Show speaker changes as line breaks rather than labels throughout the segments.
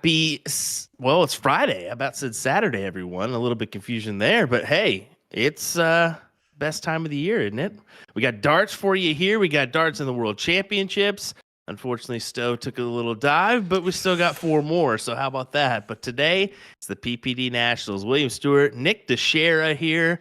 It's Friday. I about said Saturday, everyone. A little bit confusion there, but hey, it's best time of the year, isn't it? We got darts for you here. We got darts in the World Championships. Unfortunately, Stowe took a little dive, but we still got four more. So how about that? But today it's the PPD Nationals. William Stewart, Nick DeShera here.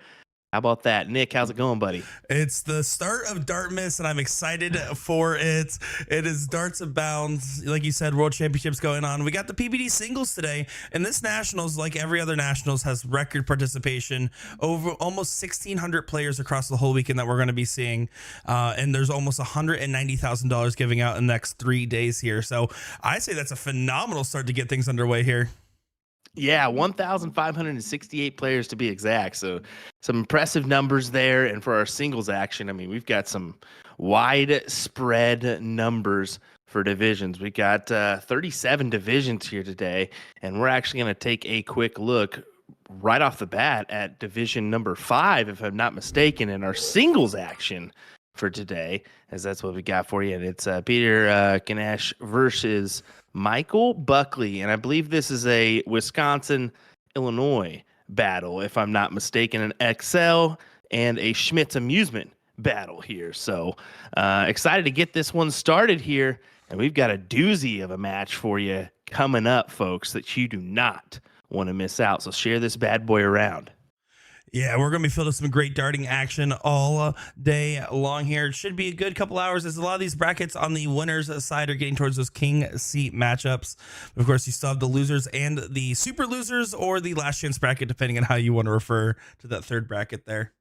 How about that? Nick, how's it going, buddy?
It's the start of Dartmas, and I'm excited for it. It is Darts Abound. Like you said, World Championships going on. We got the PPD singles today, and this Nationals, like every other Nationals, has record participation. Over almost 1,600 players across the whole weekend that we're going to be seeing, and there's almost $190,000 giving out in the next 3 days here. So I say that's a phenomenal start to get things underway here.
Yeah, 1,568 players to be exact. So some impressive numbers there. And for our singles action, I mean, we've got some widespread numbers for divisions. We got 37 divisions here today, and we're actually going to take a quick look right off the bat at division number 5, if I'm not mistaken, in our singles action for today, as that's what we got for you. And it's Peter Ganesh versus Michael Buckley, and I believe this is a Wisconsin-Illinois battle, if I'm not mistaken, an Excel and a Schmitz amusement battle here. So excited to get this one started here, and we've got a doozy of a match for you coming up, folks, that you do not want to miss out. So share this bad boy around.
Yeah, we're going to be filled with some great darting action all day long here. It should be a good couple hours as a lot of these brackets on the winners side are getting towards those king seat matchups. Of course, you still have the losers and the super losers or the last chance bracket, depending on how you want to refer to that third bracket there.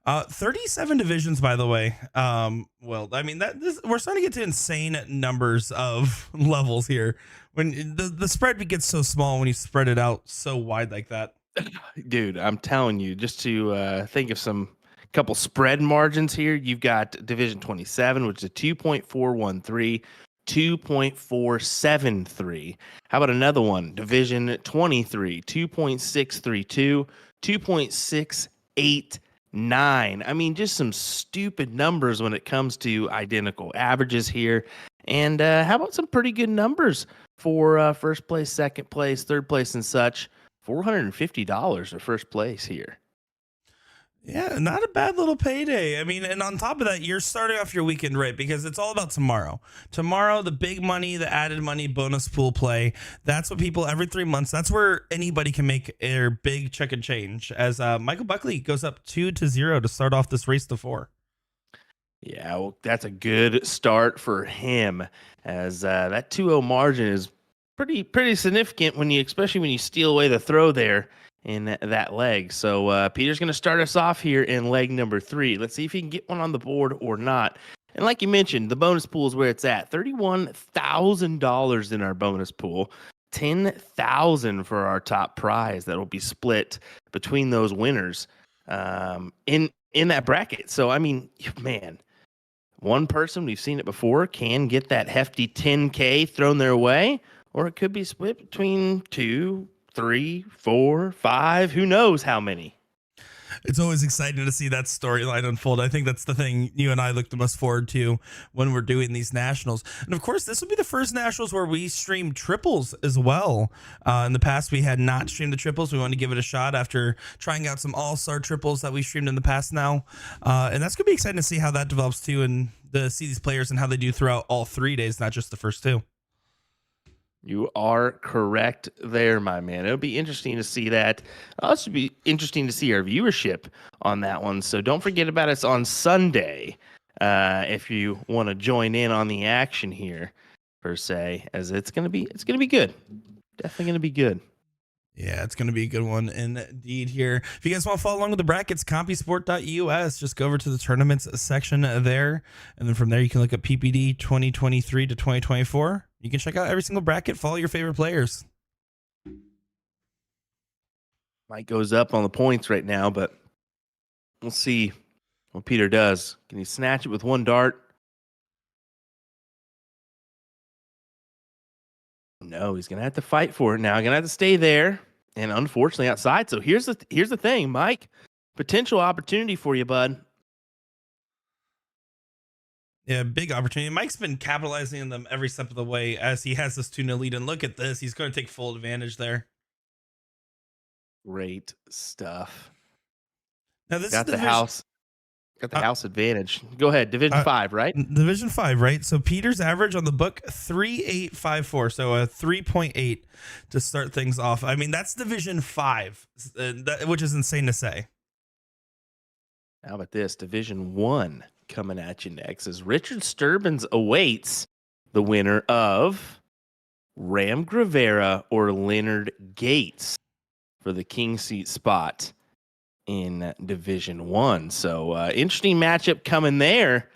37 divisions, by the way. Well, I mean, we're starting to get to insane numbers of levels here. When the spread gets so small when you spread it out so wide like that.
Dude, I'm telling you, just to think of some couple spread margins here, you've got Division 27, which is a 2.413, 2.473. How about another one? Division 23, 2.632, 2.689. I mean, just some stupid numbers when it comes to identical averages here. And how about some pretty good numbers for first place, second place, third place, and such? $450 for first place here.
Yeah, not a bad little payday. I mean, and on top of that, you're starting off your weekend right because it's all about tomorrow. Tomorrow, the big money, the added money, bonus pool play. That's what people every 3 months. That's where anybody can make their big check and change. As Michael Buckley goes up 2-0 to start off this race to 4.
Yeah, well, that's a good start for him. As that 2-0 margin is pretty significant especially when you steal away the throw there in that leg. So Peter's going to start us off here in leg number 3. Let's see if he can get one on the board or not. And like you mentioned, the bonus pool is where it's at. $31,000 in our bonus pool. $10,000 for our top prize that will be split between those winners in that bracket. So I mean, man, one person, we've seen it before, can get that hefty $10K thrown their way. Or it could be split between 2, 3, 4, 5. Who knows how many?
It's always exciting to see that storyline unfold. I think that's the thing you and I look the most forward to when we're doing these nationals. And of course, this will be the first nationals where we stream triples as well. In the past, we had not streamed the triples. We wanted to give it a shot after trying out some all-star triples that we streamed in the past now. And that's going to be exciting to see how that develops too, and to see these players and how they do throughout all 3 days, not just the first 2.
You are correct there, my man. It'll be interesting to see that. It'll also be interesting to see our viewership on that one. So don't forget about us on Sunday if you want to join in on the action here, per se, as it's gonna be good. Definitely gonna be good.
Yeah, it's going to be a good one indeed here. If you guys want to follow along with the brackets, compysport.us, just go over to the tournaments section there. And then from there, you can look at PPD 2023 to 2024. You can check out every single bracket, follow your favorite players.
Mike goes up on the points right now, but we'll see what Peter does. Can he snatch it with one dart? No, he's gonna have to fight for it now. Gonna have to stay there, and unfortunately outside. So here's the thing, Mike. Potential opportunity for you, bud.
Yeah, big opportunity. Mike's been capitalizing on them every step of the way as he has this 2-0 lead. And look at this. He's going to take full advantage there.
Great stuff.
Now, this is
Got the
division.
house. Got the house advantage. Go ahead. Division 5, right?
Division 5, right? So Peter's average on the book 3.854, so a 3.8 to start things off. I mean, that's Division 5, which is insane to say.
How about this? Division 1 coming at you next as Richard Sturbins awaits the winner of Ram Gravera or Leonard Gates for the king seat spot in Division 1. So interesting matchup coming there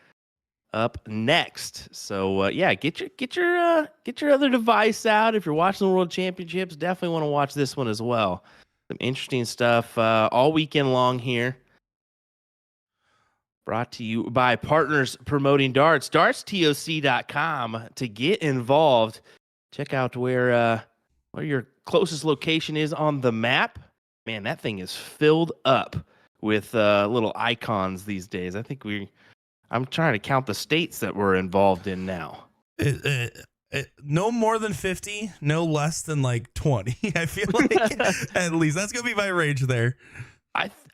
up next. So yeah, get your other device out. If you're watching the World Championships, definitely want to watch this one as well. Some interesting stuff all weekend long here. Brought to you by Partners Promoting Darts, dartstoc.com to get involved. Check out where your closest location is on the map. Man, that thing is filled up with little icons these days. I'm trying to count the states that we're involved in now.
No more than 50, no less than like 20. I feel like at least that's going to be my range there.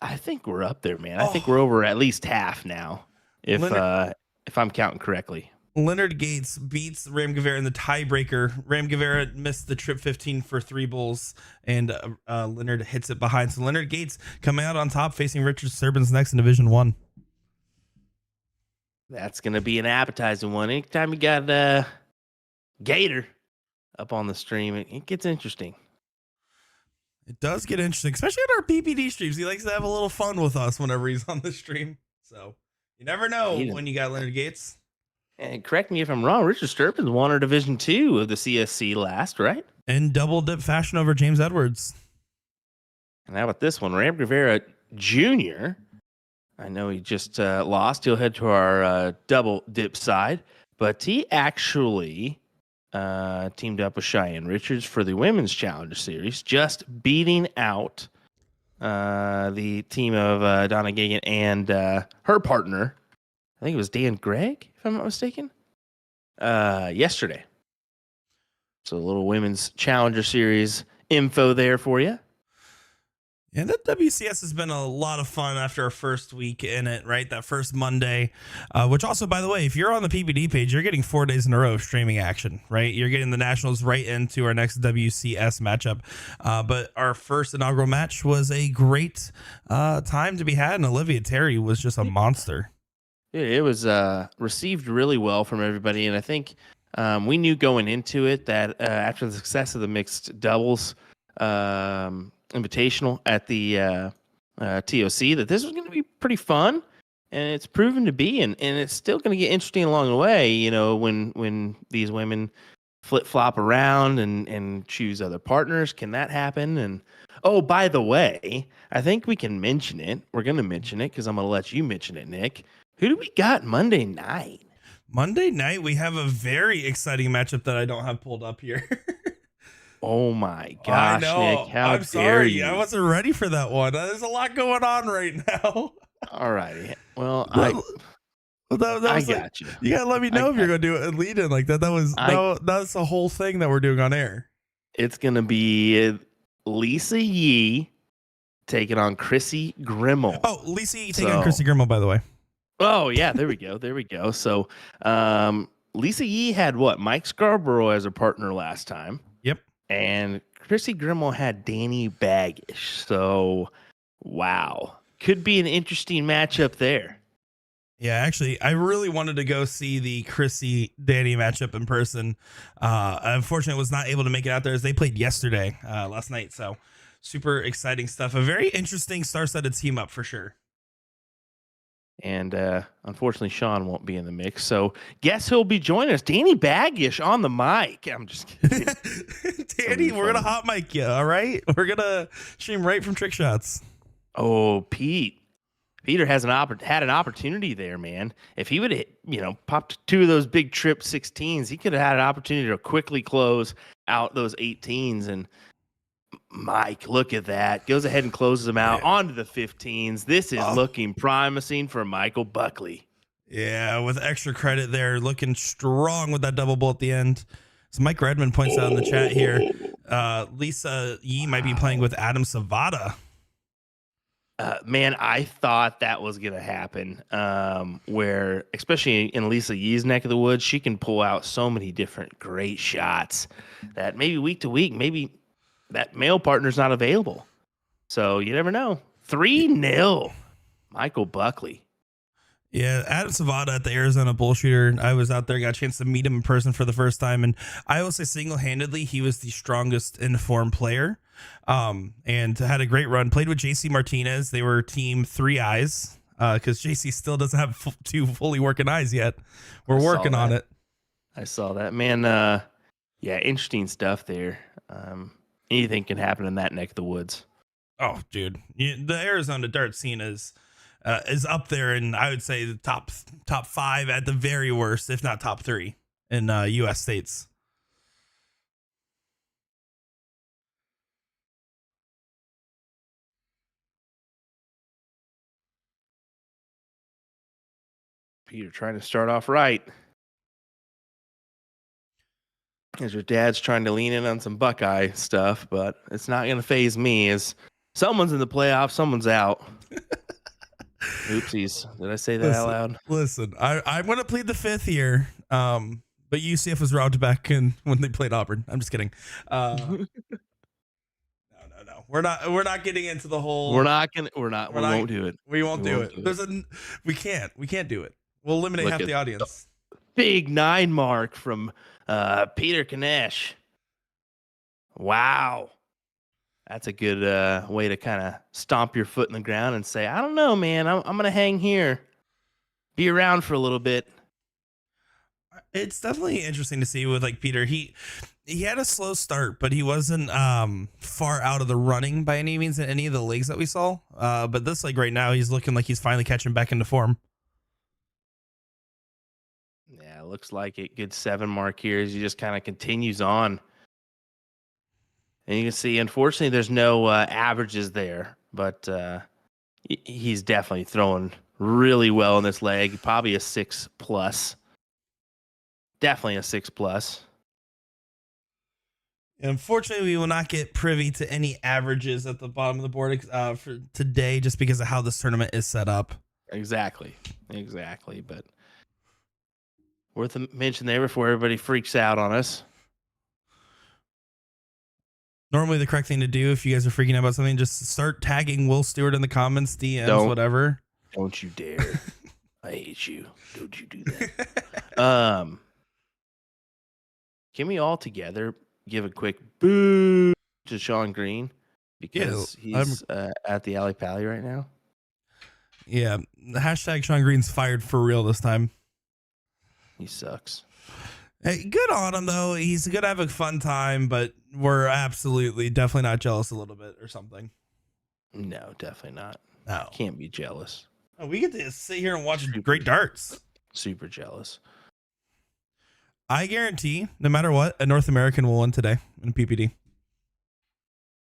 I think we're up there, man. I think we're over at least half now, if I'm counting correctly.
Leonard Gates beats Ram Guevara in the tiebreaker. Ram Guevara missed the trip 15 for 3 bulls, and Leonard hits it behind. So Leonard Gates coming out on top, facing Richard Sturbins next in Division 1.
That's going to be an appetizing one. Anytime you got Gator up on the stream, it gets interesting.
It does get interesting, especially at our PPD streams. He likes to have a little fun with us whenever he's on the stream. So you never know when you got Leonard Gates.
And correct me if I'm wrong, Richard Sturbins won our Division 2 of the CSC last, right?
In double dip fashion over James Edwards.
And how about this one? Ram Rivera Jr. I know he just lost. He'll head to our double dip side, but he actually teamed up with Cheyenne Richards for the Women's Challenger Series, just beating out the team of Donna Gagan and her partner. I think it was Dan Gregg, if I'm not mistaken, yesterday. So a little Women's Challenger Series info there for you.
Yeah, that WCS has been a lot of fun after our first week in it, right? That first Monday, which also, by the way, if you're on the PPD page, you're getting 4 days in a row of streaming action, right? You're getting the Nationals right into our next WCS matchup. But our first inaugural match was a great time to be had, and Olivia Terry was just a monster.
It was received really well from everybody, and I think we knew going into it that after the success of the mixed doubles invitational at the TOC, that this was going to be pretty fun, and it's proven to be, and it's still going to get interesting along the way. You know, when these women flip flop around and choose other partners, can that happen? And oh, by the way, I think we can mention it. We're going to mention it because I'm going to let you mention it, Nick. Who do we got Monday night?
Monday night, we have a very exciting matchup that I don't have pulled up here.
Oh my gosh,
I know.
Nick, how
I'm
dare
sorry.
you?
I wasn't ready for that one. There's a lot going on right now.
All righty. Well,
I
got
like,
you.
You gotta let me know if you're gonna do it and lead in like that. That's the whole thing that we're doing on air.
It's gonna be Lisa Yee taking on Chrissy Grimmel.
Oh, Lisa Yee taking on Chrissy Grimmel, by the way.
Oh yeah, there we go. There we go. So Lisa Yee had what? Mike Scarborough as a partner last time.
Yep.
And Chrissy Grimmel had Danny Baggish. So wow. Could be an interesting matchup there.
Yeah, actually, I really wanted to go see the Chrissy Danny matchup in person. Unfortunately, was not able to make it out there as they played yesterday, last night. So super exciting stuff. A very interesting star-studded team up for sure.
And unfortunately, Sean won't be in the mix. So guess who'll be joining us? Danny Baggish on the mic. I'm just kidding.
Danny, we're going to hot mic you, all right? We're going to stream right from Trick Shots.
Oh, Peter has had an opportunity there, man. If he would have, popped 2 of those big trip 16s, he could have had an opportunity to quickly close out those 18s. And Mike, look at that. Goes ahead and closes them out onto the 15s. This is looking promising for Michael Buckley.
Yeah, with extra credit there, looking strong with that double bull at the end. So Mike Redmond points out in the chat here, Lisa Yee might be playing with Adam Savada.
Man, I thought that was gonna happen. Where especially in Lisa Yee's neck of the woods, she can pull out so many different great shots that maybe week to week, maybe that male partner's not available. So you never know. 3-0, Michael Buckley.
Yeah, Adam Savada at the Arizona Bullshooter. I was out there, got a chance to meet him in person for the first time, and I will say single-handedly, he was the strongest informed player, and had a great run. Played with JC Martinez. They were team 3 eyes because JC still doesn't have 2 fully working eyes yet. We're working on it.
I saw that, man. Yeah, interesting stuff there. Anything can happen in that neck of the woods.
Oh, dude, the Arizona dart scene is up there, and I would say the top 5 at the very worst, if not top 3 in U.S. states.
Peter trying to start off right. As your dad's trying to lean in on some Buckeye stuff, but it's not going to phase me as someone's in the playoffs, someone's out. Oopsies. Did I say that out loud?
Listen, I'm going to plead the 5th here. But UCF was robbed back when they played Auburn. I'm just kidding. No. We're not getting into the whole.
We won't do it.
We won't do it. We can't do it. We'll eliminate half the audience.
Big 9 mark from Peter Kanesh. Wow. That's a good way to kind of stomp your foot in the ground and say, I don't know, man. I'm going to hang here. Be around for a little bit.
It's definitely interesting to see with like Peter. He had a slow start, but he wasn't far out of the running by any means in any of the leagues that we saw. But this like right now, he's looking like he's finally catching back into form.
Yeah, looks like it. Good 7 mark here as he just kind of continues on. And you can see, unfortunately, there's no averages there, but he's definitely throwing really well in this leg. Probably a 6+. Definitely a 6+.
Unfortunately, we will not get privy to any averages at the bottom of the board for today, just because of how this tournament is set up.
Exactly. But worth a mention there before everybody freaks out on us.
Normally, the correct thing to do if you guys are freaking out about something, just start tagging Will Stewart in the comments, DMs, whatever.
Don't you dare. I hate you. Don't you do that. Can we all together give a quick boo to Sean Green because he's at the Alley Pally right now?
Yeah. The hashtag Sean Green's fired for real this time.
He sucks.
Hey, good on him, though. He's going to have a fun time, but we're definitely not jealous a little bit or something.
No, definitely not.
No.
Can't be jealous.
Oh, we get to sit here and watch great darts.
Super jealous.
I guarantee, no matter what, a North American will win today in PPD.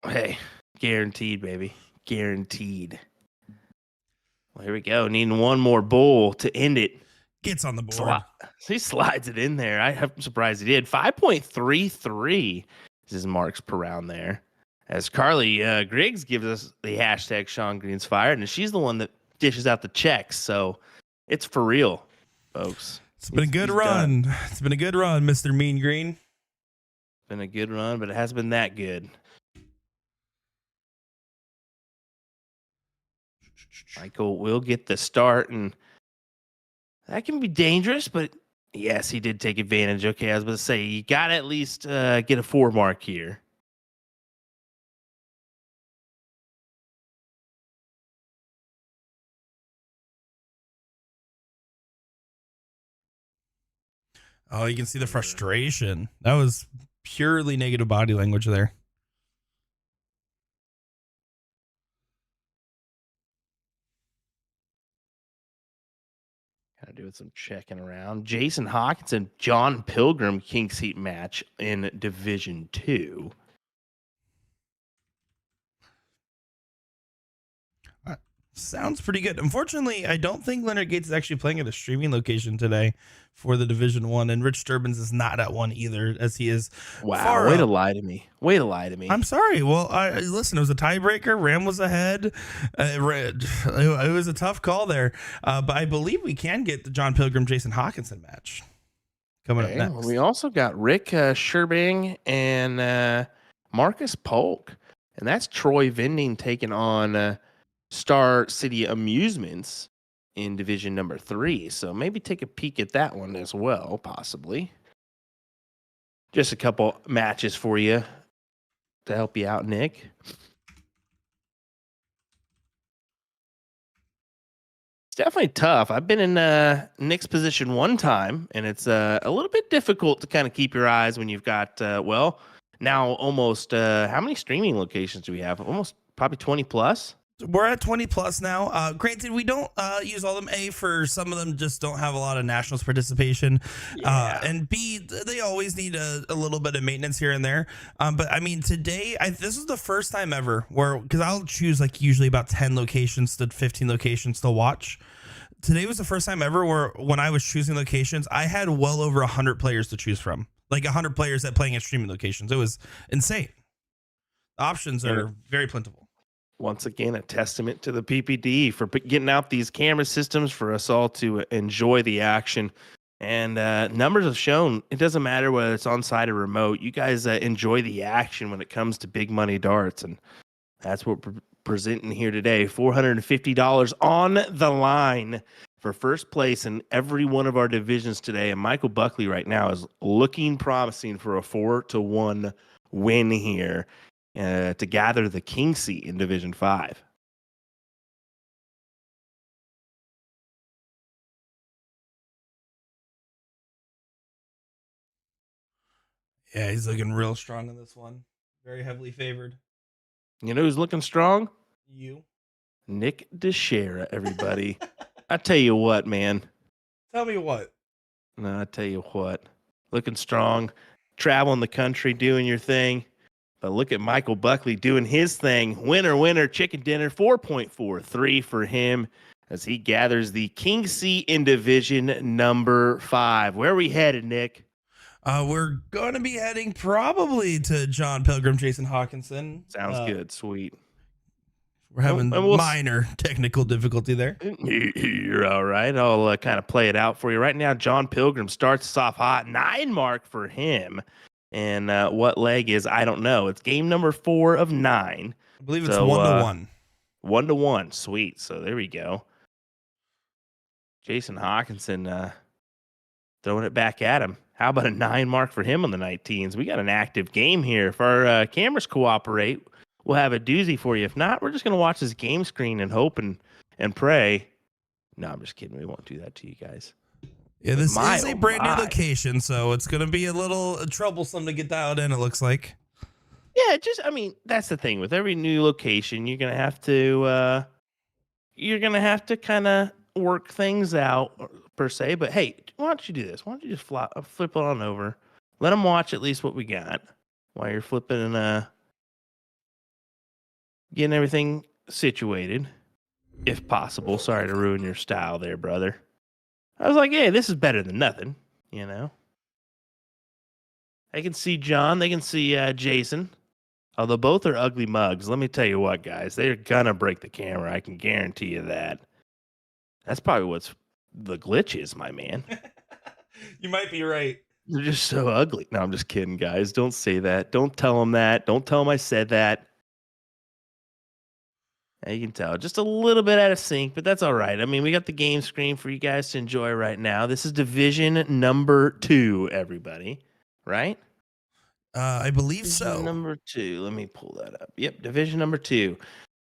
Hey, guaranteed, baby. Guaranteed. Well, here we go. Needing one more bowl to end it.
Gets on the board.
He slides it in there. I'm surprised he did. 5.33 is his marks per round there. As Carly Griggs gives us the hashtag Sean Green's fired, and she's the one that dishes out the checks. So it's for real, folks.
It's been a good run. It's been a good run, Mr. Mean Green.
Been a good run, but it hasn't been that good. Michael will get the start, and that can be dangerous, but yes, he did take advantage. Okay, I was about to say, you got to at least get a 4 mark here.
Oh, you can see the frustration. That was purely negative body language there.
Kind of doing some checking around. Jason Hawkinson, John Pilgrim King's Heat match in Division 2.
Sounds pretty good. Unfortunately, I don't think Leonard Gates is actually playing at a streaming location today for the Division One, and Rich Sturbins is not at one either, as he is
Wow,
far
way to
up.
lie to me. Way to lie to
I'm
me.
sorry. Well, listen. It was a tiebreaker. Ram was ahead. It was a tough call there, but I believe we can get the John Pilgrim Jason Hawkinson match coming up
Okay. Well, we
next.
also got Rick Sherbing and Marcus Polk. And that's Troy Vending taking on Star City Amusements in Division number 3. So maybe take a peek at that one as well, possibly. Just a couple matches for you to help you out, Nick. It's definitely tough. I've been in Nick's position one time, and it's a little bit difficult to kind of keep your eyes when you've got, now almost, how many streaming locations do we have? Almost probably 20 plus.
We're at 20 plus now. Granted, we don't use all of them. A, for some of them just don't have a lot of nationals participation.
Yeah.
And B, they always need a little bit of maintenance here and there. But I mean, today, this is the first time ever where, because I'll choose like usually about 10 locations to 15 locations to watch. Today was the first time ever where when I was choosing locations, I had well over 100 players to choose from. Like 100 players that playing at streaming locations. It was insane. Options are very plentiful.
Once again, a testament to the PPD for getting out these camera systems for us all to enjoy the action. And numbers have shown it doesn't matter whether it's on site or remote. You guys enjoy the action when it comes to big money darts. And that's what we're presenting here today. $450 on the line for first place in every one of our divisions today. And Michael Buckley right now is looking promising for a 4-1 win here. To gather the king seat in Division 5.
Yeah, he's looking real strong in this one. Very heavily favored.
You know who's looking strong?
You.
Nick DeShera, everybody. I tell you what, man.
Tell me what.
No, I tell you what. Looking strong, traveling the country, doing your thing. But look at Michael Buckley doing his thing. Winner, winner, chicken dinner, 4.43 for him as he gathers the king seat in Division number 5. Where are we headed, Nick?
We're going to be heading probably to John Pilgrim, Jason Hawkinson.
Sounds good. Sweet.
We're having
and we'll
minor technical difficulty there.
You're all right. I'll kind of play it out for you. Right now, John Pilgrim starts us off hot. 9 mark for him. And what leg is, I don't know. It's game number 4 of 9.
I believe it's 1-1.
1-1. Sweet. So there we go. Jason Hawkinson throwing it back at him. How about a 9 mark for him on the 19s? We got an active game here. If our cameras cooperate, we'll have a doozy for you. If not, we're just going to watch this game screen and hope and pray. No, I'm just kidding. We won't do that to you guys.
Yeah, this is a brand new location, so it's going to be a little troublesome to get dialed in, it looks like.
Yeah, that's the thing. With every new location, you're going to have to kind of work things out, per se. But hey, why don't you do this? Why don't you just flip it on over? Let them watch at least what we got while you're flipping and getting everything situated, if possible. Sorry to ruin your style there, brother. I was like, hey, this is better than nothing, you know? They can see John. They can see Jason. Although both are ugly mugs. Let me tell you what, guys. They're going to break the camera. I can guarantee you that. That's probably what's the glitch is, my man.
You might be right.
They're just so ugly. No, I'm just kidding, guys. Don't say that. Don't tell them that. Don't tell them I said that. You can tell just a little bit out of sync, but that's all right. I mean, we got the game screen for you guys to enjoy right now. This is Division number 2, everybody, right?
I believe
Division
so.
Number 2. Let me pull that up. Yep, Division number 2.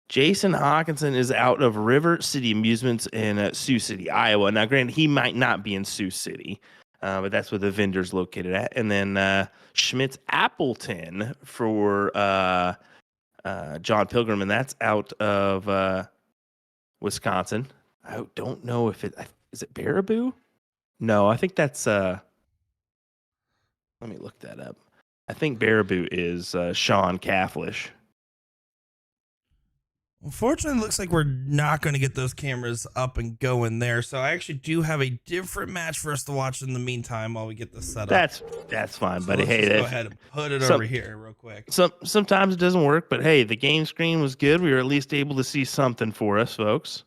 Jason Hawkinson is out of River City Amusements in Sioux City, Iowa. Now, granted, he might not be in Sioux City, but that's where the vendor's located at. And then Schmitz Appleton for John Pilgrim, and that's out of Wisconsin. I don't know if is it Baraboo? No, I think that's let me look that up. I think Baraboo is Sean Cafflish.
Unfortunately, it looks like we're not going to get those cameras up and going there. So I actually do have a different match for us to watch in the meantime while we get this set up.
That's fine,
So
buddy.
let's
Hey,
just go
if
ahead and put it
some
over here real quick.
sometimes it doesn't work, but hey, the game screen was good. We were at least able to see something for us, folks.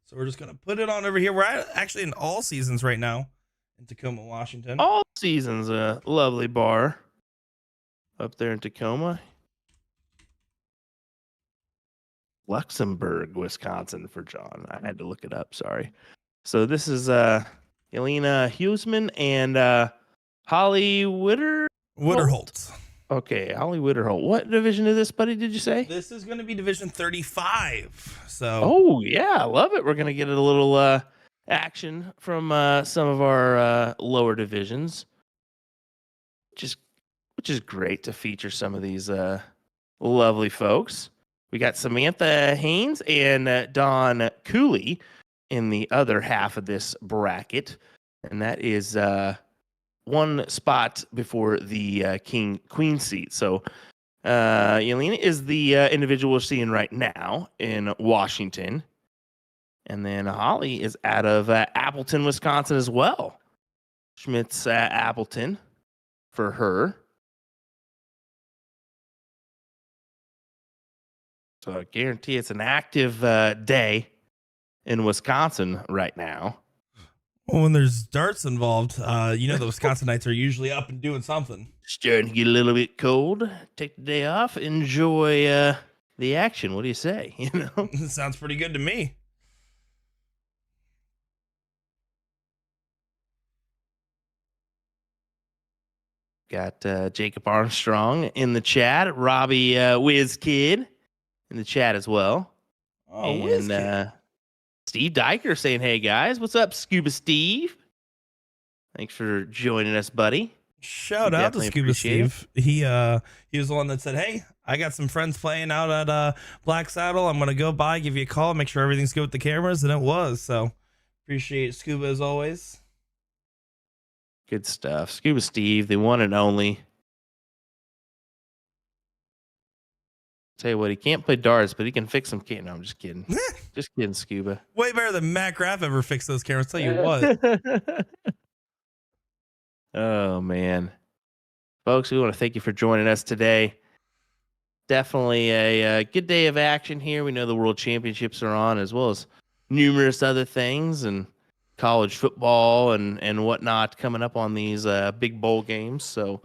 So we're just going to put it on over here. We're actually in all seasons right now in Tacoma, Washington.
All Seasons, a lovely bar up there in Tacoma. Luxembourg, Wisconsin for John. I had to look it up. Sorry. So this is Elena Huseman and Holly
Witterholt.
Okay, Holly Witterholt. What division is this, buddy? Did you say?
This is going to be Division 35. So,
Oh yeah, I love it. We're gonna get a little action from some of our lower divisions, just which is great to feature some of these lovely folks. We got Samantha Haynes and Don Cooley in the other half of this bracket, and that is one spot before the king queen seat. So Yelena is the individual we're seeing right now in Washington, and then Holly is out of Appleton, Wisconsin as well. Schmidt's Appleton for her. So I guarantee it's an active day in Wisconsin right now.
well, when there's darts involved, the Wisconsinites are usually up and doing something.
Starting to get a little bit cold. Take the day off. Enjoy the action. What do you say?
Sounds pretty good to me.
Got Jacob Armstrong in the chat. Robbie Whiz Kid in the chat as well.
Oh,
and Steve Diker saying, "Hey guys, what's up, Scuba Steve? Thanks for joining us, buddy."
Shout out to Scuba Steve. He was the one that said, "Hey, I got some friends playing out at Black Saddle. I'm gonna go by, give you a call, make sure everything's good with the cameras," and it was. So appreciate Scuba as always.
Good stuff, Scuba Steve, the one and only. Tell you what, he can't play darts, but he can fix some. No, I'm just kidding. Just kidding, Scuba.
Way better than Matt Graff ever fixed those cameras. Tell you what.
Oh man, folks, we want to thank you for joining us today. Definitely a good day of action here. We know the World Championships are on, as well as numerous other things and college football and whatnot coming up on these big bowl games. So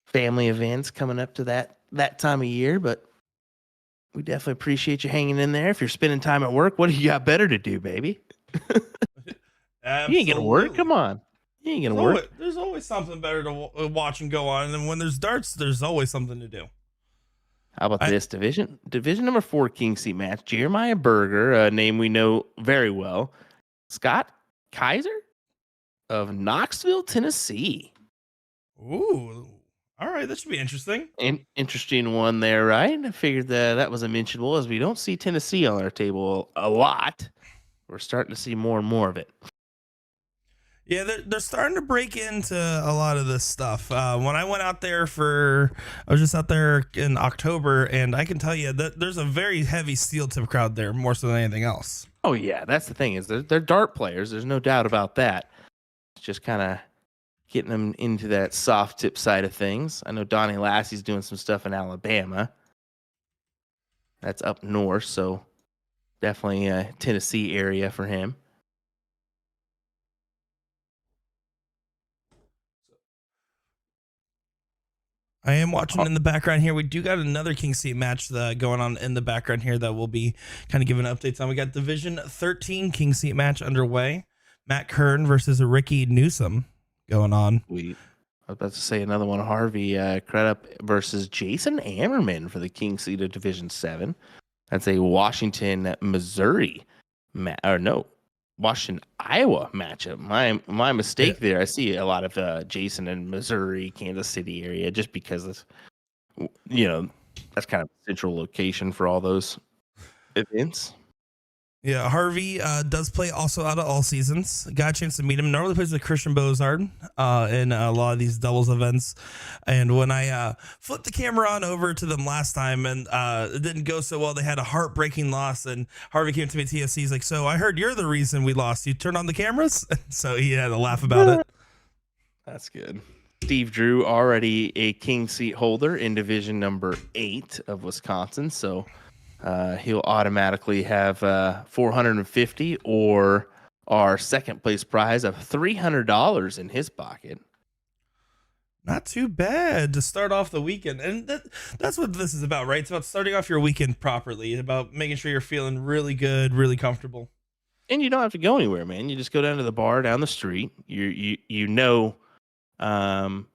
family events coming up to that time of year, but we definitely appreciate you hanging in there. If you're spending time at work, what do you got better to do, baby? You ain't gonna work. Come on. You ain't gonna work.
There's always something better to watch and go on. And then when there's darts, there's always something to do.
How about this division number 4 King Seat match? Jeremiah Berger, a name we know very well. Scott Kaiser of Knoxville, Tennessee.
Ooh, all right, that should be interesting.
An interesting one there, right? I figured that was a mentionable, as we don't see Tennessee on our table a lot. We're starting to see more and more of it.
Yeah, they're starting to break into a lot of this stuff. When I went out there I was just out there in October, and I can tell you that there's a very heavy steel tip crowd there, more so than anything else.
Oh yeah, that's the thing, is they're dart players. There's no doubt about that. It's just kind of getting them into that soft tip side of things. I know Donnie Lassie's doing some stuff in Alabama. That's up north, so definitely a Tennessee area for him.
I am watching in the background here. We do got another King Seat match going on in the background here that we'll be kind of giving updates on. We got Division 13 King Seat match underway. Matt Kern versus Ricky Newsom going on.
I was about to say another one. Harvey Crudup versus Jason Ammerman for the King Seat of Division 7. That's a Washington, Missouri, Washington, Iowa matchup. My mistake there. I see a lot of Jason in Missouri, Kansas City area, just because that's kind of a central location for all those events.
Yeah, Harvey does play also out of all seasons. Got a chance to meet him. Normally plays with Christian Bozard in a lot of these doubles events. And when I flipped the camera on over to them last time and it didn't go so well, they had a heartbreaking loss. And Harvey came to me at TSC. He's like, "So I heard you're the reason we lost. You turned on the cameras?" So he had a laugh about it.
That's good. Steve Drew, already a king seat holder in division number 8 of Wisconsin. So he'll automatically have 450 or our second place prize of $300 in his pocket.
Not too bad to start off the weekend. And that's what this is about, right? It's about starting off your weekend properly. It's about making sure you're feeling really good, really comfortable.
And you don't have to go anywhere, man. You just go down to the bar down the street. You know, um,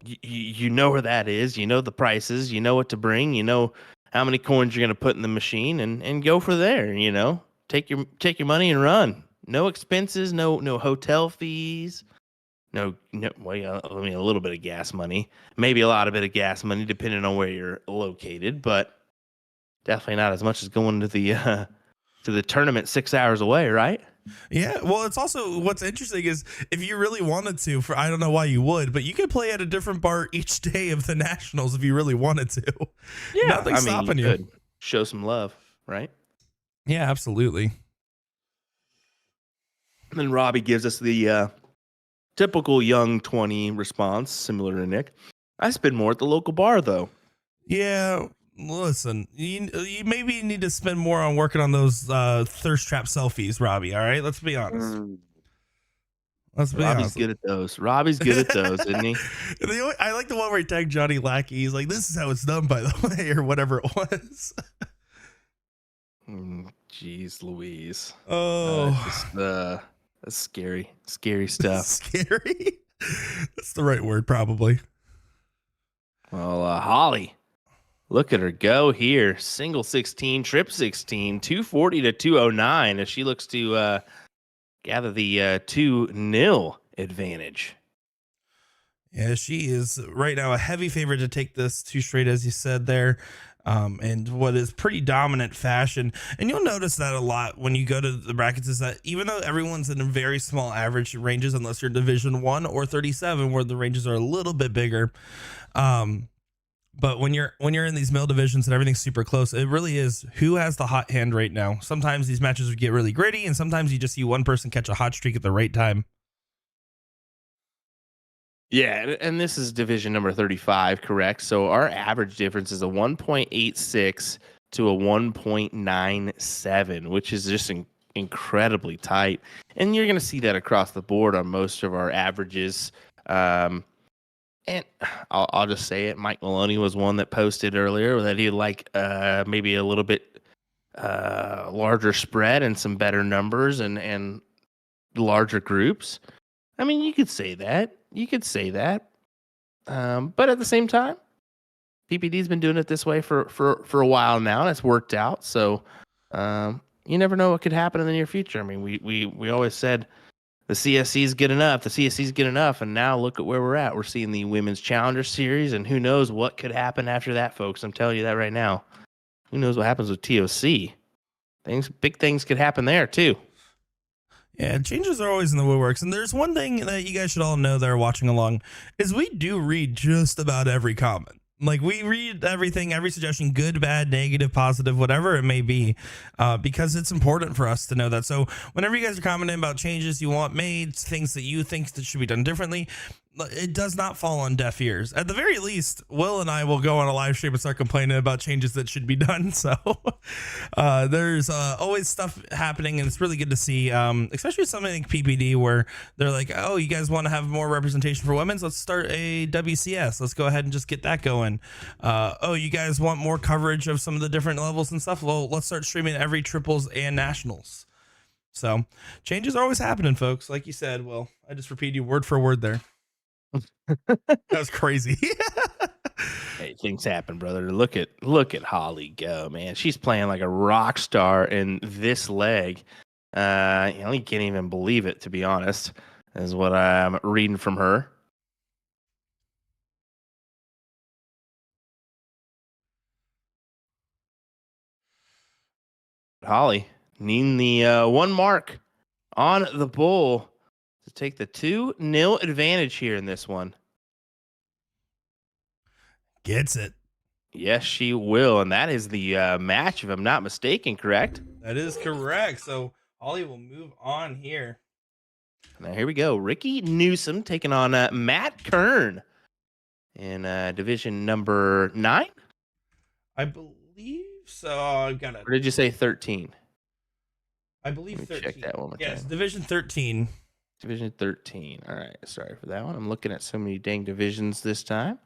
you know where that is. You know the prices. You know what to bring. You know how many coins you're going to put in the machine, and go for there. You know, take your money and run. No expenses. No hotel fees. Well, yeah, I mean, a little bit of gas money, maybe a lot of bit of gas money, depending on where you're located, but definitely not as much as going to the tournament 6 hours away, right?
Yeah, well, it's also what's interesting is if you really wanted to, for I don't know why you would, but you could play at a different bar each day of the nationals if you really wanted to.
Yeah,
Nothing's stopping you.
could show some love, right?
Yeah, absolutely.
And then Robbie gives us the typical young 20 response, similar to Nick. I spend more at the local bar, though.
Yeah, listen, you maybe need to spend more on working on those thirst trap selfies, Robbie. All right, let's be honest. Let's be
Robbie's
honest.
good at those. Robbie's good at those, isn't he?
I like the one where he tagged Johnny Lackey. He's like, "This is how it's done," by the way, or whatever it was.
Jeez Louise.
Oh,
That's scary. Scary stuff.
scary. That's the right word, probably.
Well, Holly, look at her go here. Single 16, trip 16, 240 to 209 as she looks to gather the 2-0 advantage.
Yeah, she is right now a heavy favorite to take this 2 straight, as you said there. And what is pretty dominant fashion. And you'll notice that a lot when you go to the brackets is that even though everyone's in a very small average ranges, unless you're Division 1 or 37, where the ranges are a little bit bigger. But when you're in these middle divisions and everything's super close, it really is who has the hot hand right now. Sometimes these matches would get really gritty, and sometimes you just see one person catch a hot streak at the right time.
Yeah, and this is division number 35, correct? So our average difference is a 1.86 to a 1.97, which is just incredibly tight. And you're going to see that across the board on most of our averages. And I'll just say it. Mike Maloney was one that posted earlier that he'd like maybe a little bit larger spread and some better numbers and larger groups. I mean, you could say that. But at the same time, PPD's been doing it this way for a while now, and it's worked out. So you never know what could happen in the near future. I mean, we always said the CSC is good enough. The CSC is good enough, and now look at where we're at. We're seeing the Women's Challenger Series, and who knows what could happen after that, folks. I'm telling you that right now. Who knows what happens with TOC? Big things could happen there too.
Yeah, changes are always in the woodworks. And there's one thing that you guys should all know that are watching along is we do read just about every comment. Like we read everything, every suggestion, good, bad, negative, positive, whatever it may be, because it's important for us to know that. So whenever you guys are commenting about changes you want made, things that you think that should be done differently, it does not fall on deaf ears. At the very least, Will and I will go on a live stream and start complaining about changes that should be done. So there's always stuff happening, and it's really good to see, especially something like PPD where they're like, oh, you guys want to have more representation for women's? Let's start a WCS. Let's go ahead and just get that going. Oh, you guys want more coverage of some of the different levels and stuff? Well, let's start streaming every triples and nationals. So changes are always happening, folks. Like you said, Will, I just repeated you word for word there. That was crazy.
Hey, things happen, brother. Look at Holly go, man. She's playing like a rock star in this leg. You can't even believe it, to be honest, is what I'm reading from her. Holly, Needing the one mark on the bull to take the 2-0 advantage here in this one.
Gets it.
Yes, she will. And that is the match, if I'm not mistaken, correct?
That is correct. So Holly will move on here.
Now, here we go. Ricky Newsom taking on Matt Kern in division number 9.
I believe so. I've got it.
Or did you say 13?
I believe
Let me
13.
check that one more
Yes,
time.
Division 13.
Division 13. All right. Sorry for that one. I'm looking at so many dang divisions this time.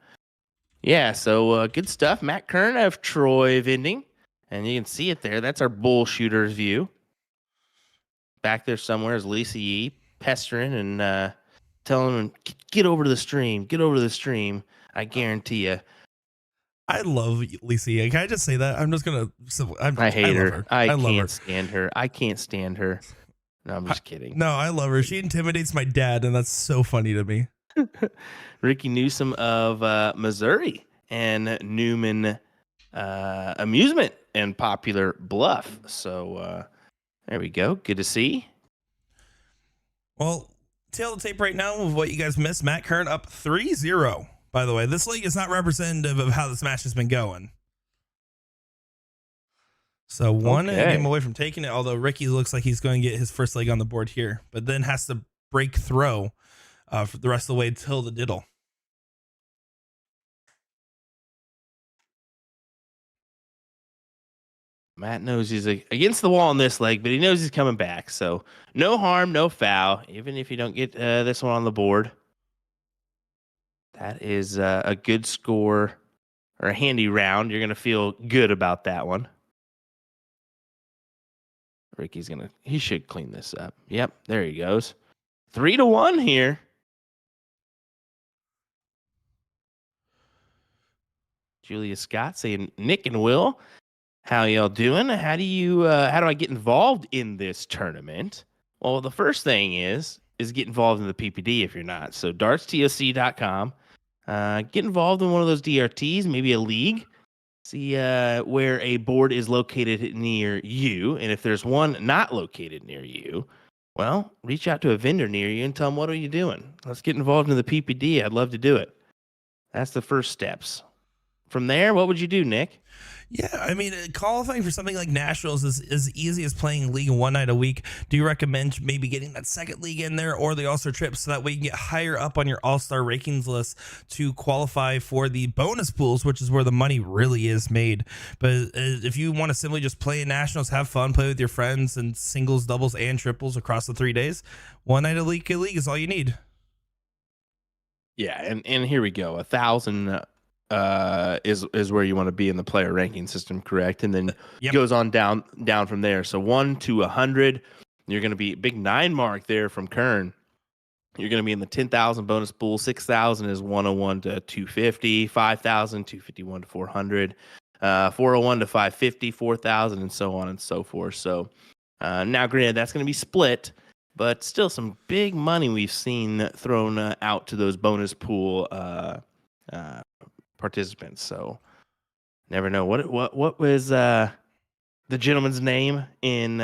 Yeah, so good stuff. Matt Kern of Troy Vending. And you can see it there. That's our bull shooter's view. Back there somewhere is Lisa Yee pestering and telling him, get over to the stream. Get over to the stream. I guarantee you.
I love Lisa. Can I just say that? I'm just gonna.
I hate her. I
love
can't
her.
stand her. I can't stand her. No, I'm just kidding.
No, I love her. She intimidates my dad, and that's so funny to me.
Ricky Newsom of Missouri and Newman Amusement and Popular Bluff. So there we go. Good to see.
Well, tail of the tape right now of what you guys missed. Matt Kern up 3-0. By the way, this league is not representative of how this match has been going. So one game away from taking it, although Ricky looks like he's going to get his first leg on the board here, but then has to break throw for the rest of the way till the diddle.
Matt knows he's against the wall on this leg, but he knows he's coming back. So no harm, no foul, even if you don't get this one on the board. That is a good score or a handy round. You're going to feel good about that one. Ricky's he should clean this up. Yep, there he goes. 3-1 here. Julia Scott saying, Nick and Will, how y'all doing? How do I get involved in this tournament? Well, the first thing is get involved in the PPD if you're not. So dartstoc.com. Get involved in one of those DRTs, maybe a league. See where a board is located near you. And if there's one not located near you, well, reach out to a vendor near you and tell them, what are you doing? Let's get involved in the PPD. I'd love to do it. That's the first steps. From there, what would you do, Nick?
Yeah, I mean, qualifying for something like Nationals is as easy as playing League one night a week. Do you recommend maybe getting that second league in there or the All-Star trip so that way you can get higher up on your All-Star rankings list to qualify for the bonus pools, which is where the money really is made. But if you want to simply just play in Nationals, have fun, play with your friends and singles, doubles, and triples across the 3 days, one night a league is all you need.
Yeah, and here we go. 1,000 is where you want to be in the player ranking system, correct? And then it goes on down from there. So 1 to 100, you're going to be big 9 mark there from Kern. You're going to be in the 10,000 bonus pool. 6,000 is 101 to 250, 5,000 251 to 400, 401 to 550, 4,000, and so on and so forth. So now, granted, that's going to be split, but still some big money we've seen thrown out to those bonus pool participants. So never know what was the gentleman's name in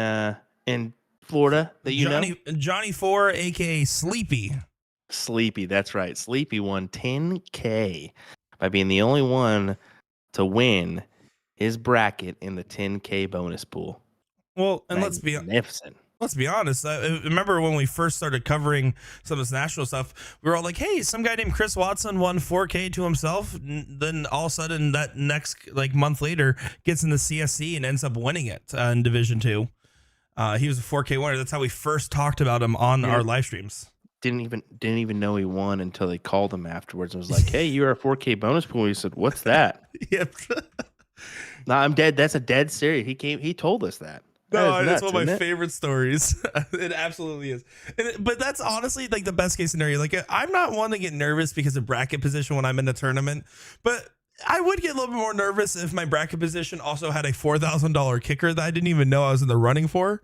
Florida that
Johnny 4, aka Sleepy.
That's right. Sleepy won $10K by being the only one to win his bracket in the $10K bonus pool.
Well, and
magnificent.
Let's be honest. I remember when we first started covering some of this national stuff, we were all like, hey, some guy named Chris Watson won 4K to himself. Then all of a sudden that next month later gets in the CSC and ends up winning it in Division 2. He was a 4K winner. That's how we first talked about him on our live streams.
Didn't even know he won until they called him afterwards and was like, hey, you're a 4K bonus pool. He said, what's that?
Yep.
No, I'm dead. That's a dead serious. He told us that.
No, it's one of my favorite stories. It absolutely is. But that's honestly the best case scenario. I'm not one to get nervous because of bracket position when I'm in the tournament, but I would get a little bit more nervous if my bracket position also had a $4,000 kicker that I didn't even know I was in the running for.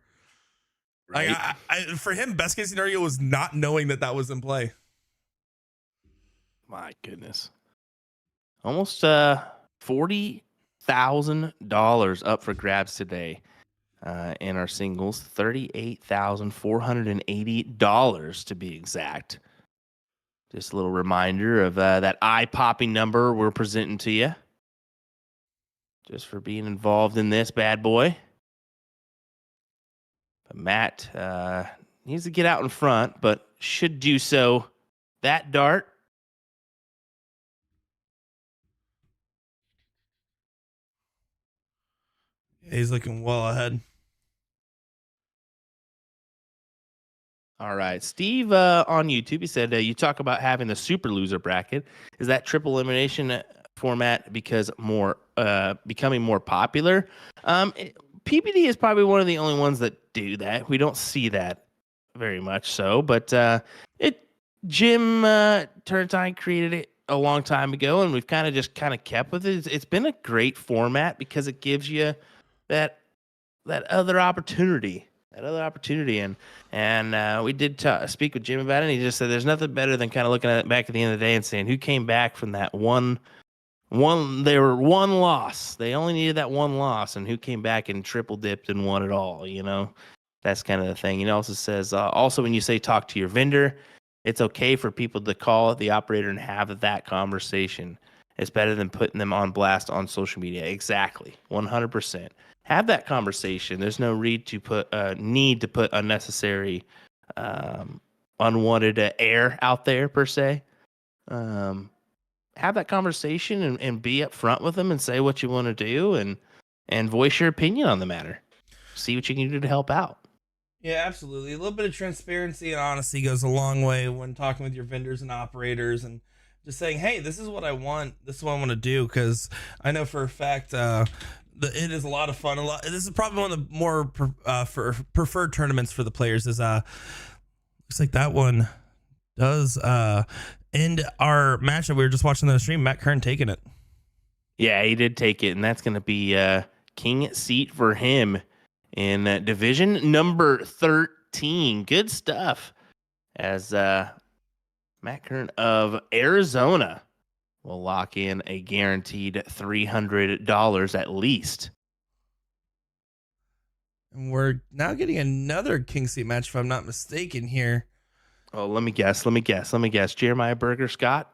Right. For him, best case scenario was not knowing that was in play.
My goodness. Almost $40,000 up for grabs today. in our singles, $38,480 to be exact. Just a little reminder of that eye-popping number we're presenting to you, just for being involved in this bad boy. But Matt needs to get out in front, but should do so. That dart.
He's looking well ahead.
All right. Steve on YouTube, he said, you talk about having the super loser bracket. Is that triple elimination format because becoming more popular? PPD is probably one of the only ones that do that. We don't see that very much so, but Jim Turrentine created it a long time ago, and we've kind of kept with it. It's been a great format because it gives you that other opportunity. And we did speak with Jim about it, and he just said there's nothing better than kind of looking at it back at the end of the day and saying who came back from that one. They were one loss. They only needed that one loss, and who came back and triple dipped and won it all. That's kind of the thing. He also says, also when you say talk to your vendor, it's okay for people to call the operator and have that conversation. It's better than putting them on blast on social media. Exactly, 100%. Have that conversation. There's no need to put unnecessary, unwanted air out there per se. Have that conversation and be upfront with them and say what you want to do and voice your opinion on the matter. See what you can do to help out.
Yeah, absolutely. A little bit of transparency and honesty goes a long way when talking with your vendors and operators and just saying, hey, this is what I want. This is what I want to do. Because I know for a fact it is a lot of fun. This is probably one of the more preferred tournaments for the players. Looks like that one does end our match that we were just watching on the stream. Matt Kern taking it.
Yeah, he did take it, and that's going to be king seat for him in division number 13. Good stuff. As Matt Kern of Arizona will lock in a guaranteed $300 at least.
And we're now getting another king seat match, if I'm not mistaken here.
Oh, let me guess. Jeremiah Burger Scott.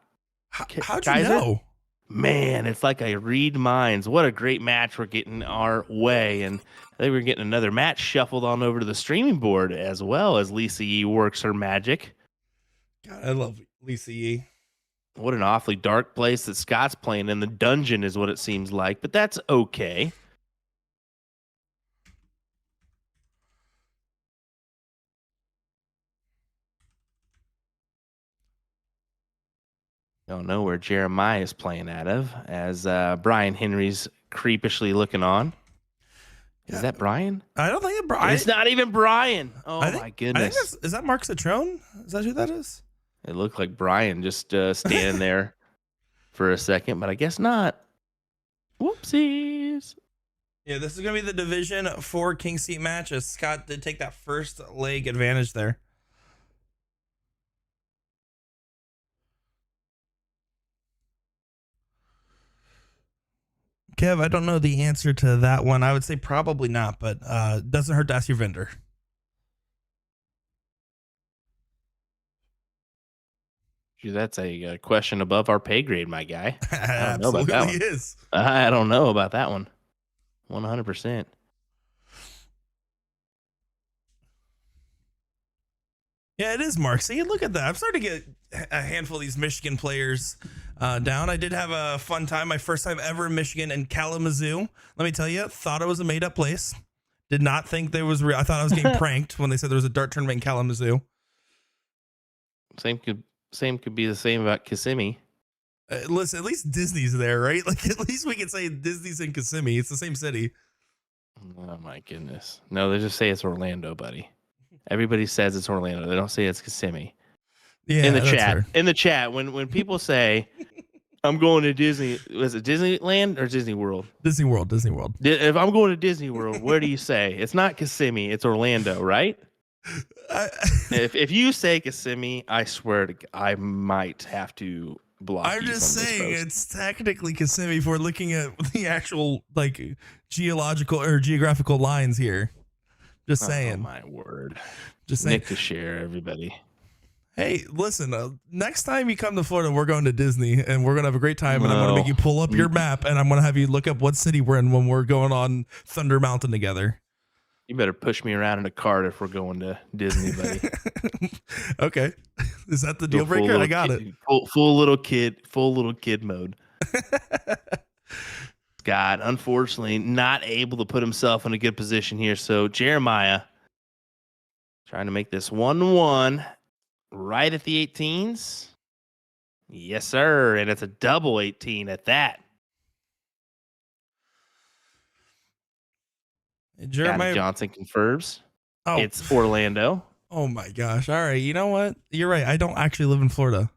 How'd you know?
Man, it's like I read minds. What a great match we're getting our way. And I think we're getting another match shuffled on over to the streaming board as well as Lisa Yee works her magic.
God, I love Lisa Yee.
What an awfully dark place that Scott's playing in. The dungeon is what it seems like, but that's okay. Don't know where Jeremiah is playing out of, as Brian Henry's creepishly looking on. Is that Brian?
I don't think it's Brian.
It's not even Brian. Oh, my goodness.
Is that Mark Citrone? Is that who that is?
It looked like Brian just standing there for a second, but I guess not. Whoopsies.
Yeah, this is going to be the Division 4 King Seat match, as Scott did take that first leg advantage there. Kev, I don't know the answer to that one. I would say probably not, but doesn't hurt to ask your vendor.
That's a question above our pay grade, my guy.
I don't know about that one. Is.
I don't know about that one. 100%.
Yeah, it is, Mark. See, look at that. I'm starting to get a handful of these Michigan players down. I did have a fun time. My first time ever in Michigan in Kalamazoo. Let me tell you, thought it was a made-up place. Did not think there was real. I thought I was getting pranked when they said there was a dart tournament in Kalamazoo.
Same could be the same about Kissimmee.
Listen, at least Disney's there, right? Like, at least we can say Disney's in Kissimmee. It's the same city.
Oh, my goodness. No, they just say it's Orlando, buddy. Everybody says it's Orlando. They don't say it's Kissimmee.
Yeah,
in the chat. Fair. In the chat, when people say, I'm going to Disney, was it Disneyland or Disney World?
Disney World.
If I'm going to Disney World, where do you say? It's not Kissimmee, it's Orlando, right? If you say Kissimmee, I swear I might have to block
I'm
you
just
from those
saying
posts.
it's technically Kissimmee if we're looking at the actual like geological or geographical lines here. Just
Oh
saying.
my word.
Just saying.
Nick to share, everybody.
Hey, listen, next time you come to Florida, we're going to Disney and we're going to have a great time. And I'm going to make you pull up your map and I'm going to have you look up what city we're in when we're going on Thunder Mountain together.
You better push me around in a cart if we're going to Disney, buddy.
Okay. Is that the deal breaker? I got it.
Full little kid mode. Scott, unfortunately, not able to put himself in a good position here. So Jeremiah trying to make this 1-1 right at the 18s. Yes, sir. And it's a double 18 at that.
Jeremiah
Johnson confirms.
Oh,
it's Orlando.
Oh my gosh. All right. You know what? You're right. I don't actually live in Florida.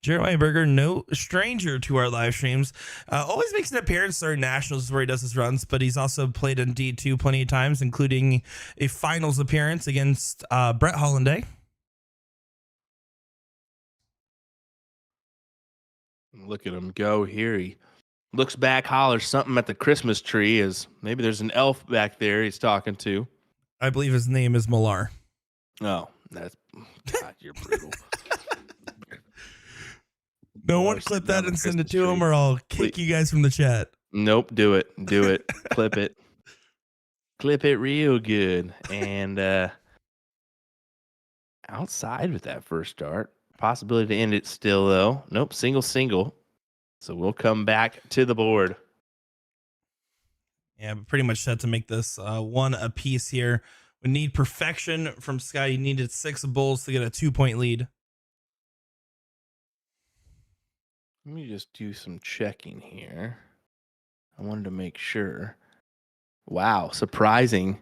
Jeremiah Berger, no stranger to our live streams, always makes an appearance during nationals where he does his runs, but he's also played in D2 plenty of times, including a finals appearance against Brett Hollanday.
Look at him go here. He looks back, hollers something at the Christmas tree. As maybe there's an elf back there he's talking to.
I believe his name is Millar.
Oh, that's God, you're brutal.
No one clip that and send it to him, or I'll kick you guys from the chat.
Nope, do it. Clip it. Clip it real good. And outside with that first start. Possibility to end it still, though. Nope, single. So we'll come back to the board.
Yeah, but pretty much set to make this one apiece here. We need perfection from Sky. He needed 6 bulls to get a 2-point lead.
Let me just do some checking here. I wanted to make sure. Wow, surprising.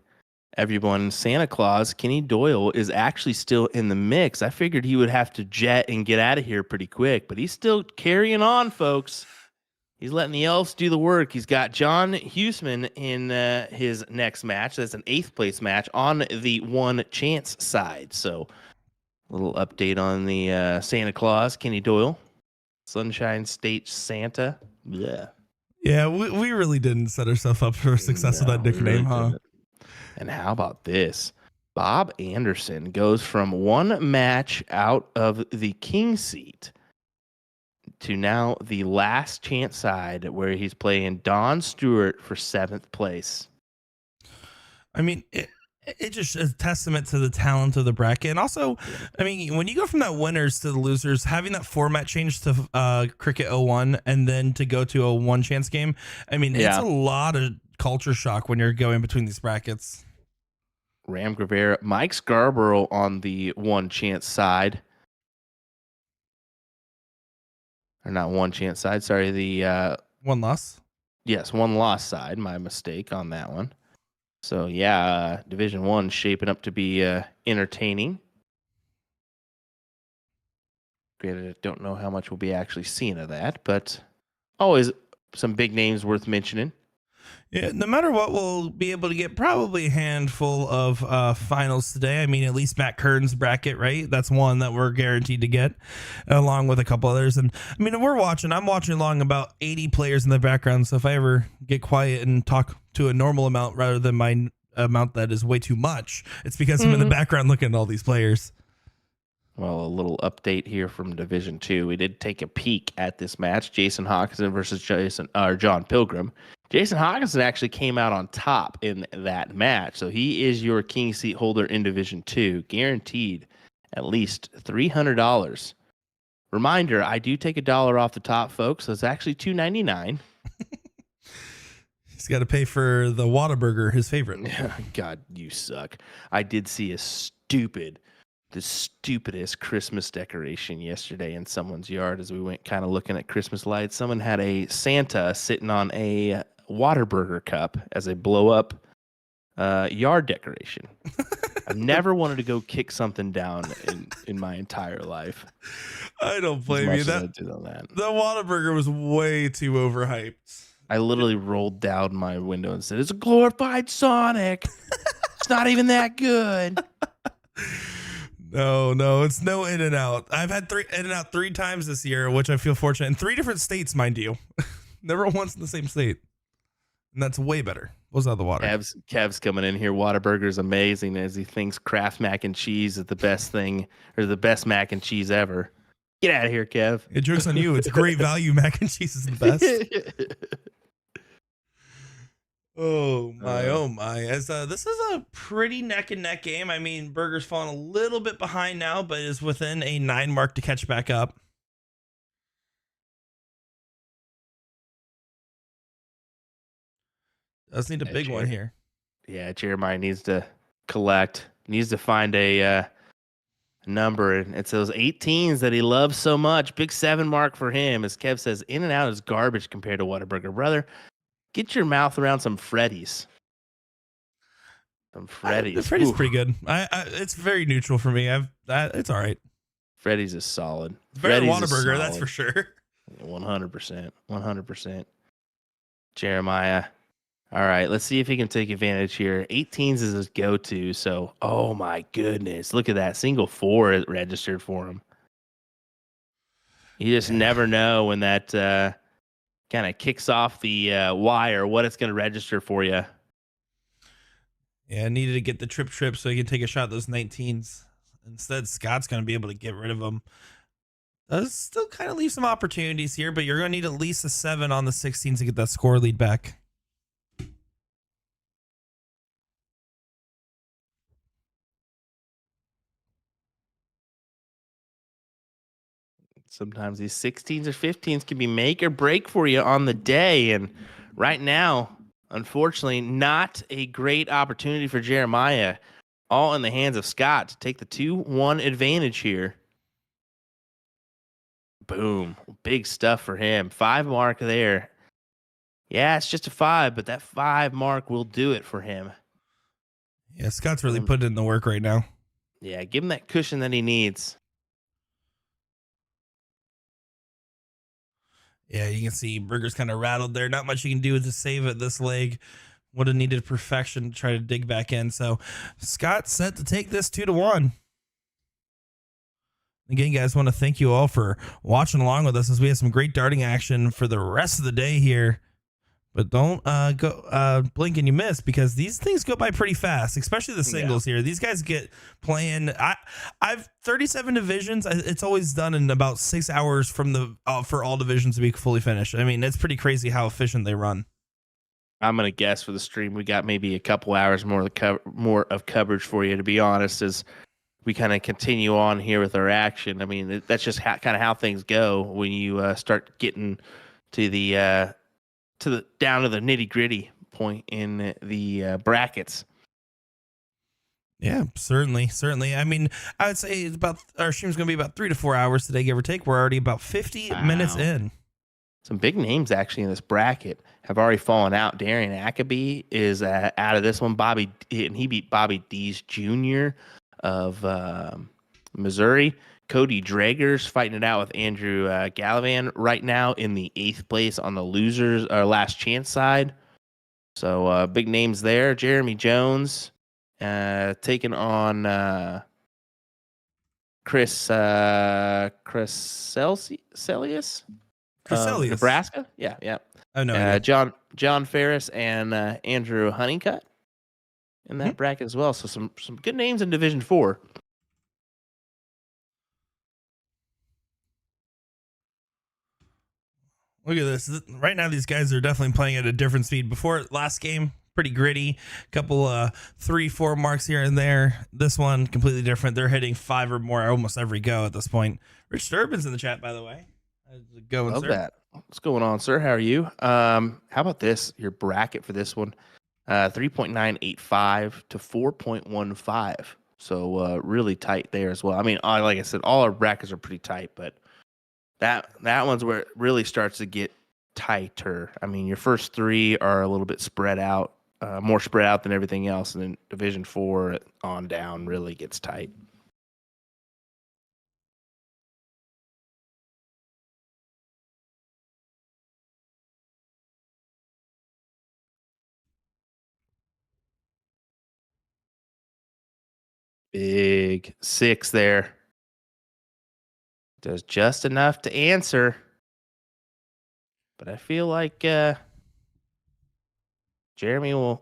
Everyone, Santa Claus, Kenny Doyle, is actually still in the mix. I figured he would have to jet and get out of here pretty quick, but he's still carrying on, folks. He's letting the elves do the work. He's got John Huseman in his next match. That's an 8th place match on the one chance side. So, a little update on the Santa Claus, Kenny Doyle. Sunshine State Santa. Yeah.
Yeah, we really didn't set ourselves up for success with that nickname, huh?
Didn't. And how about this? Bob Anderson goes from one match out of the king seat to now the last chance side where he's playing Don Stewart for 7th place.
I mean, it just is a testament to the talent of the bracket. And also, I mean, when you go from that winners to the losers, having that format change to Cricket 01 and then to go to a one chance game, I mean, it's a lot of culture shock when you're going between these brackets.
Ram Guevara, Mike Scarborough on the one chance side. Or not one chance side, sorry, the
one loss.
Yes, one loss side. My mistake on that one. So yeah, Division 1 shaping up to be entertaining. Granted, I don't know how much we'll be actually seeing of that, but always some big names worth mentioning.
Yeah, no matter what, we'll be able to get probably a handful of finals today. I mean, at least Matt Kern's bracket, right? That's one that we're guaranteed to get, along with a couple others. And I mean, I'm watching along about 80 players in the background. So if I ever get quiet and talk to a normal amount rather than my amount that is way too much, it's because I'm in the background looking at all these players.
Well, a little update here from Division 2. We did take a peek at this match, Jason Hawkinson versus John Pilgrim. Jason Hawkinson actually came out on top in that match, so he is your king seat holder in Division 2, guaranteed at least $300. Reminder, I do take $1 off the top, folks, so it's actually $2.99.
He's got to pay for the Whataburger, his favorite.
God, you suck. I did see the stupidest Christmas decoration yesterday in someone's yard as we went kind of looking at Christmas lights. Someone had a Santa sitting on a Whataburger cup as a blow-up yard decoration. I've never wanted to go kick something down in my entire life.
I don't blame you. The Whataburger was way too overhyped.
I literally rolled down my window and said, "It's a glorified Sonic. It's not even that good."
No, it's no In and Out. I've had In and Out 3 times this year, which I feel fortunate in 3 different states, mind you. Never once in the same state, and that's way better. What's out the water?
Kev's coming in here. Whataburger's amazing as he thinks Kraft mac and cheese is the best thing or the best mac and cheese ever. Get out of here, Kev.
It joke's on you. It's great value. Mac and cheese is the best. Oh my! As this is a pretty neck and neck game. I mean, Burger's falling a little bit behind now, but is within a 9 mark to catch back up. Does need a big one here.
Yeah, Jeremiah needs to collect. Needs to find a number. And it's those 18s that he loves so much. Big 7 mark for him. As Kev says, In and Out is garbage compared to Whataburger. Brother, get your mouth around some Freddy's. Some Freddy's.
Freddy's pretty good. It's very neutral for me. It's all right.
Freddy's is solid.
It's better than Whataburger, that's for sure.
100%. 100%. Jeremiah. All right, let's see if he can take advantage here. 18s is his go-to, so oh my goodness. Look at that. Single 4 registered for him. You just never know when that kind of kicks off the wire, what it's going to register for you.
Yeah, I needed to get the trip so he can take a shot at those 19s. Instead, Scott's going to be able to get rid of them. Does still kind of leave some opportunities here, but you're going to need at least a 7 on the 16s to get that score lead back.
Sometimes these 16s or 15s can be make or break for you on the day. And right now, unfortunately, not a great opportunity for Jeremiah. All in the hands of Scott to take the 2-1 advantage here. Boom. Big stuff for him. 5 mark there. Yeah, it's just a 5, but that 5 mark will do it for him.
Yeah, Scott's really putting in the work right now.
Yeah, give him that cushion that he needs.
Yeah, you can see Burger's kind of rattled there. Not much you can do to save it this leg. Would have needed perfection to try to dig back in. So Scott set to take this 2-1. Again, guys, want to thank you all for watching along with us as we have some great darting action for the rest of the day here. But don't go blink and you miss, because these things go by pretty fast, especially the singles here. These guys get playing. I've 37 divisions. It's always done in about 6 hours from the for all divisions to be fully finished. I mean, it's pretty crazy how efficient they run.
I'm gonna guess for the stream we got maybe a couple hours more of coverage for you, to be honest, as we kind of continue on here with our action. I mean, that's just kind of how things go when you start getting to the down to the nitty gritty point in the brackets.
Yeah, certainly. I mean, I would say it's about our stream's going to be about 3 to 4 hours today, give or take. We're already about 50 minutes in.
Some big names actually in this bracket have already fallen out. Darian Ackaby is out of this one. He beat Bobby Dees Jr. of Missouri. Cody Drager's fighting it out with Andrew Gallivan right now in the 8th place on the losers or last chance side. So big names there. Jeremy Jones taking on Chris Celius. Nebraska. Yeah.
Oh no.
John Ferris and Andrew Honeycutt in that bracket as well. So some good names in Division 4.
Look at this. Right now, these guys are definitely playing at a different speed. Before last game, pretty gritty. Couple 3-4 marks here and there. This one, completely different. They're hitting 5 or more almost every go at this point. Rich Durbin's in the chat, by the way. How's it going,
Love
sir?
that. What's going on, sir? How are you? How about this? Your bracket for this one, 3.985 to 4.15. So really tight there as well. I mean, like I said, all our brackets are pretty tight, but that one's where it really starts to get tighter. I mean, your first 3 are a little bit spread out, more spread out than everything else, and then Division 4 on down really gets tight. Big 6 there. Does just enough to answer. But I feel like Jeremy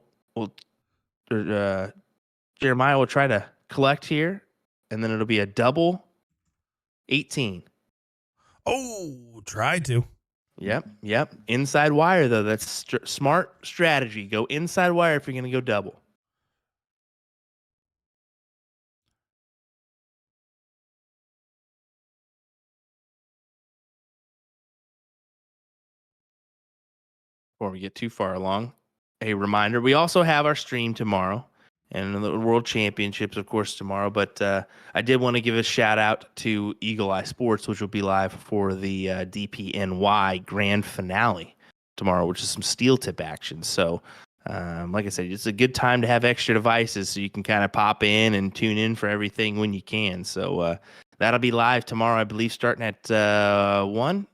Jeremiah will try to collect here, and then it'll be a double 18.
Oh, try to.
Yep. Inside wire, though. That's smart strategy. Go inside wire if you're going to go double. Before we get too far along, a reminder, we also have our stream tomorrow and the World Championships, of course, tomorrow. But I did want to give a shout out to Eagle Eye Sports, which will be live for the DPNY grand finale tomorrow, which is some steel tip action. So, like I said, it's a good time to have extra devices so you can kind of pop in and tune in for everything when you can. So that'll be live tomorrow, I believe, starting at 1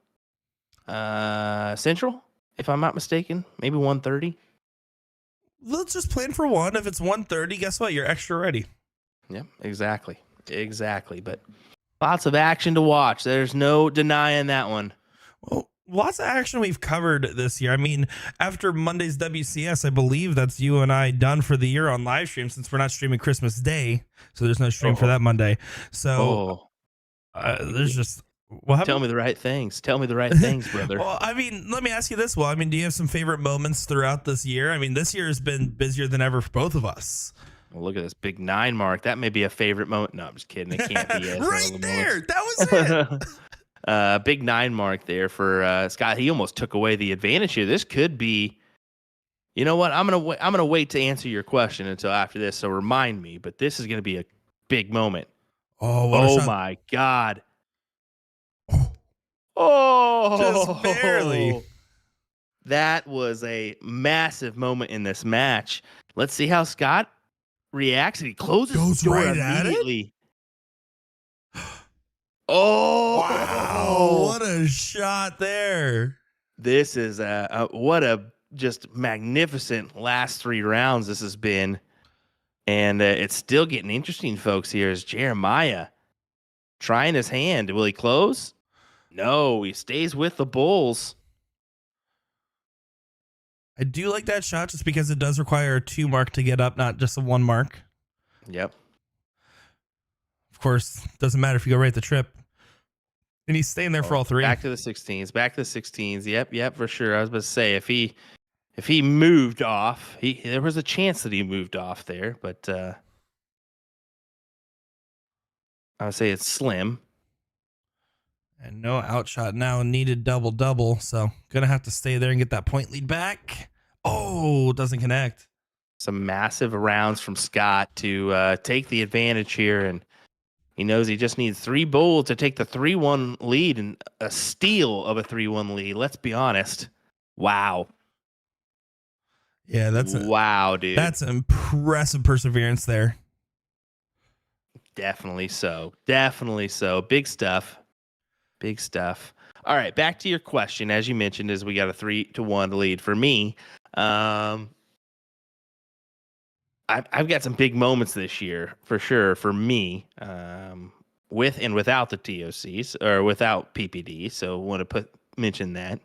Central, if I'm not mistaken, maybe 1:30.
Let's just plan for 1. If it's 1:30, guess what? You're extra ready.
Yeah, exactly. But lots of action to watch. There's no denying that one.
Well, lots of action we've covered this year. I mean, after Monday's WCS, I believe that's you and I done for the year on live stream, since we're not streaming Christmas Day. So there's no stream for that Monday. So there's just... Well,
tell me the right things. Tell me the right things, brother.
Well, I mean, let me ask you this. Well, I mean, do you have some favorite moments throughout this year? I mean, this year has been busier than ever for both of us.
Well, look at this big 9 mark. That may be a favorite moment. No, I'm just kidding. It can't be.
Right there. That was
it. Big 9 mark there for Scott. He almost took away the advantage here. This could be. You know what? I'm gonna wait to answer your question until after this. So remind me. But this is gonna be a big moment.
Oh
my God. Oh,
just barely.
That was a massive moment in this match. Let's see how Scott reacts. He closes the door
right
immediately.
Oh, wow. What a shot there.
This is what a just magnificent last 3 rounds this has been. And it's still getting interesting, folks, here is Jeremiah trying his hand. Will he close? No, he stays with the Bulls.
I do like that shot just because it does require a 2 mark to get up, not just a 1 mark.
Yep.
Of course, doesn't matter if you go right the trip. And he's staying there for all 3.
Back to the 16s. Yep, for sure. I was about to say, if he moved off, there was a chance that he moved off there, but I would say it's slim.
And no outshot now, needed double. So gonna have to stay there and get that point lead back. Oh, doesn't connect.
Some massive rounds from Scott to take the advantage here, and he knows he just needs 3 bowls to take the 3-1 lead and a steal of a 3-1 lead. Let's be honest. Wow.
Yeah,
wow, dude.
That's impressive perseverance there.
Definitely so. Big stuff. All right, back to your question. As you mentioned, is we got a 3-1 lead. For me, I've got some big moments this year for sure. For me, with and without the TOCs or without PPD. So want to mention that.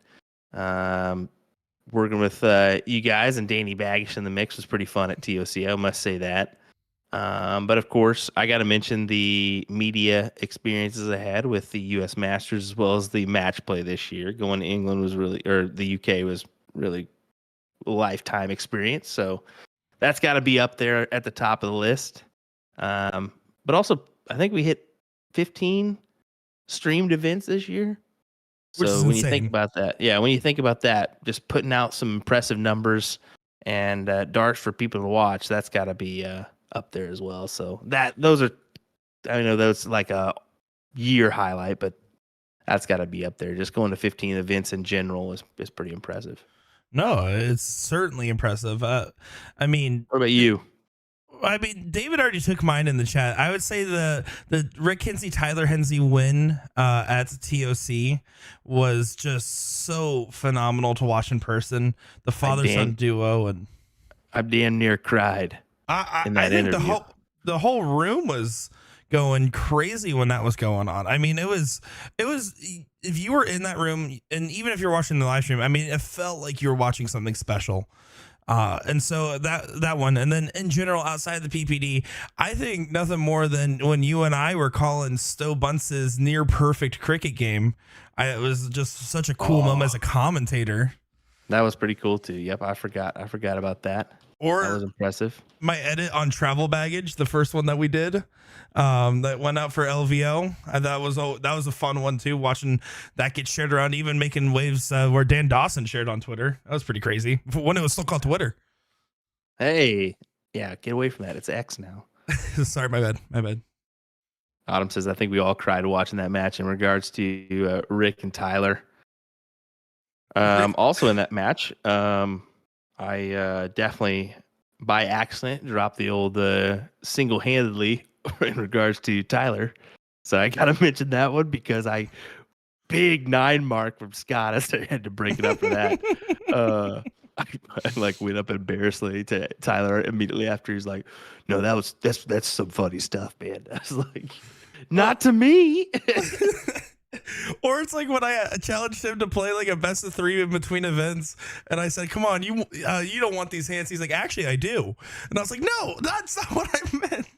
Working with you guys and Danny Baggish in the mix was pretty fun at TOC. I must say that. But of course, I got to mention the media experiences I had with the U.S. Masters as well as the match play this year. Going to England was the UK was really a lifetime experience. So that's got to be up there at the top of the list. But also, I think we hit 15 streamed events this year.
Which
so
is
when
insane.
you think about that, just putting out some impressive numbers and darts for people to watch, that's got to be up there as well. So those are like a year highlight, but that's got to be up there. Just going to 15 events in general is pretty impressive.
No, it's certainly impressive. I mean,
what about you?
I mean, David already took mine in the chat. I would say the Rick Hensey, Tyler Hensey win at TOC was just so phenomenal to watch in person. The father-son duo, and
I damn near cried in that interview.
the whole room was going crazy when that was going on. I mean, it was if you were in that room, and even if you're watching the live stream, I mean, it felt like you were watching something special. And so that one, and then in general outside the PPD, I think nothing more than when you and I were calling Stowe Bunce's near perfect cricket game. It was just such a cool moment as a commentator.
That was pretty cool too. Yep, I forgot. I forgot about that. That was
Or
impressive.
my edit on travel baggage, the first one that we did, that went out for LVO. That was a fun one too. Watching that get shared around, even making waves where Dan Dawson shared on Twitter. That was pretty crazy when it was still called Twitter.
Hey, yeah, get away from that. It's X now.
Sorry, my bad. My bad.
Autumn says, I think we all cried watching that match in regards to Rick and Tyler. Also in that match, I definitely by accident dropped the old single-handedly in regards to Tyler. So I got to mention that one because big 9 mark from Scott. I had to break it up for that. I like went up embarrassedly to Tyler immediately after. He's like, no, that's some funny stuff, man. I was like, not to me.
Or it's like when I challenged him to play like a best of 3 in between events, and I said, "Come on, you don't want these hands." He's like, "Actually, I do," and I was like, "No, that's not what I meant."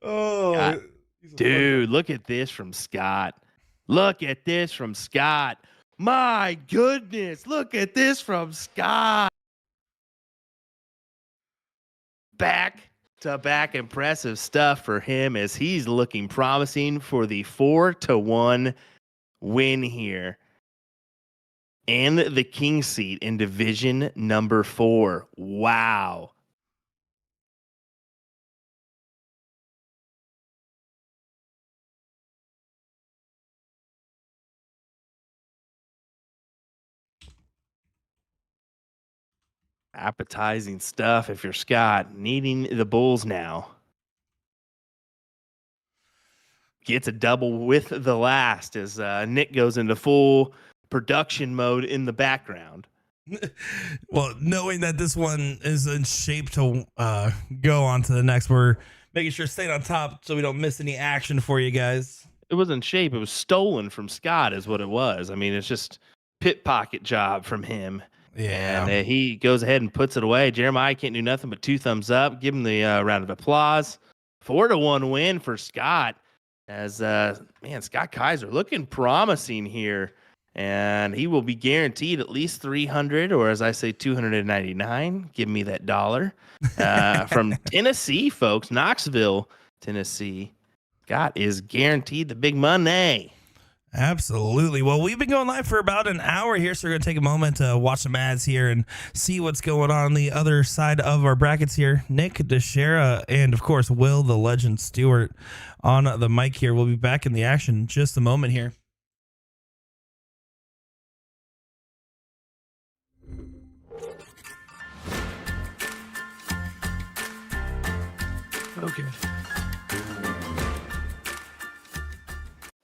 Oh,
dude, look at this from Scott. Look at this from Scott. My goodness, look at this from Scott. Back to back impressive stuff for him as he's looking promising for the 4-1 win here. And the king seat in division number 4. Wow. Appetizing stuff if you're Scott, needing the Bulls now. Gets a double with the last as Nick goes into full production mode in the background.
Well, knowing that this one is in shape to go on to the next, we're making sure to stay on top so we don't miss any action for you guys.
It wasn't shape. It was stolen from Scott is what it was. I mean, it's just pit pocket job from him.
Yeah.
And he goes ahead and puts it away. Jeremiah can't do nothing but 2 thumbs up. Give him the round of applause. 4-1 win for Scott. As man, Scott Kaiser looking promising here, and he will be guaranteed at least 300, or as I say, 299. Give me that dollar from Tennessee, folks, Knoxville, Tennessee. Scott is guaranteed the big money.
Absolutely. Well, we've been going live for about an hour here, so we're going to take a moment to watch some ads here and see what's going on the other side of our brackets here. Nick DeShera and, of course, Will the Legend Stewart on the mic here. We'll be back in the action in just a moment here.
Okay.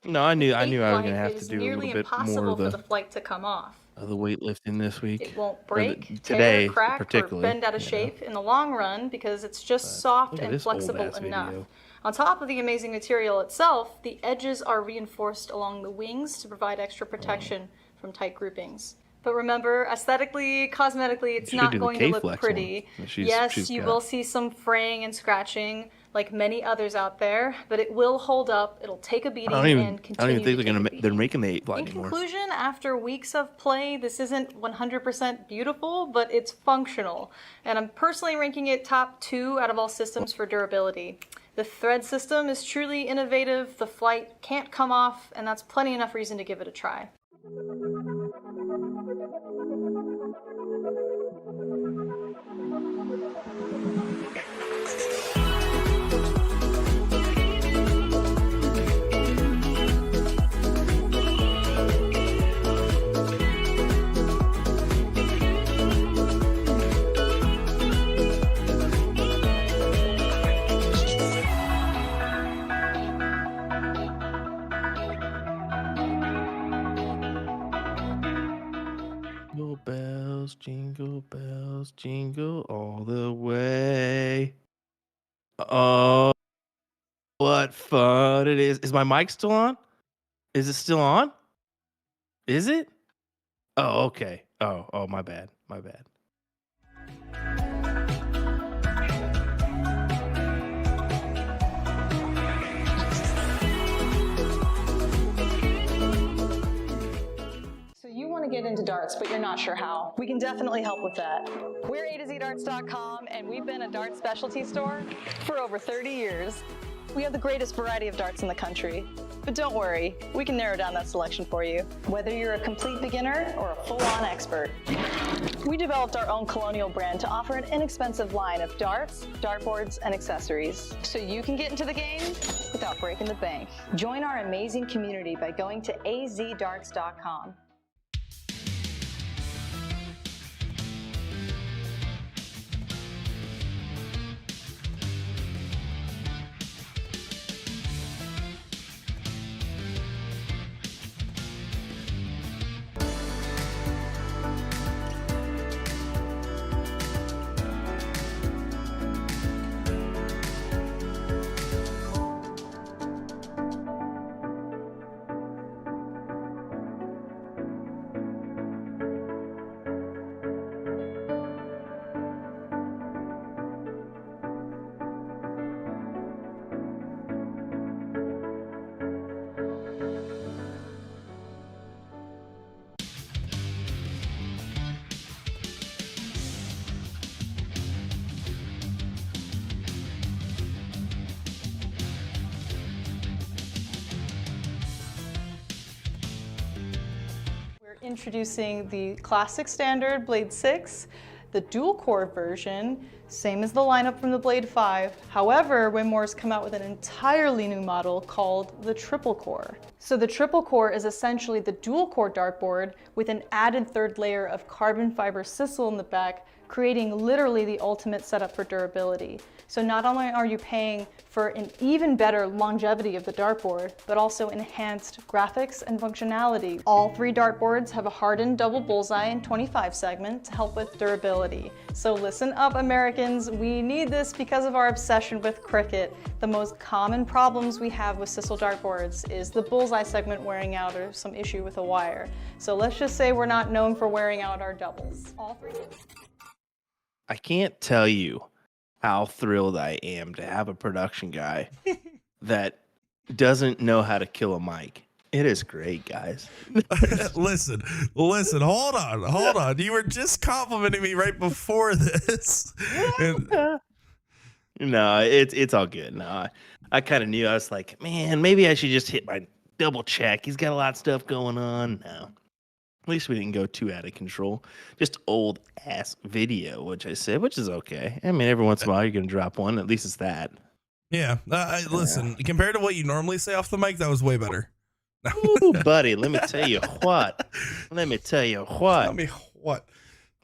No, I knew I was going to have to do a little bit more of
for the flight to come off.
The weightlifting this week.
It won't break,
today,
tear, crack, or
particularly,
bend out of shape in the long run because it's just soft and flexible enough. On top of the amazing material itself, the edges are reinforced along the wings to provide extra protection from tight groupings. But remember, aesthetically, cosmetically, it's not going to look pretty. Yes, you will see some fraying and scratching, like many others out there, but it will hold up. It'll take a beating and continue.
I don't even think they're making the 8 fly anymore.
In conclusion, after weeks of play, this isn't 100% beautiful, but it's functional. And I'm personally ranking it top 2 out of all systems for durability. The thread system is truly innovative. The flight can't come off, and that's plenty enough reason to give it a try.
Jingle bells, jingle all the way. Oh, what fun it is. Is my mic still on? Is it still on? Is it? Oh, okay. Oh, my bad. My bad.
So you want to get into darts, but you're not sure how. We can definitely help with that. We're A to Z darts.com, and we've been a dart specialty store for over 30 years. We have the greatest variety of darts in the country. But don't worry, we can narrow down that selection for you, whether you're a complete beginner or a full-on expert. We developed our own Colonial brand to offer an inexpensive line of darts, dartboards, and accessories, so you can get into the game without breaking the bank. Join our amazing community by going to azdarts.com. Introducing the classic standard Blade 6, the dual core version, same as the lineup from the Blade 5. However, Winmore's come out with an entirely new model called the triple core. So the triple core is essentially the dual core dartboard with an added third layer of carbon fiber sisal in the back, creating literally the ultimate setup for durability. So not only are you paying for an even better longevity of the dartboard, but also enhanced graphics and functionality. All three dartboards have a hardened double bullseye and 25 segment to help with durability. So listen up, Americans, we need this because of our obsession with cricket. The most common problems we have with sisal dartboards is the bullseye segment wearing out or some issue with a wire. So let's just say we're not known for wearing out our doubles. All three.
I can't tell you how thrilled I am to have a production guy that doesn't know how to kill a mic. It is great, guys.
listen, hold on. You were just complimenting me right before this.
No, it's all good. No, I kind of knew. I was like, man, maybe I should just hit my double check. He's got a lot of stuff going on. No, at least we didn't go too out of control. Just old ass video, which I said, which is okay. I mean, every once in a while you're gonna drop one. At least it's that.
Yeah. Listen, compared to what you normally say off the mic, that was way better.
Ooh, buddy, let me tell you what.
Tell me what.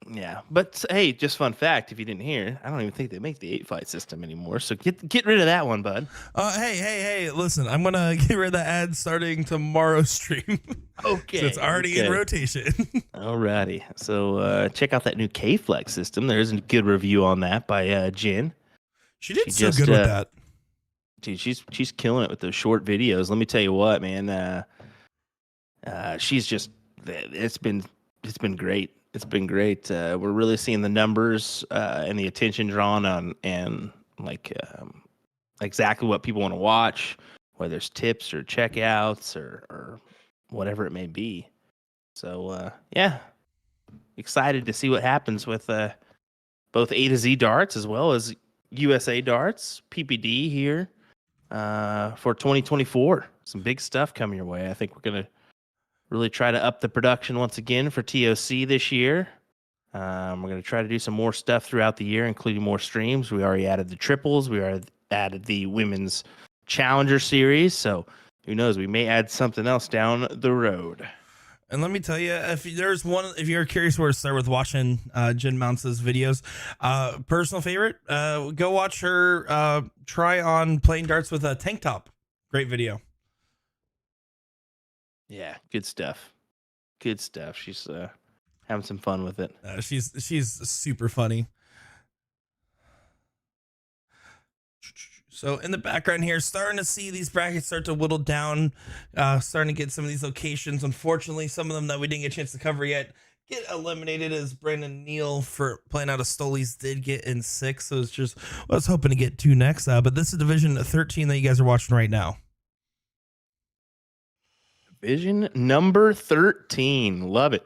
Yeah, but hey, just fun fact, if you didn't hear, I don't even think they make the 8-fight system anymore. So get rid of that one, bud.
Hey, listen, I'm gonna get rid of the ad starting tomorrow's stream.
Okay.
So it's already in rotation.
Alrighty. So check out that new K-Flex system. There's a good review on that by Jen.
She did so good with that.
Dude, she's killing it with those short videos. Let me tell you what, man. She's just it's been great. It's been great. We're really seeing the numbers and the attention drawn on and like exactly what people want to watch, whether it's tips or checkouts or whatever it may be. So yeah, excited to see what happens with both A to Z darts as well as USA darts, PPD here for 2024. Some big stuff coming your way. I think we're gonna really try to up the production once again for TOC this year. We're going to try to do some more stuff throughout the year, including more streams. We already added the triples. We already added the women's challenger series. So who knows? We may add something else down the road.
And let me tell you, if you're curious where to start with watching Jen Mounts' videos, personal favorite, go watch her try on playing darts with a tank top. Great video.
Yeah, good stuff. Good stuff. She's having some fun with it.
She's super funny. So in the background here, starting to see these brackets start to whittle down, starting to get some of these locations. Unfortunately, some of them that we didn't get a chance to cover yet get eliminated, as Brandon Neal for playing out of Stolies did get in 6. So it's just I was hoping to get 2 next. But this is Division 13 that you guys are watching right now.
Division number 13. Love it.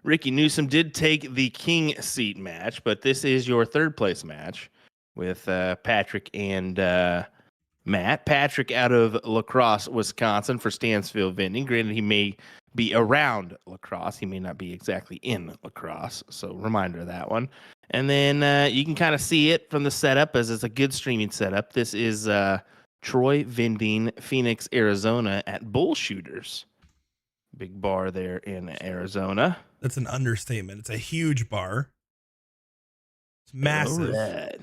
Ricky Newsom did take the king seat match, but this is your third place match with Patrick and Matt. Patrick out of La Crosse, Wisconsin for Stansfield Vending. Granted, he may be around La Crosse. He may not be exactly in La Crosse. So reminder of that one. And then you can kind of see it from the setup, as it's a good streaming setup. This is Troy Vending, Phoenix, Arizona at Bull Shooters. Big bar there in Arizona.
That's an understatement. It's a huge bar. It's massive.
Right.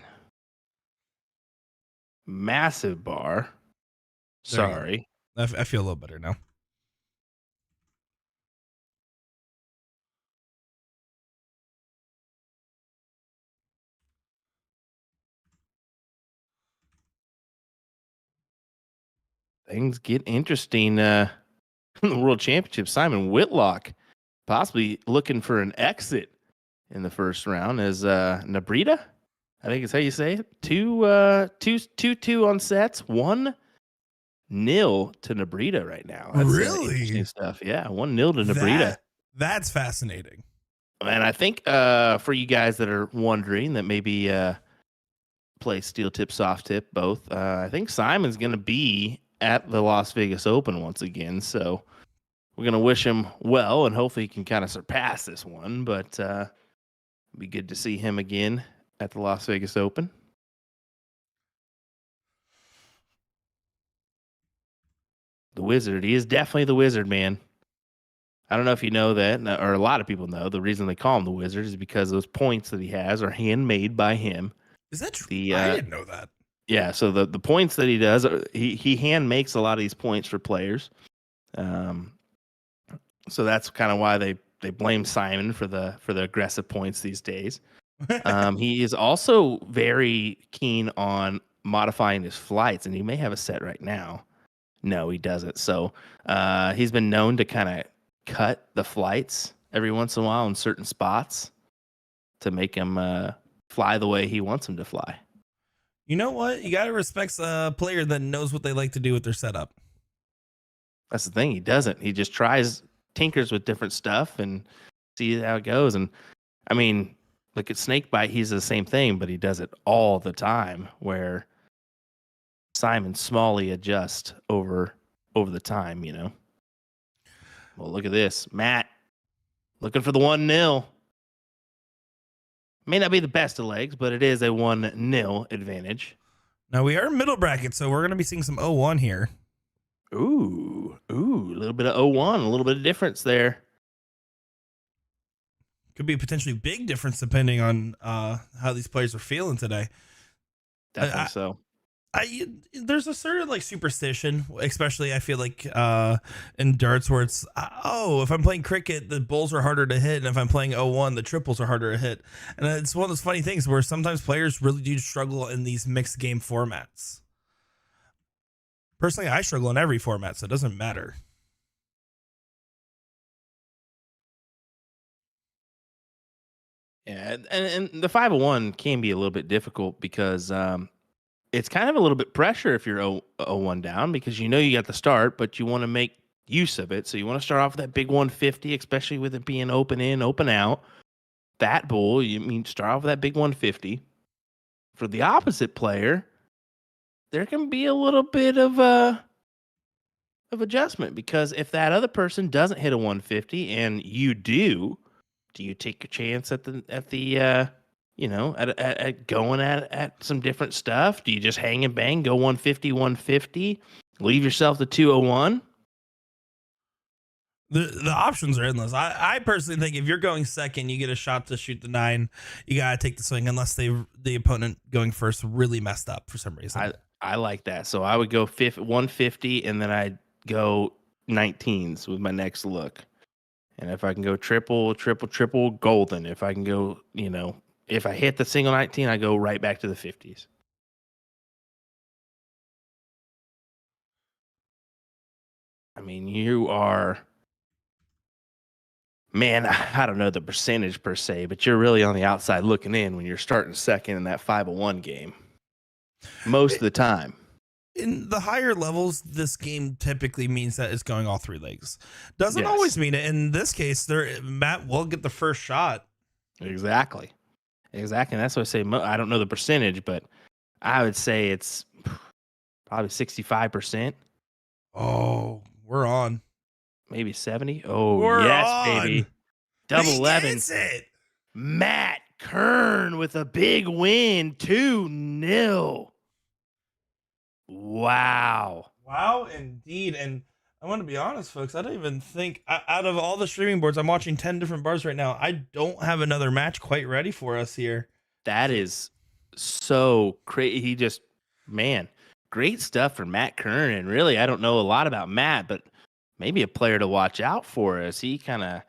Massive bar. Sorry.
I feel a little better now.
Things get interesting in the World Championship. Simon Whitlock possibly looking for an exit in the first round as Nabrita, I think is how you say it. 2-2 on sets. 1-0 to Nabrita right now. That's
really
interesting stuff. Yeah, 1-0 to Nabrita.
That's fascinating.
And I think for you guys that are wondering that maybe play steel tip, soft tip, both. I think Simon's going to be at the Las Vegas Open once again. So we're going to wish him well, and hopefully he can kind of surpass this one. But it'd be good to see him again at the Las Vegas Open. The Wizard. He is definitely the Wizard, man. I don't know if you know that, or a lot of people know. The reason they call him the Wizard is because those points that he has are handmade by him.
Is that true? I didn't know that.
Yeah, so the points that he does, he hand makes a lot of these points for players. So that's kind of why they blame Simon for the aggressive points these days. He is also very keen on modifying his flights, and he may have a set right now. No, he doesn't. So he's been known to kind of cut the flights every once in a while in certain spots to make him fly the way he wants him to fly.
You know what? You got to respect a player that knows what they like to do with their setup.
That's the thing. He doesn't. He just tinkers with different stuff and see how it goes. And I mean, look at Snakebite. He's the same thing, but he does it all the time, where Simon Smalley adjusts over the time, you know. Well, look at this. Matt looking for the 1-0. May not be the best of legs, but it is a 1-0 advantage.
Now we are middle bracket, so we're going to be seeing some 0-1 here.
Ooh, a little bit of 0-1, a little bit of difference there.
Could be a potentially big difference depending on how these players are feeling today.
Definitely so.
There's a certain like superstition, especially I feel like in darts, where it's if I'm playing cricket, the bulls are harder to hit, and if I'm playing 0-1, the triples are harder to hit. And it's one of those funny things where sometimes players really do struggle in these mixed game formats. Personally, I struggle in every format, so it doesn't matter.
Yeah, and the 5-1 can be a little bit difficult because it's kind of a little bit pressure if you're 0-1 down, because you know you got the start, but you want to make use of it. So you want to start off with that big 150, especially with it being open in, open out. That bull, you mean start off with that big 150. For the opposite player, there can be a little bit of adjustment, because if that other person doesn't hit a 150 and you do you take a chance at going at some different stuff? Do you just hang and bang, go 150, leave yourself the 201?
The options are endless. I personally think if you're going second, you get a shot to shoot the 9. You gotta take the swing, unless the opponent going first really messed up for some reason.
I like that. So I would go 150, and then I'd go 19s with my next look. And if I can go triple, golden. If I can go, if I hit the single 19, I go right back to the 50s. mean, you are, man, I don't know the percentage per se, but you're really on the outside looking in when you're starting second in that 501 game most of the time.
In the higher levels, this game typically means that it's going all 3 legs. Doesn't always mean it. In this case, Matt will get the first shot.
Exactly. And that's what I say. I don't know the percentage, but I would say it's probably 65%.
Oh, we're on.
Maybe 70. Oh,
we're
yes,
on.
Baby. Double
he
11.
Gets it.
Matt Kern with a big win, 2-0. Wow.
Wow, indeed. And I want to be honest, folks. I don't even think out of all the streaming boards, I'm watching 10 different bars right now. I don't have another match quite ready for us here.
That is so crazy. He just, man, great stuff for Matt Kern. And really, I don't know a lot about Matt, but maybe a player to watch out for us. He kind of,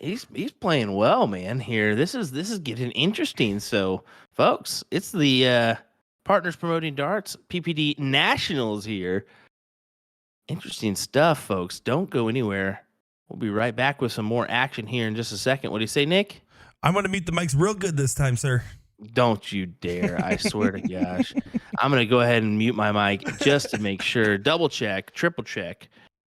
he's playing well, man. Here, this is getting interesting. So, folks, it's the Partners Promoting Darts PPD Nationals here. Interesting stuff, folks. Don't go anywhere. We'll be right back with some more action here in just a second. What do you say, Nick?
I'm going to mute the mics real good this time, sir.
Don't you dare. I swear to gosh. I'm going to go ahead and mute my mic just to make sure. Double check, triple check.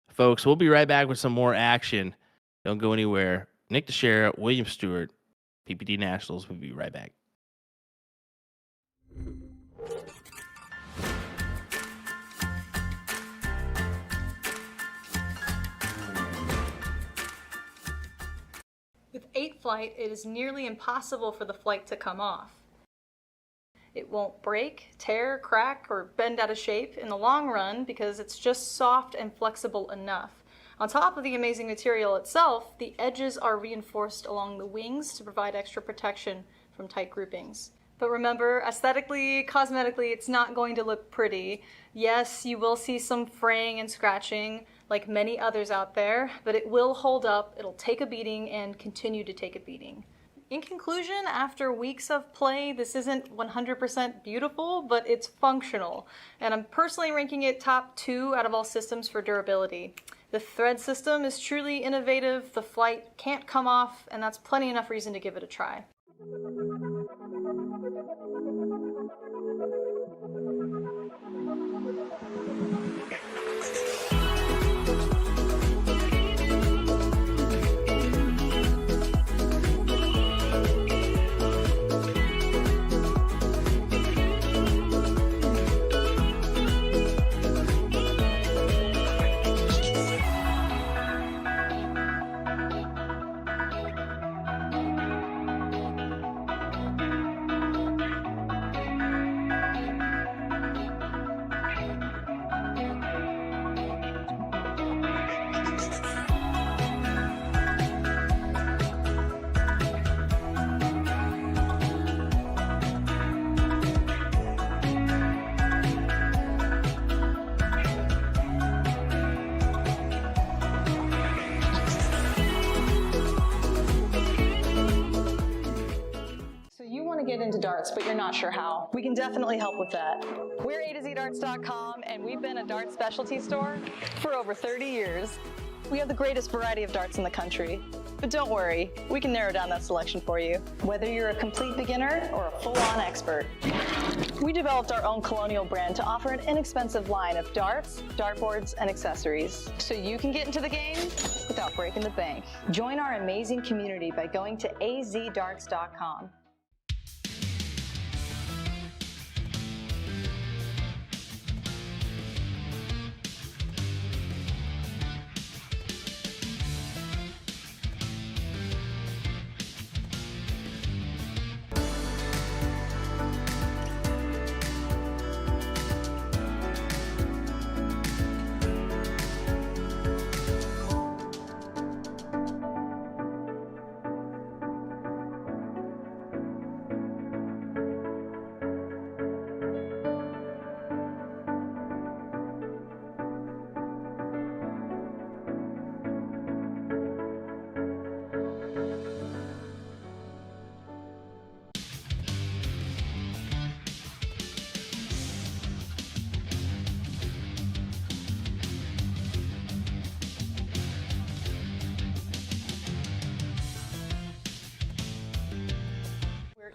Folks, we'll be right back with some more action. Don't go anywhere. Nick Teixeira, William Stewart, PPD Nationals. We'll be right back.
With 8 flight, it is nearly impossible for the flight to come off. It won't break, tear, crack, or bend out of shape in the long run because it's just soft and flexible enough. On top of the amazing material itself, the edges are reinforced along the wings to provide extra protection from tight groupings. But remember, aesthetically, cosmetically, it's not going to look pretty. Yes, you will see some fraying and scratching, like many others out there, but it will hold up, it'll take a beating, and continue to take a beating. In conclusion, after weeks of play, this isn't 100% beautiful, but it's functional. And I'm personally ranking it top 2 out of all systems for durability. The thread system is truly innovative, the flight can't come off, and that's plenty enough reason to give it a try. Get into darts, but you're not sure how. We can definitely help with that. We're AtoZDarts.com, and we've been a darts specialty store for over 30 years. We have the greatest variety of darts in the country. But don't worry, we can narrow down that selection for you, whether you're a complete beginner or a full-on expert. We developed our own Colonial brand to offer an inexpensive line of darts, dartboards, and accessories, so you can get into the game without breaking the bank. Join our amazing community by going to AZDarts.com.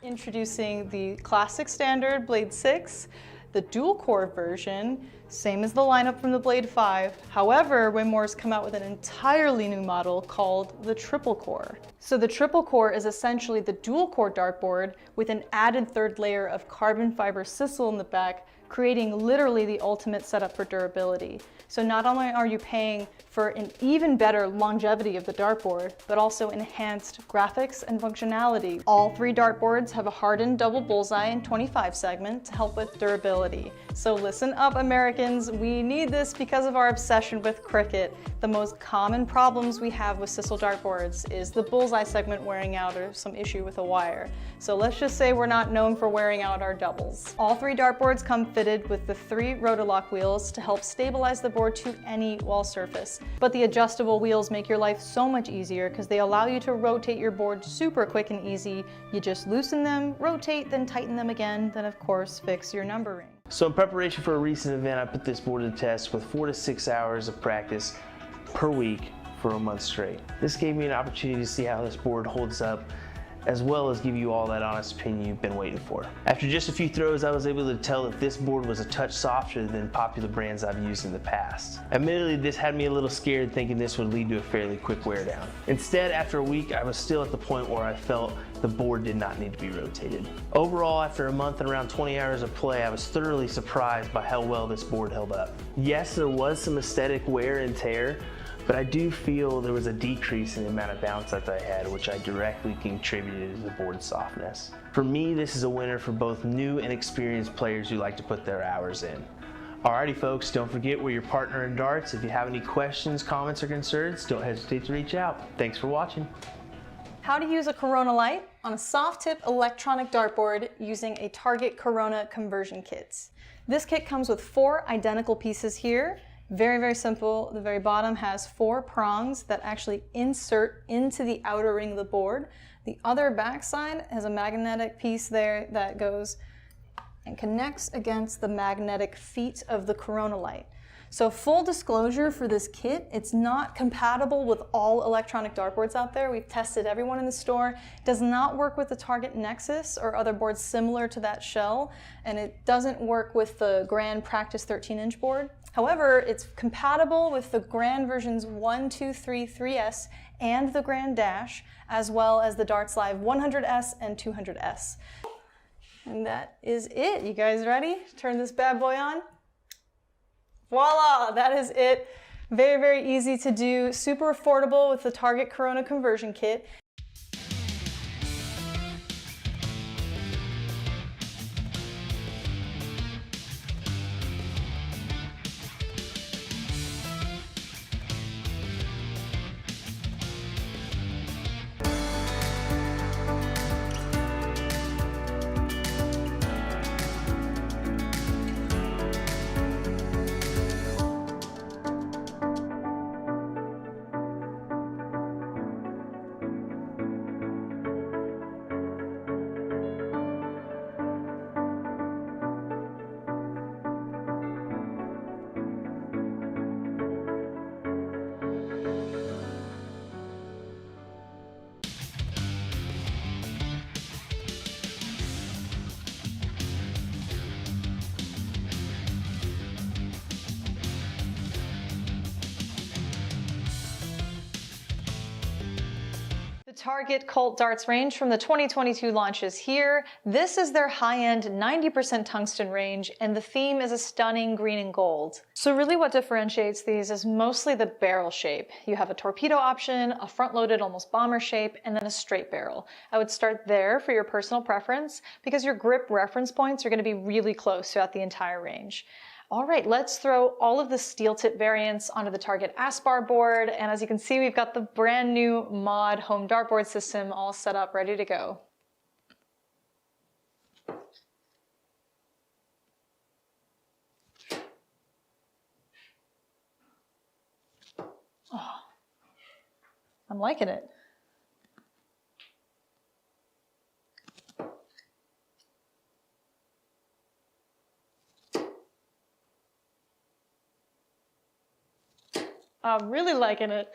Introducing the classic standard Blade 6, the dual core version, same as the lineup from the Blade 5. However, Winmore's come out with an entirely new model called the triple core. So the triple core is essentially the dual core dartboard with an added third layer of carbon fiber sisal in the back, creating literally the ultimate setup for durability. So not only are you paying for an even better longevity of the dartboard, but also enhanced graphics and functionality. All 3 dartboards have a hardened double bullseye and 25 segment to help with durability. So listen up, Americans, we need this because of our obsession with cricket. The most common problems we have with sisal dartboards is the bullseye segment wearing out or some issue with a wire. So let's just say we're not known for wearing out our doubles. All 3 dartboards come fitted with the 3 Rotolock wheels to help stabilize the board to any wall surface. But the adjustable wheels make your life so much easier because they allow you to rotate your board super quick and easy. You just loosen them, rotate, then tighten them again, then of course fix your numbering.
So in preparation for a recent event, I put this board to the test with 4 to 6 hours of practice per week for a month straight. This gave me an opportunity to see how this board holds up, as well as give you all that honest opinion you've been waiting for. After just a few throws, I was able to tell that this board was a touch softer than popular brands I've used in the past. Admittedly, this had me a little scared, thinking this would lead to a fairly quick wear down. Instead, after a week, I was still at the point where I felt the board did not need to be rotated. Overall, after a month and around 20 hours of play, I was thoroughly surprised by how well this board held up. Yes, there was some aesthetic wear and tear, but I do feel there was a decrease in the amount of bounce that I had, which I directly contributed to the board's softness. For me, this is a winner for both new and experienced players who like to put their hours in. Alrighty folks, don't forget we're your partner in darts. If you have any questions, comments, or concerns, don't hesitate to reach out. Thanks for watching.
How to use a Corona light on a soft tip electronic dartboard using a Target Corona conversion kit. This kit comes with 4 identical pieces here. Very, very simple. The very bottom has 4 prongs that actually insert into the outer ring of the board. The other backside has a magnetic piece there that goes and connects against the magnetic feet of the Corona light. So full disclosure for this kit, it's not compatible with all electronic dartboards out there. We've tested every one in the store. It does not work with the Target Nexus or other boards similar to that shell, and it doesn't work with the Grand Practice 13-inch board. However, it's compatible with the Grand versions 1, 2, 3, 3S and the Grand Dash, as well as the Darts Live 100S and 200S. And that is it. You guys ready? Turn this bad boy on. Voila, that is it. Very, very easy to do, super affordable with the Target Corona conversion kit. Target Cult Darts range from the 2022 launches here. This is their high-end 90% tungsten range, and the theme is a stunning green and gold. So really what differentiates these is mostly the barrel shape. You have a torpedo option, a front-loaded almost bomber shape, and then a straight barrel. I would start there for your personal preference because your grip reference points are going to be really close throughout the entire range. All right, let's throw all of the steel tip variants onto the Target Aspar board. And as you can see, we've got the brand new mod home dartboard system all set up, ready to go. Oh, I'm liking it. I'm really liking it.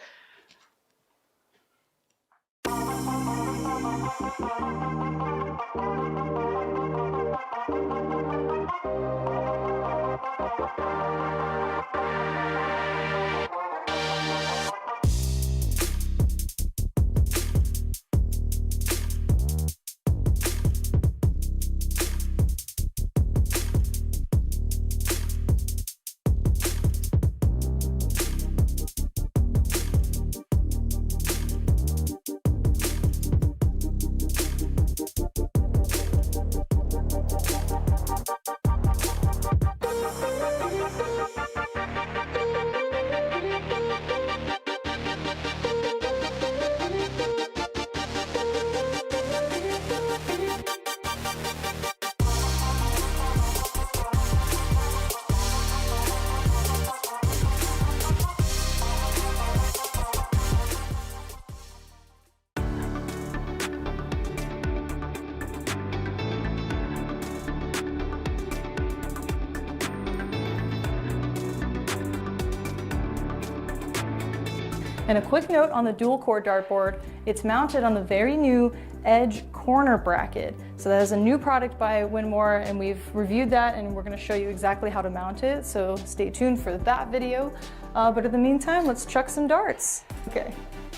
And a quick note on the dual core dartboard, it's mounted on the very new edge corner bracket. So that is a new product by Winmore, and we've reviewed that and we're gonna show you exactly how to mount it. So stay tuned for that video. But in the meantime, let's chuck some darts. Okay,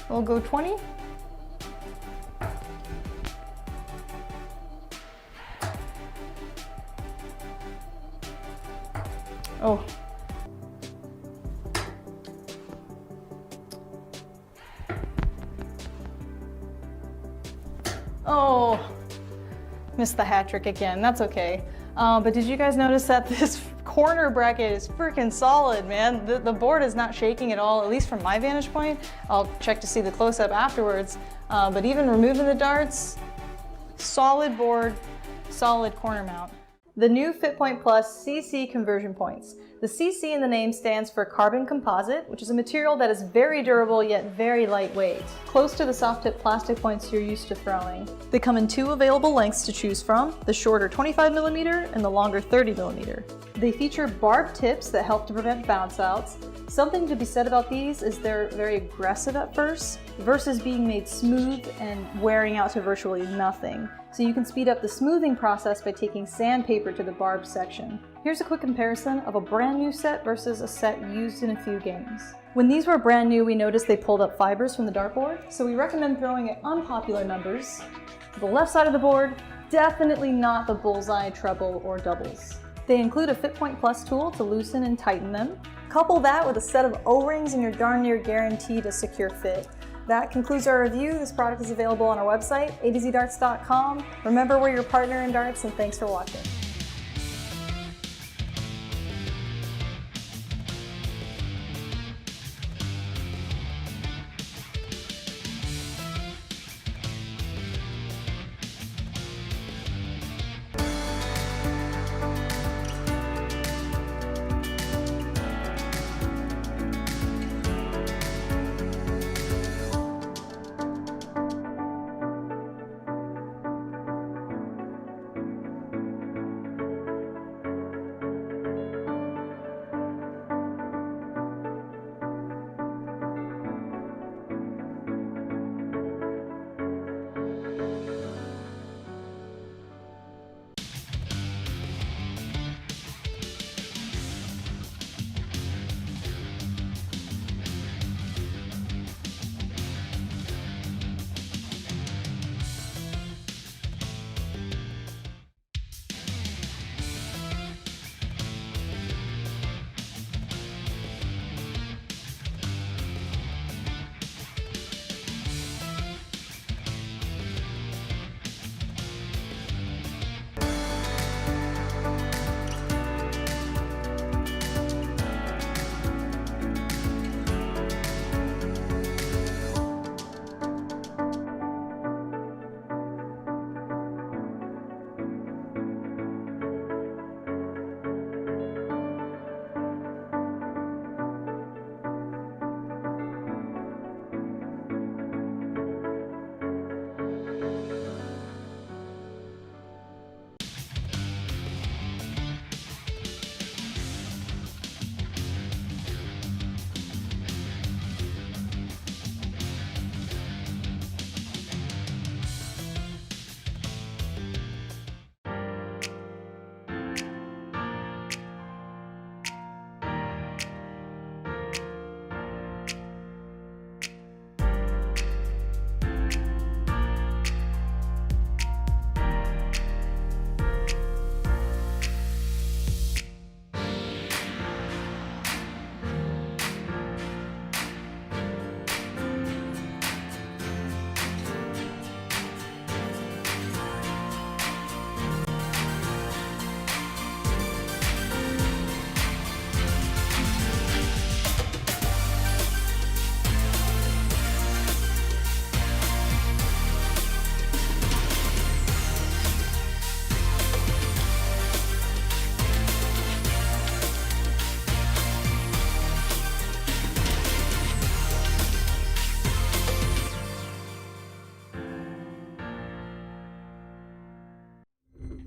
we'll go 20. Oh. Oh, missed the hat trick again. That's okay. But did you guys notice that this corner bracket is freaking solid, man? The board is not shaking at all, at least from my vantage point. I'll check to see the close-up afterwards. But even removing the darts, solid board, solid corner mount. The new FitPoint Plus CC conversion points. The CC in the name stands for carbon composite, which is a material that is very durable yet very lightweight, close to the soft tip plastic points you're used to throwing. They come in 2 available lengths to choose from, the shorter 25mm and the longer 30mm. They feature barbed tips that help to prevent bounce outs. Something to be said about these is they're very aggressive at first, versus being made smooth and wearing out to virtually nothing. So you can speed up the smoothing process by taking sandpaper to the barbed section. Here's a quick comparison of a brand new set versus a set used in a few games. When these were brand new, we noticed they pulled up fibers from the dartboard, so we recommend throwing at unpopular numbers. The left side of the board, definitely not the bullseye, treble, or doubles. They include a FitPoint Plus tool to loosen and tighten them. Couple that with a set of O-rings and you're darn near guaranteed a secure fit. That concludes our review. This product is available on our website, atozdarts.com. Remember, we're your partner in darts, and thanks for watching.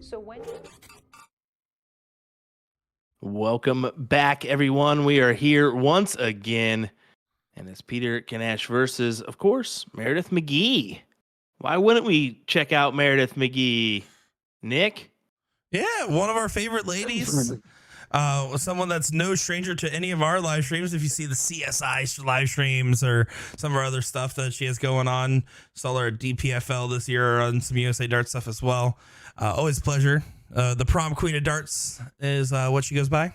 So when...
Welcome back, everyone. We are here once again, And it's Peter Kanash versus, of course, Meredith McGee. Why wouldn't we check out Meredith McGee, Nick?
Yeah, one of our favorite ladies. Someone that's no stranger to any of our live streams. If you see the CSI live streams or some of our other stuff that she has going on, saw her at DPFL this year on some USA Darts stuff as well. Always a pleasure. The prom queen of darts is what she goes by.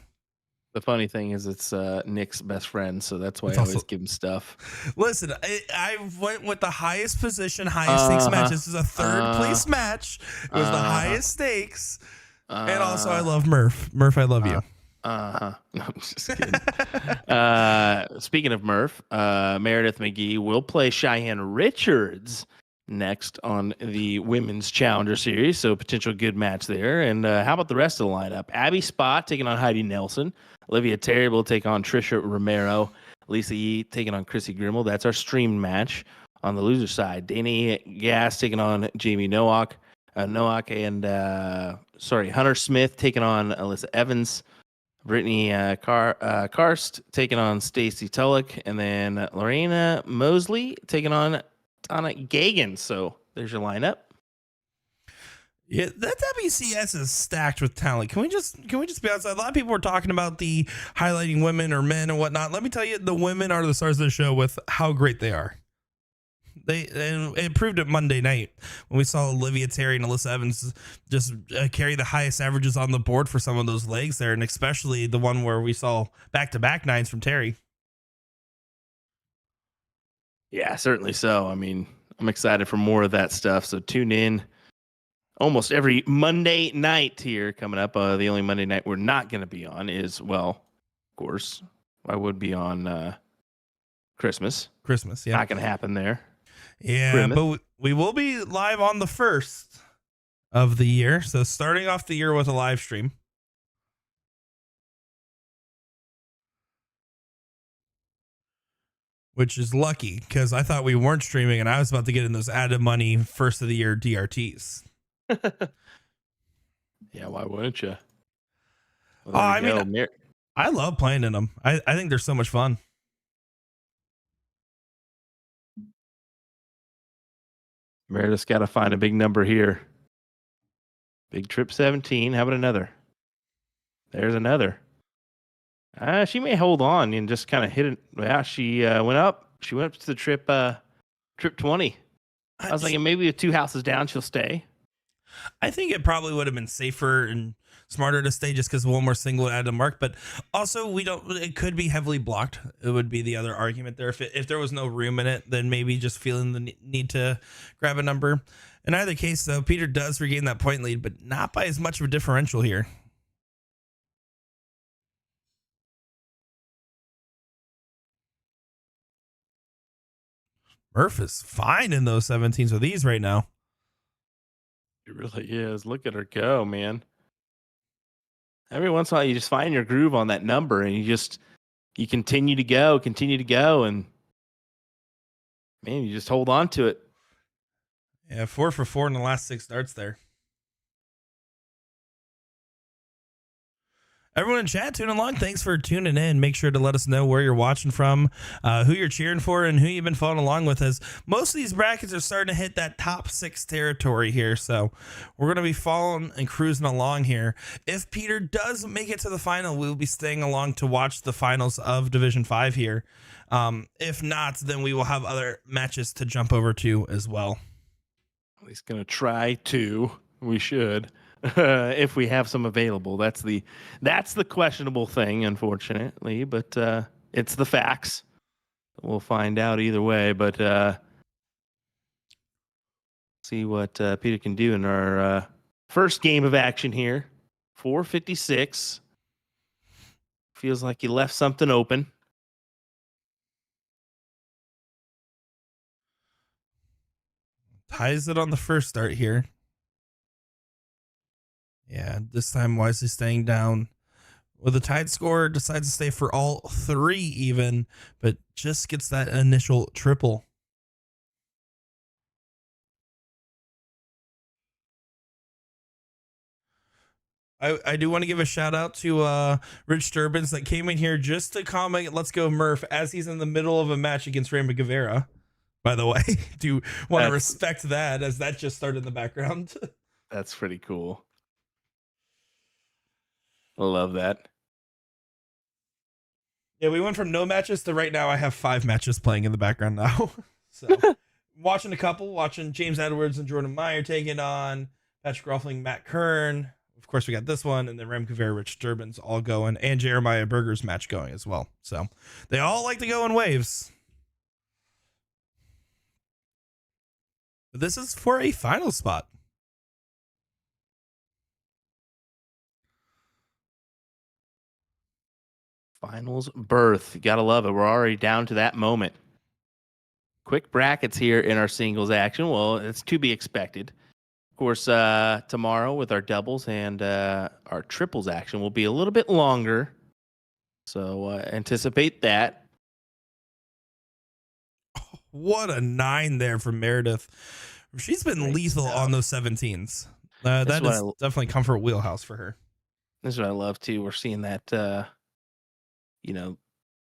The funny thing is it's Nick's best friend, so that's why I always give him stuff.
Listen, I went with the highest position, highest stakes match. This is a third place match. It was the highest stakes. And also, I love Murph. Murph, I love you.
No, I'm just kidding. Speaking of Murph, Meredith McGee will play Cheyenne Richards next on the Women's Challenger Series, so potential good match there. And how about the rest of the lineup? Abby Spot taking on Heidi Nelson. Olivia Terry will take on Trisha Romero. Lisa Yee taking on Chrissy Grimmel. That's our streamed match. On the loser side, Danny Gass taking on Jamie Nowak. And Hunter Smith taking on Alyssa Evans. Brittany Karst taking on Stacy Tulloch. And then Lorena Mosley taking on Donna Gagan. So there's your lineup.
Yeah, that WCS is stacked with talent. Can we just be honest? A lot of people were talking about the highlighting women or men and whatnot. Let me tell you, the women are the stars of the show with how great they are. And it proved it Monday night when we saw Olivia Terry and Alyssa Evans just carry the highest averages on the board for some of those legs there, and especially the one where we saw back-to-back nines from Terry.
Yeah, certainly so. I mean, I'm excited for more of that stuff, so tune in almost every Monday night here coming up. The only Monday night we're not going to be on is, well, of course, I would be on Christmas.
Christmas, yeah.
Not going to happen there.
Yeah, Christmas. But we will be live on the 1st of the year. So starting off the year with a live stream. Which is lucky because I thought we weren't streaming and I was about to get in those added money first of the year DRTs.
Yeah, why wouldn't you?
Well, I love playing in them. I think they're so much fun.
Meredith's got to find a big number here. Big trip 17. How about another? There's another. She may hold on and just kind of hit it. Yeah, she went up. She went up to the trip 20. I was thinking maybe with 2 houses down, she'll stay.
I think it probably would have been safer and smarter to stay just because one more single would add a mark. But also, it could be heavily blocked. It would be the other argument there. If there was no room in it, then maybe just feeling the need to grab a number. In either case, though, Peter does regain that point lead, but not by as much of a differential here. Murph is fine in those 17s with these right now.
It really is. Look at her go, man. Every once in a while, you just find your groove on that number, and you continue to go, and man, you just hold on to it.
Yeah, 4 for 4 in the last 6 darts there. Everyone in chat, tuning along. Thanks for tuning in. Make sure to let us know where you're watching from, who you're cheering for, and who you've been following along with. As most of these brackets are starting to hit that top 6 territory here, so we're going to be following and cruising along here. If Peter does make it to the final, we'll be staying along to watch the finals of Division 5 here. If not, then we will have other matches to jump over to as well.
He's going to try to. We should. If we have some available. That's the questionable thing, unfortunately, but it's the facts. We'll find out either way, but see what Peter can do in our first game of action here. 456. Feels like he left something open.
Ties it on the first start here. Yeah, this time wisely staying down. With the tied score, decides to stay for all 3 even, but just gets that initial triple. I do want to give a shout out to Rich Durbins that came in here just to comment "Let's go Murph" as he's in the middle of a match against Raymond Guevara. By the way, do want to respect that as that just started in the background.
That's pretty cool. I love that.
Yeah, we went from no matches to right now I have 5 matches playing in the background now. So watching James Edwards and Jordan Meyer taking on Patrick Ruffling, Matt Kern. Of course, we got this one, and then Rem Kaveri, Rich Durbins all going, and Jeremiah Berger's match going as well. So they all like to go in waves. But this is for a final spot.
Finals berth. You gotta love it. We're already down to that moment. Quick brackets here in our singles action. Well, it's to be expected. Of course, tomorrow with our doubles and our triples action will be a little bit longer. So anticipate that.
What a 9 there from Meredith. She's been
Great
lethal
stuff.
on those 17s. That is definitely comfort wheelhouse for her.
This is what I love too. We're seeing that,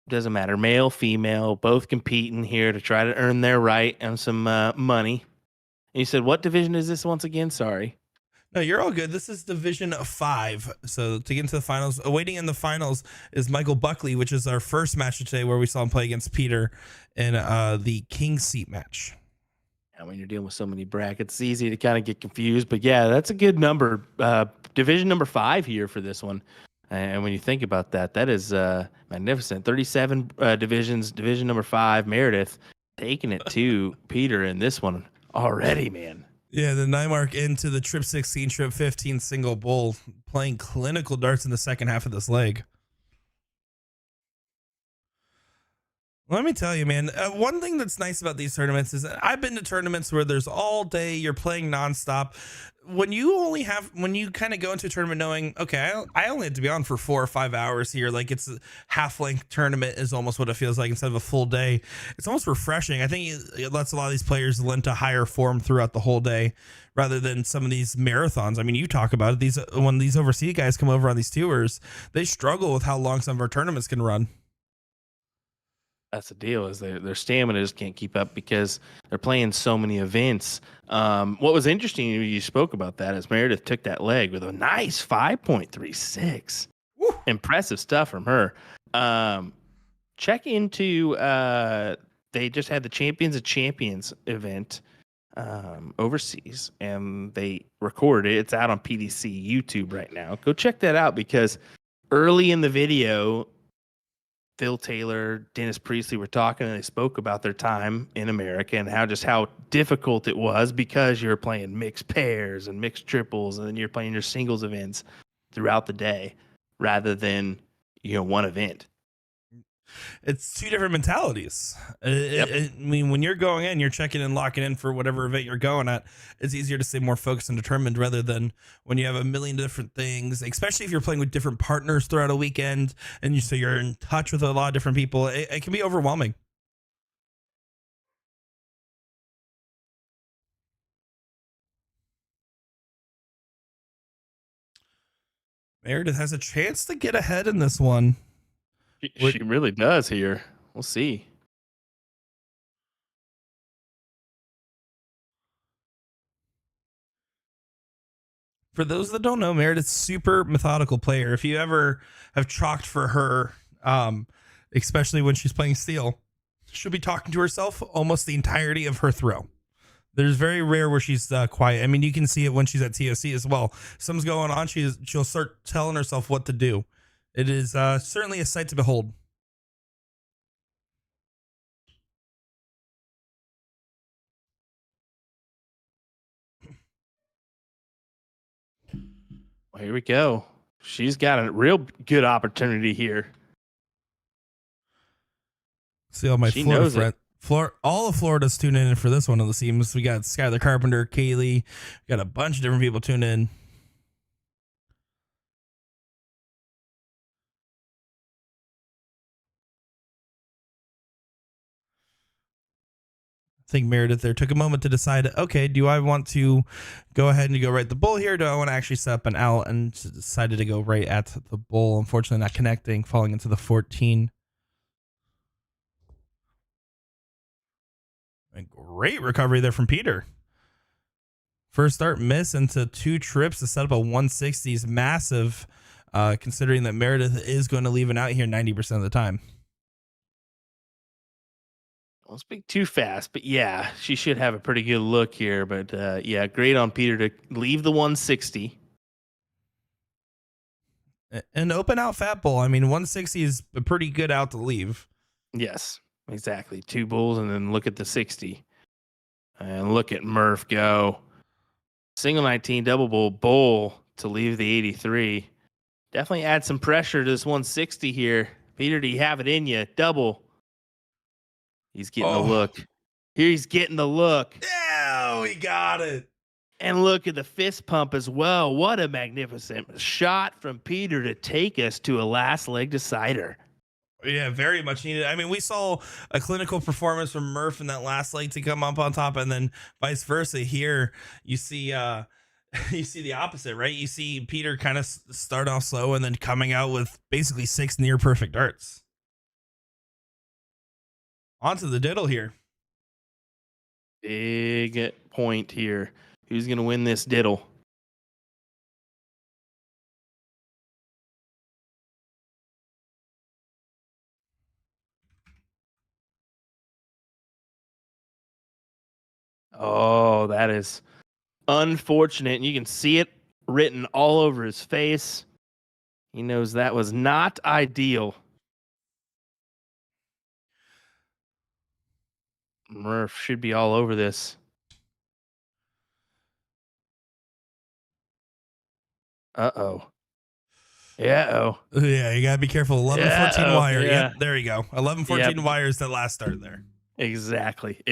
doesn't matter, male, female, both competing here to try to earn their right and some money. And you said, what division is this once again? Sorry.
No, you're all good. This is Division 5. So to get into the finals, awaiting in the finals is Michael Buckley, which is our first match of today where we saw him play against Peter in the King Seat match.
And when you're dealing with so many brackets, it's easy to kind of get confused. But yeah, that's a good number. Division number 5 here for this one. And when you think about that, that is magnificent. 37 divisions, division number 5, Meredith taking it to Peter in this one already, man.
Yeah, the 9 mark into the Trip 16, Trip 15 single bull, playing clinical darts in the second half of this leg. Let me tell you, man, one thing that's nice about these tournaments is that I've been to tournaments where there's all day, you're playing nonstop. When you kind of go into a tournament knowing, okay, I only have to be on for 4 or 5 hours here. Like it's a half length tournament is almost what it feels like instead of a full day. It's almost refreshing. I think it lets a lot of these players lend to higher form throughout the whole day rather than some of these marathons. I mean, you talk about it. When these overseas guys come over on these tours, they struggle with how long some of our tournaments can run.
That's the deal, is their stamina just can't keep up because they're playing so many events. What was interesting, you spoke about that, is Meredith took that leg with a nice 5.36.
Woo.
Impressive stuff from her. Check into, they just had the Champions of Champions event overseas, and they recorded it. It's out on PDC YouTube right now. Go check that out because early in the video, Phil Taylor, Dennis Priestley were talking, and they spoke about their time in America and how difficult it was because you're playing mixed pairs and mixed triples, and then you're playing your singles events throughout the day rather than one event.
It's 2 different mentalities.
Yep.
I mean, when you're going in, you're checking and locking in for whatever event you're going at. It's easier to stay more focused and determined rather than when you have a million different things, especially if you're playing with different partners throughout a weekend and so you're in touch with a lot of different people. It can be overwhelming. Meredith has a chance to get ahead in this one.
She really does here. We'll see.
For those that don't know, Meredith's super methodical player. If you ever have chalked for her, especially when she's playing steel, she'll be talking to herself almost the entirety of her throw. There's very rare where she's quiet. I mean, you can see it when she's at TOC as well. Something's going on, she'll start telling herself what to do. It is certainly a sight to behold.
Well, here we go. She's got a real good opportunity here.
See all my Florida friends. All of Florida's tuning in for this one of the teams. We got Skylar Carpenter, Kaylee. We got a bunch of different people tuning in. think Meredith there took a moment to decide, okay, do I want to go ahead and go right the bull here? Do I want to actually set up an out, and decided to go right at the bull. Unfortunately, not connecting, falling into the 14. A great recovery there from Peter. First start miss into 2 trips to set up a 160 is massive, considering that Meredith is going to leave an out here 90% of the time.
Don't speak too fast, but yeah, she should have a pretty good look here. But yeah, great on Peter to leave the 160.
An open out fat bull. I mean, 160 is a pretty good out to leave.
Yes, exactly. 2 bulls, and then look at the 60. And look at Murph go. Single 19, double bull to leave the 83. Definitely add some pressure to this 160 here. Peter, do you have it in you? Double. He's getting the look. Here he's getting the look.
Yeah, we got it.
And look at the fist pump as well. What a magnificent shot from Peter to take us to a last leg decider.
Yeah, very much needed. I mean, we saw a clinical performance from Murph in that last leg to come up on top, and then vice versa. Here, you see you see the opposite, right? You see Peter kind of start off slow and then coming out with basically 6 near perfect darts. Onto the diddle here.
Big point here. Who's going to win this diddle? Oh, that is unfortunate. And you can see it written all over his face. He knows that was not ideal. Murph should be all over this. Uh-oh. Yeah,
Yeah, you got to be careful. 11-14 wire.
Yeah.
Yep, there you go. 11-14 wires that last start there.
Exactly.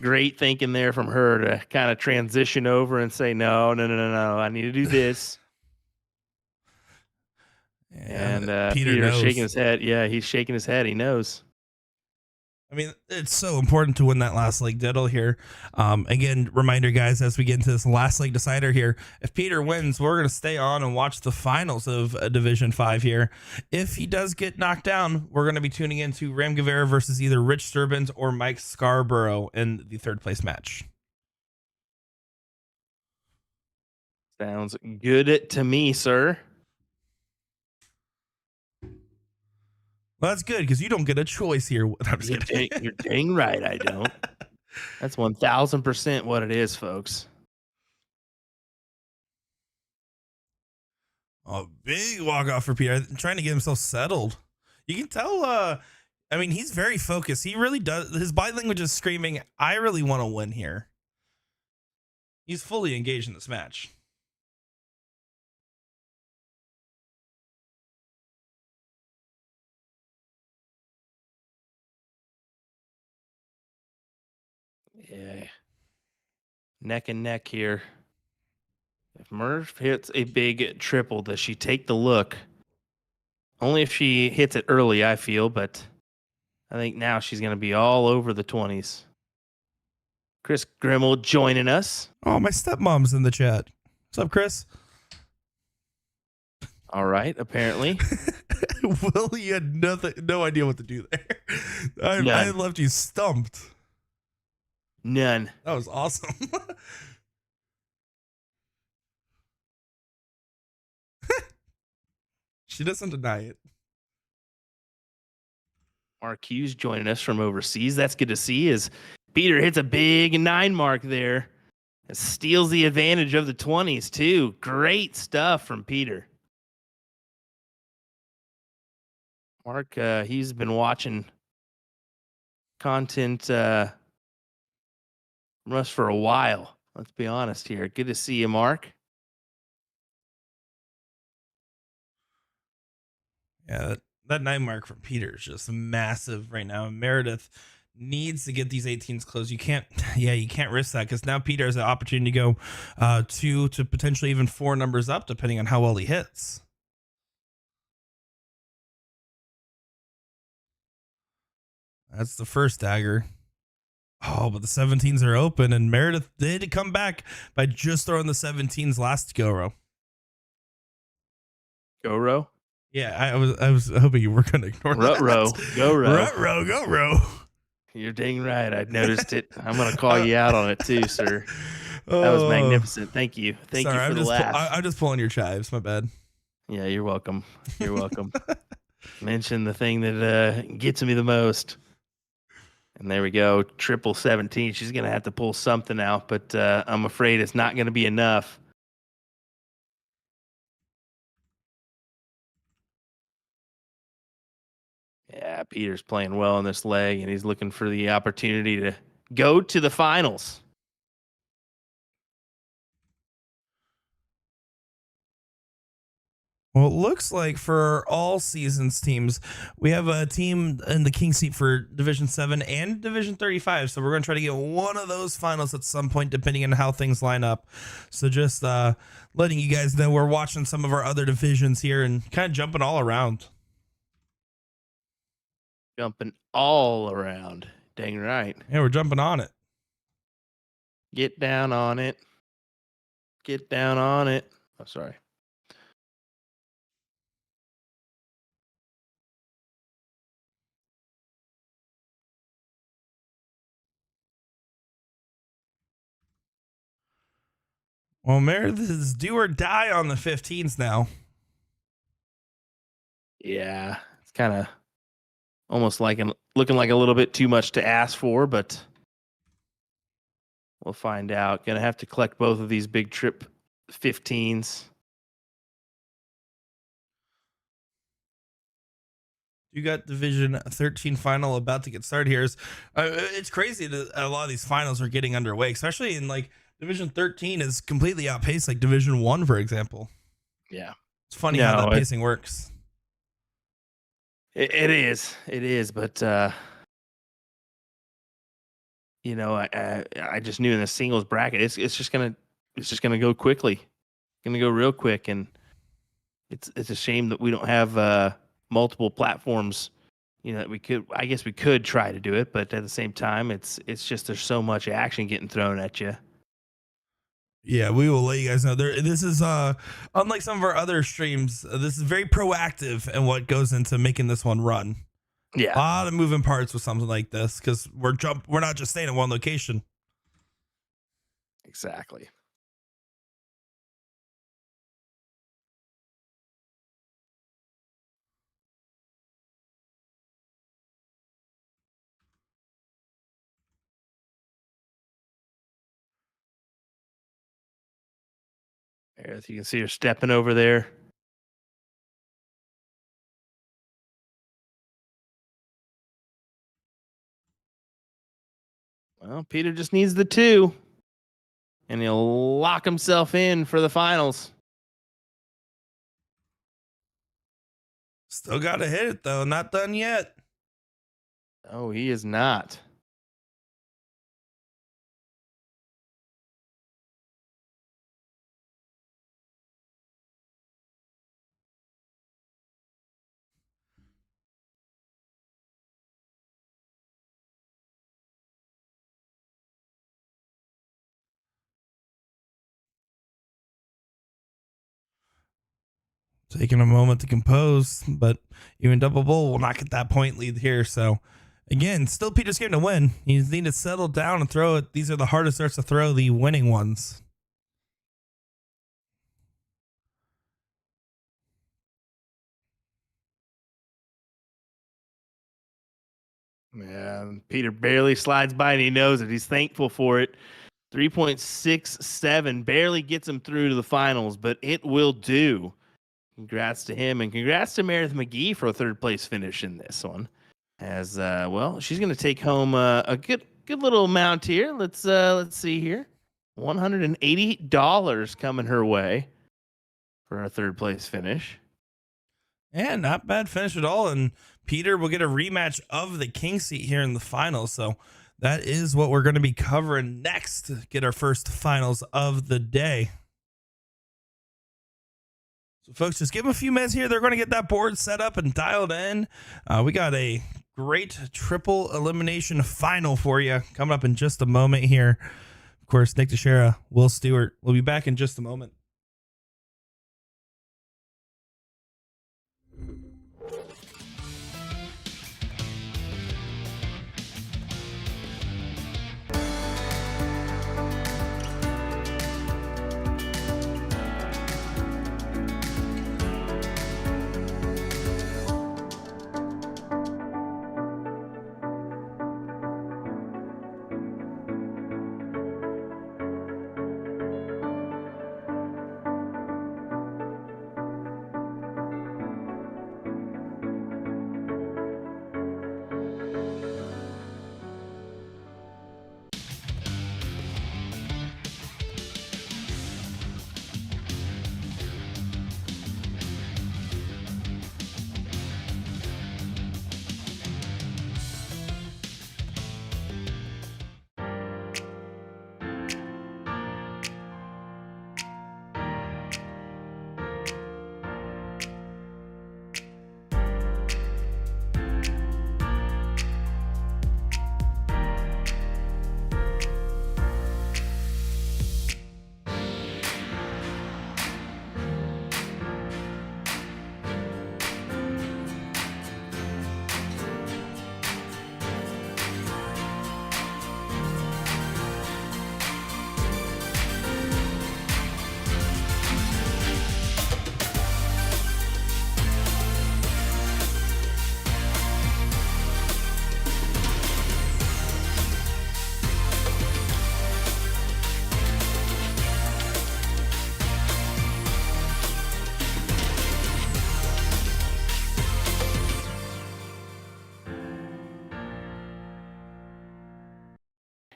Great thinking there from her to kind of transition over and say, no. I need to do this. And Peter's shaking his head. Yeah, he's shaking his head. He knows.
I mean, it's so important to win that last leg diddle here. Again, reminder, guys, as we get into this last leg decider here, if Peter wins, we're going to stay on and watch the finals of Division 5 here. If he does get knocked down, we're going to be tuning into Ram Guevara versus either Rich Sturbins or Mike Scarborough in the 3rd place match.
Sounds good to me, sir.
Well, that's good because you don't get a choice here.
You're dang right I don't. That's 1,000% what it is, folks.
A big walk-off for Peter, trying to get himself settled. You can tell, I mean, he's very focused. He really does. His body language is screaming, I really want to win here. He's fully engaged in this match.
Yeah. Neck and neck here. If Murph hits a big triple, does she take the look? Only if she hits it early, I feel, but I think now she's going to be all over the 20s. Chris Grimmel joining us.
Oh, my stepmom's in the chat. What's up, Chris?
All right, apparently.
Will, you had no idea what to do there. I left you stumped.
None.
That was awesome. She doesn't deny it.
Mark Hughes joining us from overseas. That's good to see as Peter hits a big 9 mark there. It steals the advantage of the 20s too. Great stuff from Peter. Mark, he's been watching content from us for a while. Let's be honest here. Good to see you, Mark.
Yeah, that 9 mark from Peter is just massive right now. Meredith needs to get these 18s closed. You can't risk that because now Peter has an opportunity to go 2 to potentially even 4 numbers up, depending on how well he hits. That's the first dagger. Oh, but the 17s are open, and Meredith did come back by just throwing the 17s last go-row.
Go-row?
Yeah, I was hoping you were going to ignore that.
Rut-row. Go-row.
Rut-row, go-row.
You're dang right. I noticed it. I'm going to call you out on it too, sir.
Oh,
That was magnificent. Thank you. Thank
sorry,
you for the laugh.
I'm just pulling your chives. My bad.
Yeah, you're welcome. You're welcome. Mention the thing that gets me the most. And there we go. Triple 17. She's going to have to pull something out, but I'm afraid it's not going to be enough. Yeah, Peter's playing well in this leg, and he's looking for the opportunity to go to the finals.
Well, it looks like for all seasons teams, we have a team in the king seat for Division 7 and Division 35. So we're going to try to get one of those finals at some point, depending on how things line up. So just letting you guys know we're watching some of our other divisions here and kind of jumping all around.
Jumping all around. Dang right.
Yeah, we're jumping on it.
Get down on it. Get down on it. Oh, sorry.
Well, Meredith is do or die on the 15s now.
Yeah, it's kind of almost like looking like a little bit too much to ask for, but we'll find out. Gonna have to collect both of these big trip 15s.
You got Division 13 final about to get started here. It's crazy that a lot of these finals are getting underway, especially in like Division 13 is completely outpaced like Division 1, for example.
Yeah.
It's funny how that pacing works.
It is, but you know, I just knew in the singles bracket, it's just gonna go quickly, gonna go real quick, and it's a shame that we don't have multiple platforms. You know, I guess we could try to do it, but at the same time, it's just there's so much action getting thrown at you.
Yeah, we will let you guys know. This is unlike some of our other streams. This is very proactive in what goes into making this one run.
Yeah,
a lot of moving parts with something like this because we're not just staying in one location.
Exactly. As you can see her stepping over there. Well, Peter just needs the 2, and he'll lock himself in for the finals.
Still got to hit it, though. Not done yet.
Oh, he is not.
Taking a moment to compose, but even double bull will not get that point lead here. So again, still Peter's game to win. You need to settle down and throw it. These are the hardest darts to throw, the winning ones.
Yeah, Peter barely slides by, and he knows it. He's thankful for it. 3.67 barely gets him through to the finals, but it will do. Congrats to him, and congrats to Meredith McGee for a 3rd place finish in this one. As well, she's going to take home a good little amount here. Let's see here, $180 coming her way for a 3rd place finish.
Yeah, not bad finish at all. And Peter will get a rematch of the king seat here in the finals. So that is what we're going to be covering next to get our first finals of the day. So folks, just give them a few minutes here. They're going to get that board set up and dialed in. We got a great triple elimination final for you coming up in just a moment here. Of course, Nick Teixeira, Will Stewart. We'll be back in just a moment.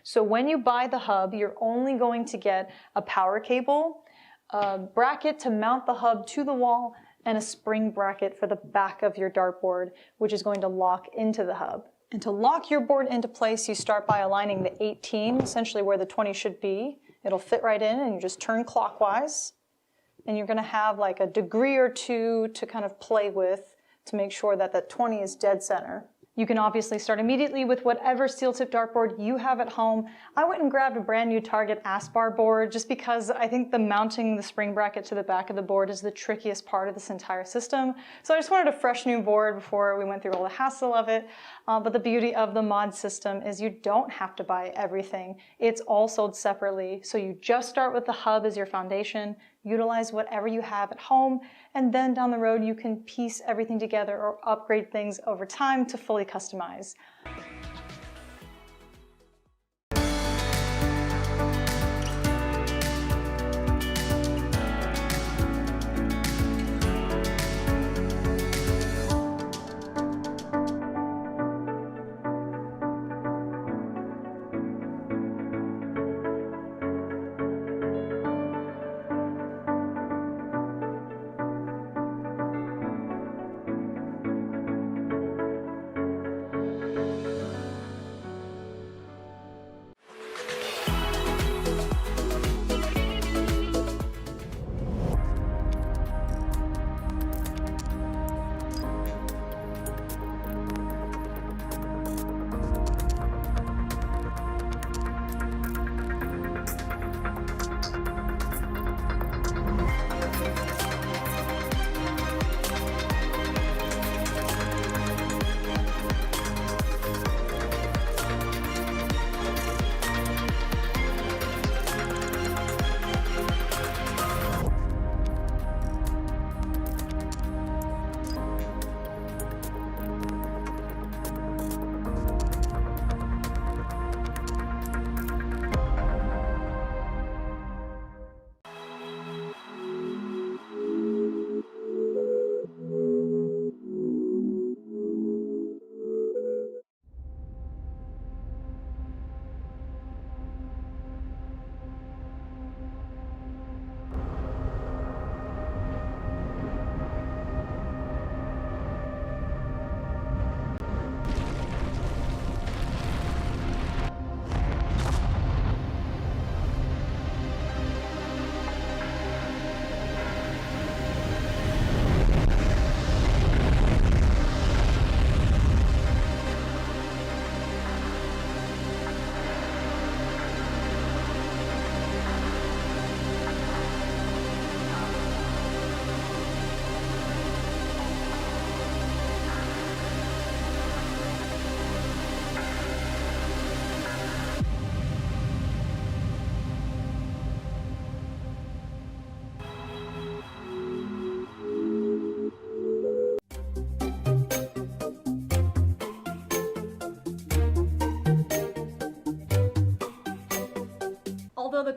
So when you buy the hub, you're only going to get a power cable, a bracket to mount the hub to the wall, and a spring bracket for the back of your dartboard, which is going to lock into the hub. And to lock your board into place, you start by aligning the 18, essentially where the 20 should be. It'll fit right in, and you just turn clockwise. And you're gonna have like a degree or two to kind of play with to make sure that that 20 is dead center. You can obviously start immediately with whatever steel tip dartboard you have at home. I went and grabbed a brand new Target Aspar board just because I think the mounting the spring bracket to the back of the board is the trickiest part of this entire system. So I just wanted a fresh new board before we went through all the hassle of it. But the beauty of the mod system is you don't have to buy everything. It's all sold separately. So you just start with the hub as your foundation, utilize whatever you have at home, and then down the road you can piece everything together or upgrade things over time to fully customize.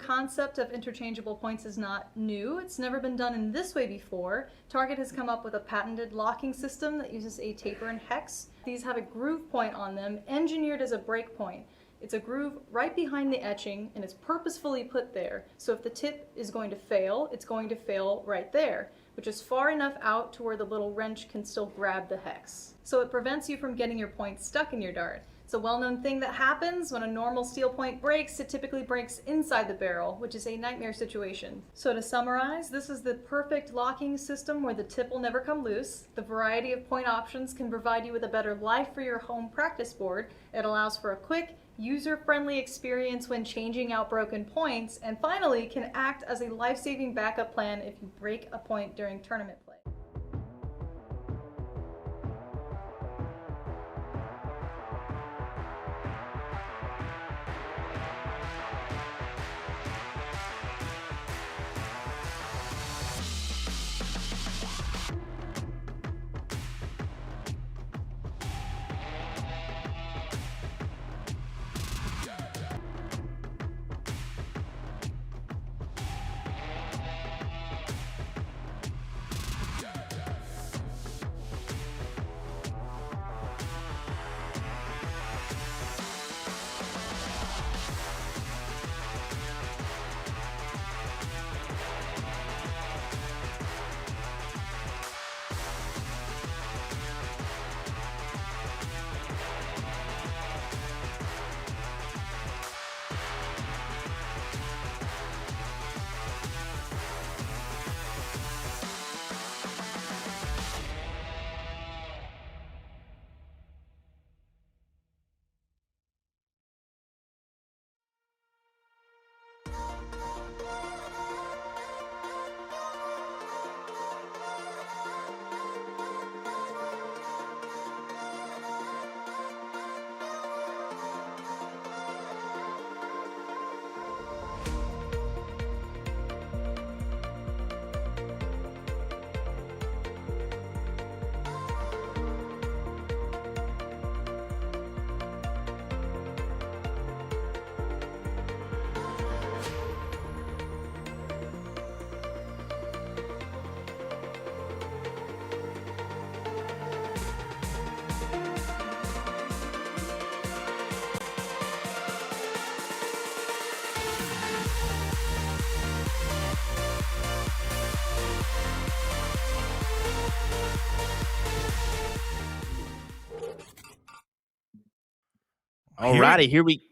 concept of interchangeable points is not new. It's never been done in this way before. Target has come up with a patented locking system that uses a taper and hex. These have a groove point on them, engineered as a break point. It's a groove right behind the etching, and it's purposefully put there. So if the tip is going to fail, it's going to fail right there, which is far enough out to where the little wrench can still grab the hex. So it prevents you from getting your point stuck in your dart. It's a well-known thing that happens when a normal steel point breaks. It typically breaks inside the barrel, which is a nightmare situation. So to summarize, this is the perfect locking system where the tip will never come loose. The variety of point options can provide you with a better life for your home practice board. It allows for a quick, user-friendly experience when changing out broken points, and finally can act as a life-saving backup plan if you break a point during tournament play.
Alrighty, here we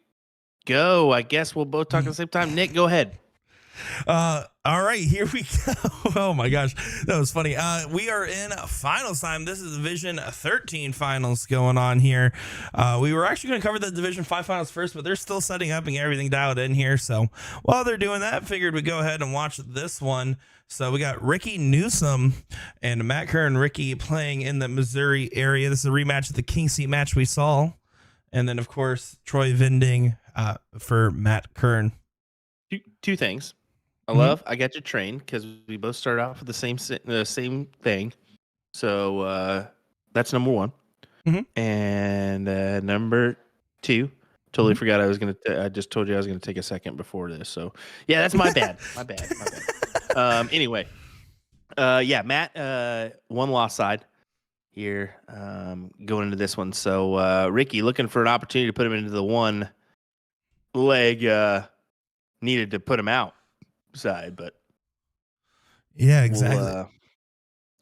go. I guess we'll both talk at the same time. Nick, go ahead.
All right, here we go. Oh my gosh, that was funny. We are in finals time. This is Division 13 finals going on here. We were actually going to cover the Division 5 finals first, but they're still setting up and everything dialed in here. So while they're doing that, figured we'd go ahead and watch this one. So we got Ricky Newsom and Matt Kern. Ricky playing in the Missouri area. This is a rematch of the King Seat match we saw. And then, of course, Troy Vinding for Matt Kern.
Two things. I got you trained because we both started off with the same thing. So that's number one. And number two, totally forgot I just told you I was gonna take a second before this. So yeah, that's my bad. My bad. Anyway, Matt, one loss side here going into this one. So Ricky looking for an opportunity to put him into the one leg needed to put him out side, but
yeah, exactly.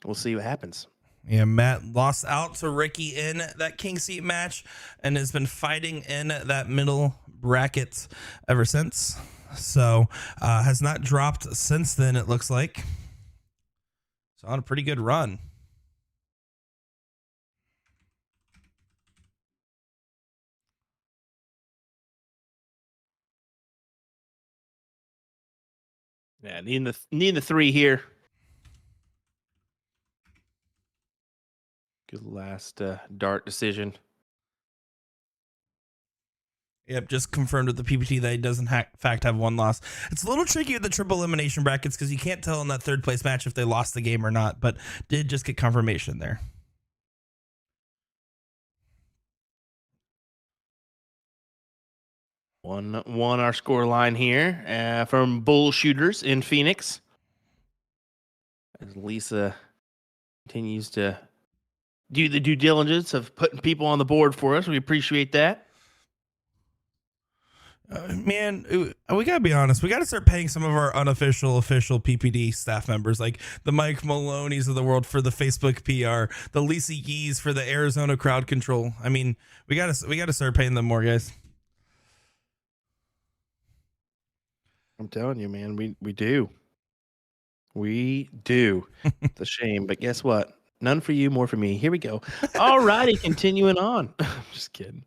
We'll see what happens.
Yeah, Matt lost out to Ricky in that King Seat match and has been fighting in that middle bracket ever since. So has not dropped since then, it looks like. So on a pretty good run.
Yeah, needing the three here. Good last dart decision.
Yep, just confirmed with the PPT that he doesn't in fact have one loss. It's a little tricky with the triple elimination brackets because you can't tell in that third place match if they lost the game or not, but did just get confirmation there.
1-1 our score line here from Bull Shooters in Phoenix. As Lisa continues to do the due diligence of putting people on the board for us. We appreciate that.
Man, we gotta be honest. We gotta start paying some of our official PPD staff members, like the Mike Maloney's of the world for the Facebook PR, the Lisa Yees for the Arizona crowd control. I mean, we gotta start paying them more, guys.
I'm telling you, man, we do. We do. It's a shame, but guess what? None for you, more for me. Here we go. All righty, continuing on. Just kidding.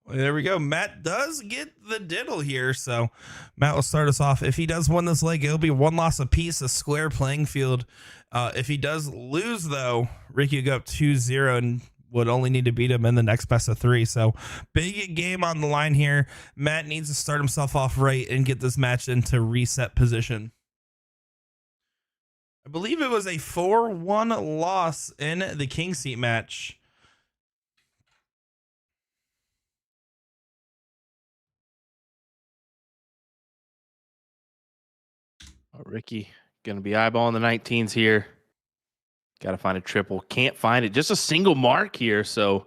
Well, there we go. Matt does get the diddle here, so Matt will start us off. If he does win this leg, it'll be 1 loss apiece, a square playing field. If he does lose, though, Ricky will go up 2-0 and would only need to beat him in the next best of 3. So big game on the line here. Matt needs to start himself off right and get this match into reset position. I believe it was a 4-1 loss in the King Seat match.
Oh, Ricky going to be eyeballing the 19s here. Got to find a triple. Can't find it. Just a single mark here. So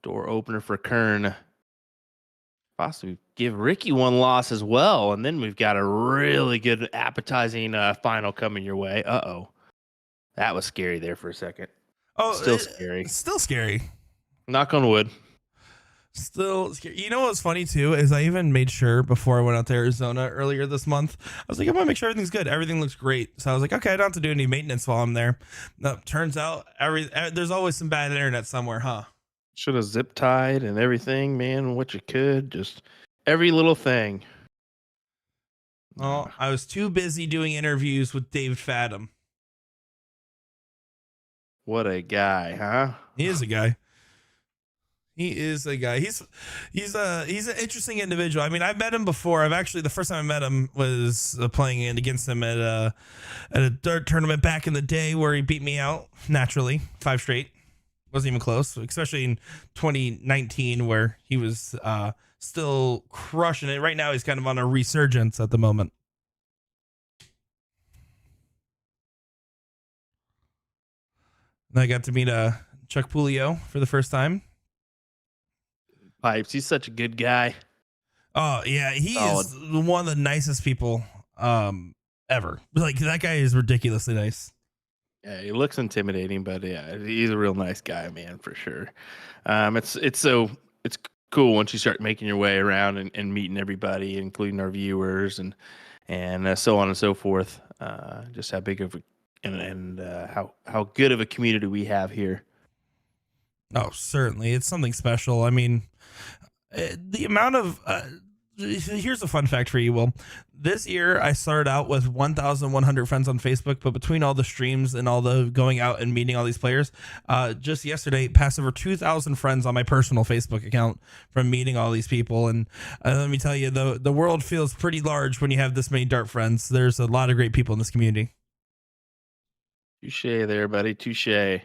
door opener for Kern. Possibly give Ricky 1 loss as well. And then we've got a really good appetizing final coming your way. Uh-oh. That was scary there for a second.
Oh,
still scary.
Still scary.
Knock on wood.
Still scary. You know what's funny too is I even made sure before I went out to Arizona earlier this month, I was like, I'm gonna make sure everything's good. Everything looks great. So I was like, okay, I don't have to do any maintenance while I'm there. No, turns out there's always some bad internet somewhere, huh?
Should have zip tied and everything, man. What you could, just every little thing.
Well, I was too busy doing interviews with David Fadum.
What a guy, huh?
He is a guy. He is a guy. He's an interesting individual. I mean, I've met him before. The first time I met him was playing against him at a dart tournament back in the day where he beat me out naturally 5 straight. Wasn't even close, especially in 2019 where he was still crushing it. Right now, he's kind of on a resurgence at the moment. And I got to meet Chuck Pulio for the first time.
Pipes, he's such a good guy.
Oh yeah, he is one of the nicest people ever. Like, that guy is ridiculously nice.
Yeah, he looks intimidating, but yeah, he's a real nice guy, man, for sure. It's cool once you start making your way around and meeting everybody, including our viewers and so on and so forth. Just how big of how good of a community we have here.
Oh, certainly, it's something special. I mean, the amount of here's a fun fact for you, Will. This year, I started out with 1,100 friends on Facebook, but between all the streams and all the going out and meeting all these players, just yesterday, passed over 2,000 friends on my personal Facebook account from meeting all these people. And let me tell you, the world feels pretty large when you have this many dart friends. There's a lot of great people in this community.
Touche there, buddy. Touche.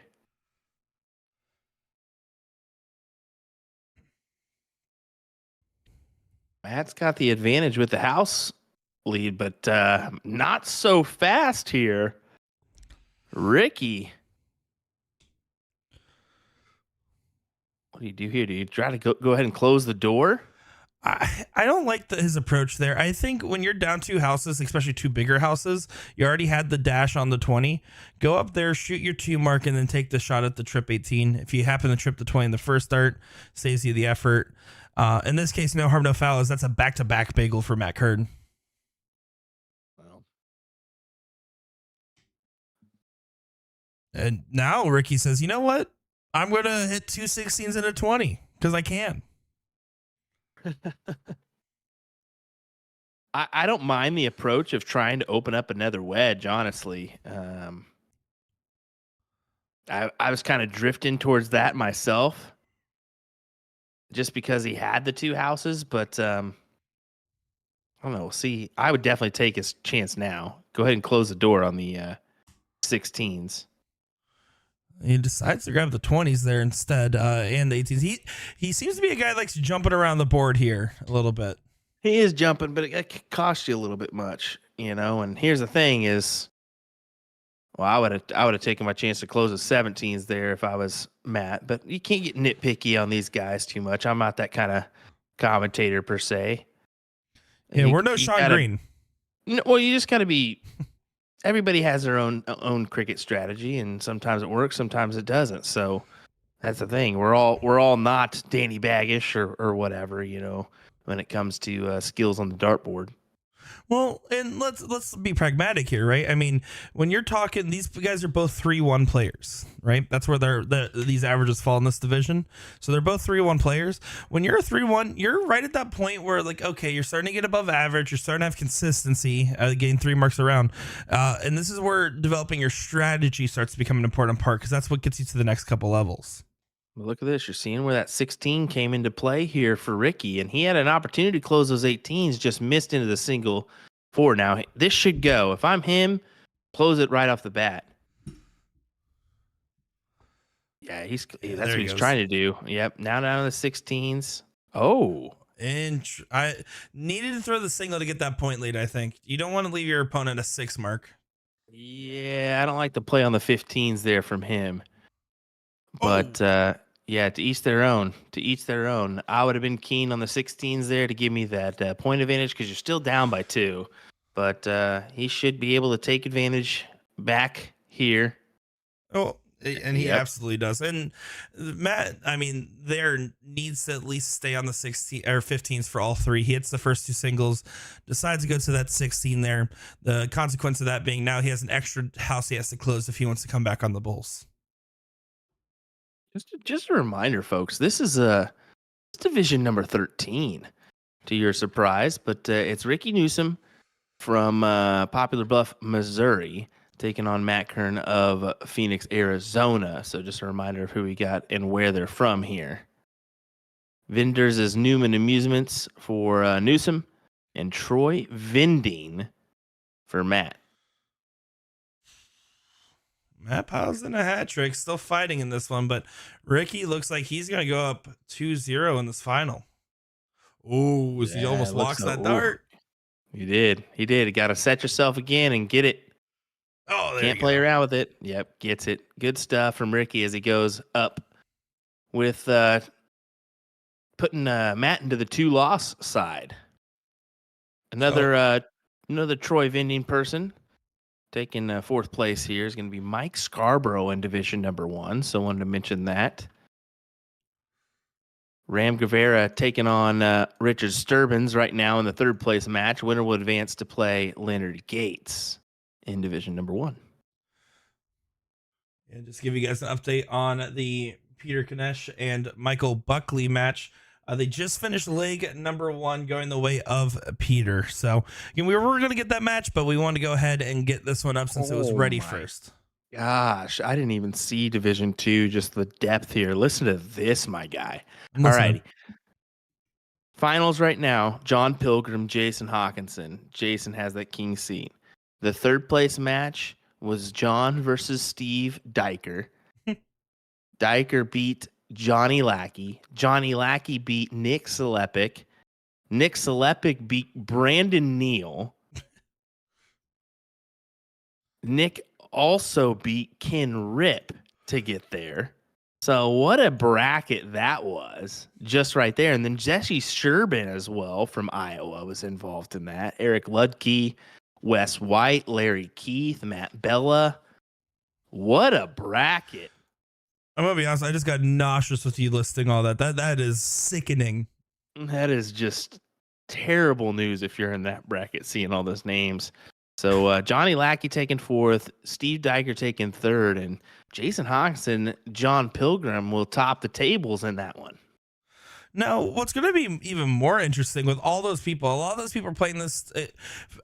Matt's got the advantage with the house lead, but not so fast here. Ricky. What do you do here? Do you try to go ahead and close the door?
I don't like his approach there. I think when you're down 2 houses, especially 2 bigger houses, you already had the dash on the 20. Go up there, shoot your 2 mark, and then take the shot at the trip 18. If you happen to trip the 20 in the first dart, saves you the effort. In this case, no harm, no foul, as that's a back-to-back bagel for Matt Curd.
Well.
And now Ricky says, you know what? I'm going to hit 2 16s and a 20 because I can.
I don't mind the approach of trying to open up another wedge, honestly. I was kind of drifting towards that myself just because he had the 2 houses, but I don't know. See, I would definitely take his chance now. Go ahead and close the door on the 16s.
He decides to grab the 20s there instead, and the 18s. He seems to be a guy that likes jumping around the board here a little bit.
He is jumping, but it could cost you a little bit much, And here's the thing: is well, I would have taken my chance to close the 17s there if I was Matt. But you can't get nitpicky on these guys too much. I'm not that kind of commentator per se.
Yeah, we're no Sean Green.
Well, you just got to be. Everybody has their own cricket strategy, and sometimes it works, sometimes it doesn't. So that's the thing. We're all not Danny Baggish or whatever, when it comes to skills on the dartboard.
Well, and let's be pragmatic here, right? I mean, when you're talking, these guys are both 3-1 players, right? That's where these averages fall in this division. So they're both 3-1 players. When you're a 3-1, you're right at that point where, like, okay, you're starting to get above average. You're starting to have consistency, getting 3 marks around. And this is where developing your strategy starts to become an important part, because that's what gets you to the next couple levels.
Well, look at this. You're seeing where that 16 came into play here for Ricky, and he had an opportunity to close those 18s, just missed into the single 4. Now, this should go. If I'm him, close it right off the bat. Yeah, that's what he's trying to do. Yep, now down to the 16s. Oh.
And I needed to throw the single to get that point lead, I think. You don't want to leave your opponent a 6 mark.
Yeah, I don't like the play on the 15s there from him. But, yeah, to each their own. To each their own. I would have been keen on the 16s there to give me that point advantage, because you're still down by 2. But he should be able to take advantage back here.
Oh, and he absolutely does. And Matt, I mean, there needs to at least stay on the 16 or 15s for all 3. He hits the first 2 singles, decides to go to that 16 there. The consequence of that being now he has an extra house he has to close if he wants to come back on the Bulls.
Just a reminder, folks, this is division number 13, to your surprise, but it's Ricky Newsom from Poplar Bluff, Missouri, taking on Matt Kern of Phoenix, Arizona. So just a reminder of who we got and where they're from here. Vendors is Newman Amusements for Newsom, and Troy Vending for Matt.
Matt Pyle's in a hat trick, still fighting in this one, but Ricky looks like he's going to go up 2-0 in this final. Oh, he almost walks that dart.
He did. You got to set yourself again and get it.
Oh, there
Can't play around with it. Yep, gets it. Good stuff from Ricky as he goes up with putting Matt into the 2-loss side. Another Troy Vending person. Taking 4th place here is going to be Mike Scarborough in division number 1. So I wanted to mention that. Ram Guevara taking on Richard Sturbins right now in the 3rd place match. Winner will advance to play Leonard Gates in division number 1.
And just give you guys an update on the Peter Kanesh and Michael Buckley match. They just finished leg number 1 going the way of Peter. So again, we were going to get that match, but we wanted to go ahead and get this one up since it was ready first.
Gosh, I didn't even see Division 2, just the depth here. Listen to this, my guy. All right. Finals right now, John Pilgrim, Jason Hawkinson. Jason has that king seat. The 3rd place match was John versus Steve Diker. Diker beat Johnny Lackey. Johnny Lackey beat Nick Selepic. Nick Selepic beat Brandon Neal. Nick also beat Ken Rip to get there. So what a bracket that was, just right there. And then Jesse Sherbin as well from Iowa was involved in that. Eric Ludke, Wes White, Larry Keith, Matt Bella. What a bracket.
I'm going to be honest, I just got nauseous with you listing all that. That is sickening.
That is just terrible news if you're in that bracket seeing all those names. So Johnny Lackey taking 4th, Steve Diker taking 3rd, and Jason Hawkinson, John Pilgrim will top the tables in that one.
Now, what's going to be even more interesting with all those people, a lot of those people are playing this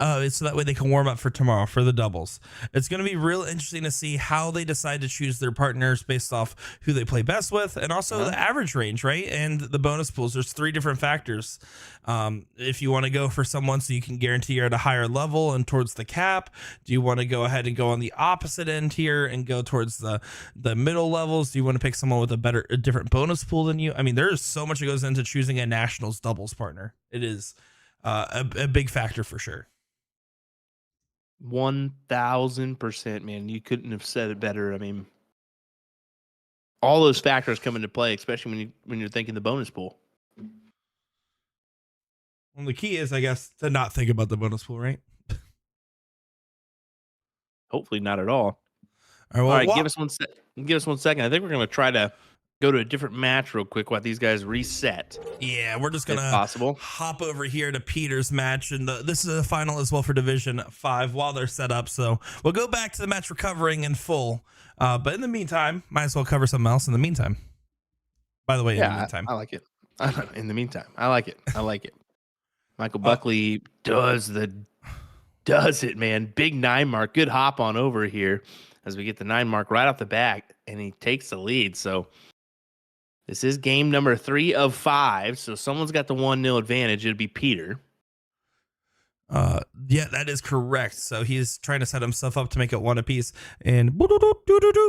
so that way they can warm up for tomorrow for the doubles. It's going to be real interesting to see how they decide to choose their partners based off who they play best with, and also the average range, right? And the bonus pools. There's 3 different factors. If you want to go for someone so you can guarantee you're at a higher level and towards the cap, do you want to go ahead and go on the opposite end here and go towards the middle levels? Do you want to pick someone with a different bonus pool than you? I mean, there's so much that goes into choosing a nationals doubles partner. It is a big factor for sure.
1000%, man. You couldn't have said it better. I mean, all those factors come into play, especially when you're thinking the bonus pool.
Well, the key is, I guess, to not think about the bonus pool, right?
Hopefully not at all.
All
right, give us 1 second. I think we're going to try to go to a different match real quick while these guys reset.
Yeah, we're just gonna hop over here to Peter's match, and this is the final as well for Division 5 while they're set up. So we'll go back to the match recovering in full. But in the meantime, might as well cover something else in the meantime. By the way, in the meantime.
I like it. In the meantime, I like it. Michael Buckley does it, man. Big 9 mark. Good hop on over here as we get the 9 mark right off the back, and he takes the lead. So this is game number 3 of 5. So someone's got the 1-0 advantage. It'd be Peter.
Yeah, that is correct. So he's trying to set himself up to make it 1 apiece. And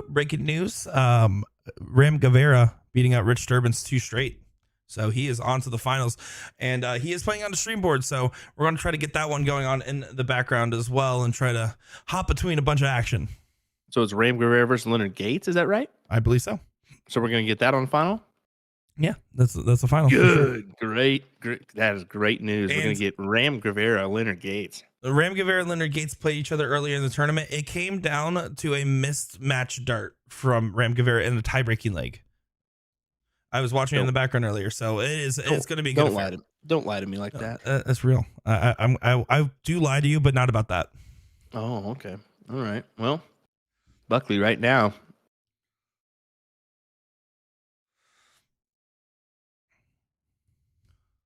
breaking news: Ram Guevara beating out Rich Durbin's 2 straight. So he is on to the finals, and he is playing on the stream board. So we're going to try to get that one going on in the background as well, and try to hop between a bunch of action.
So it's Ram Guevara versus Leonard Gates. Is that right?
I believe so.
So we're going to get that on final?
Yeah, that's the final.
Good. Great. That is great news. We're going to get Ram Guevara, Leonard Gates.
Ram Guevara and Leonard Gates played each other earlier in the tournament. It came down to a missed match dart from Ram Guevara in the tie-breaking leg. I was watching it in the background earlier, so it's going to be good.
Don't lie to me like that.
That's real. I do lie to you, but not about that.
Oh, okay. All right. Well, Buckley right now.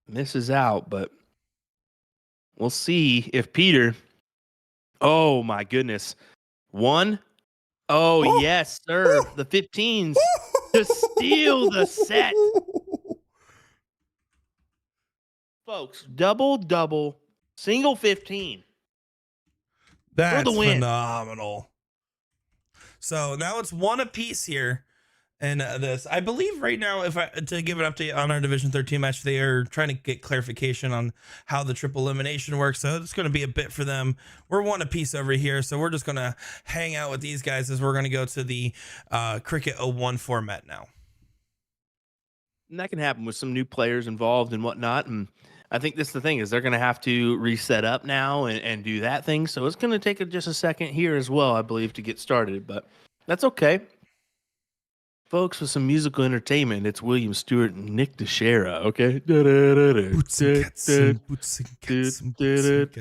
Misses out, but we'll see if Peter. Oh my goodness. 1. Oh, yes, sir. The 15s to steal the set. Folks, double, single 15.
That's phenomenal. So now it's 1 apiece here. And this, I believe right now, to give an update on our Division 13 match, they are trying to get clarification on how the triple elimination works. So it's going to be a bit for them. We're 1 apiece over here. So we're just going to hang out with these guys as we're going to go to the Cricket 01 format now.
And that can happen with some new players involved and whatnot. And I think this is the thing is they're going to have to reset up now and do that thing. So it's going to take just a second here as well, I believe, to get started. But that's okay. Folks, with some musical entertainment, it's William Stewart and Nick DeShera, okay?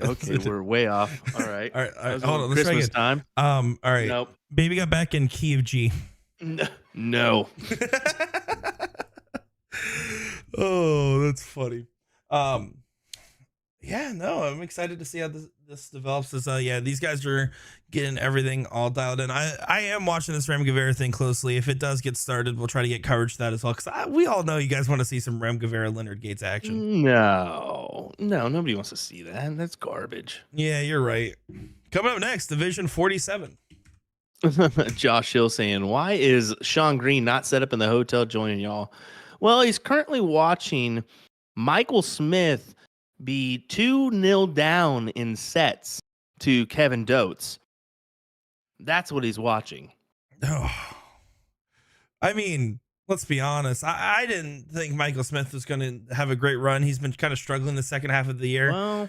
Okay, we're way off. All right.
All right. Hold on. Let's
Christmas time.
All right.
Nope.
Baby got back in key of G.
No.
Oh, that's funny. Yeah, no, I'm excited to see how this develops. These guys are getting everything all dialed in. I am watching this Ram Guevara thing closely. If it does get started, we'll try to get coverage of that as well. Because we all know you guys want to see some Ram Guevara Leonard Gates action.
No, nobody wants to see that. That's garbage.
Yeah, you're right. Coming up next, Division 47.
Josh Hill saying, why is Sean Green not set up in the hotel joining y'all? Well, he's currently watching Michael Smith be 2-0 down in sets to Kevin Dotes. That's what he's watching.
Oh. I mean, let's be honest. I didn't think Michael Smith was going to have a great run. He's been kind of struggling the second half of the year.
Well,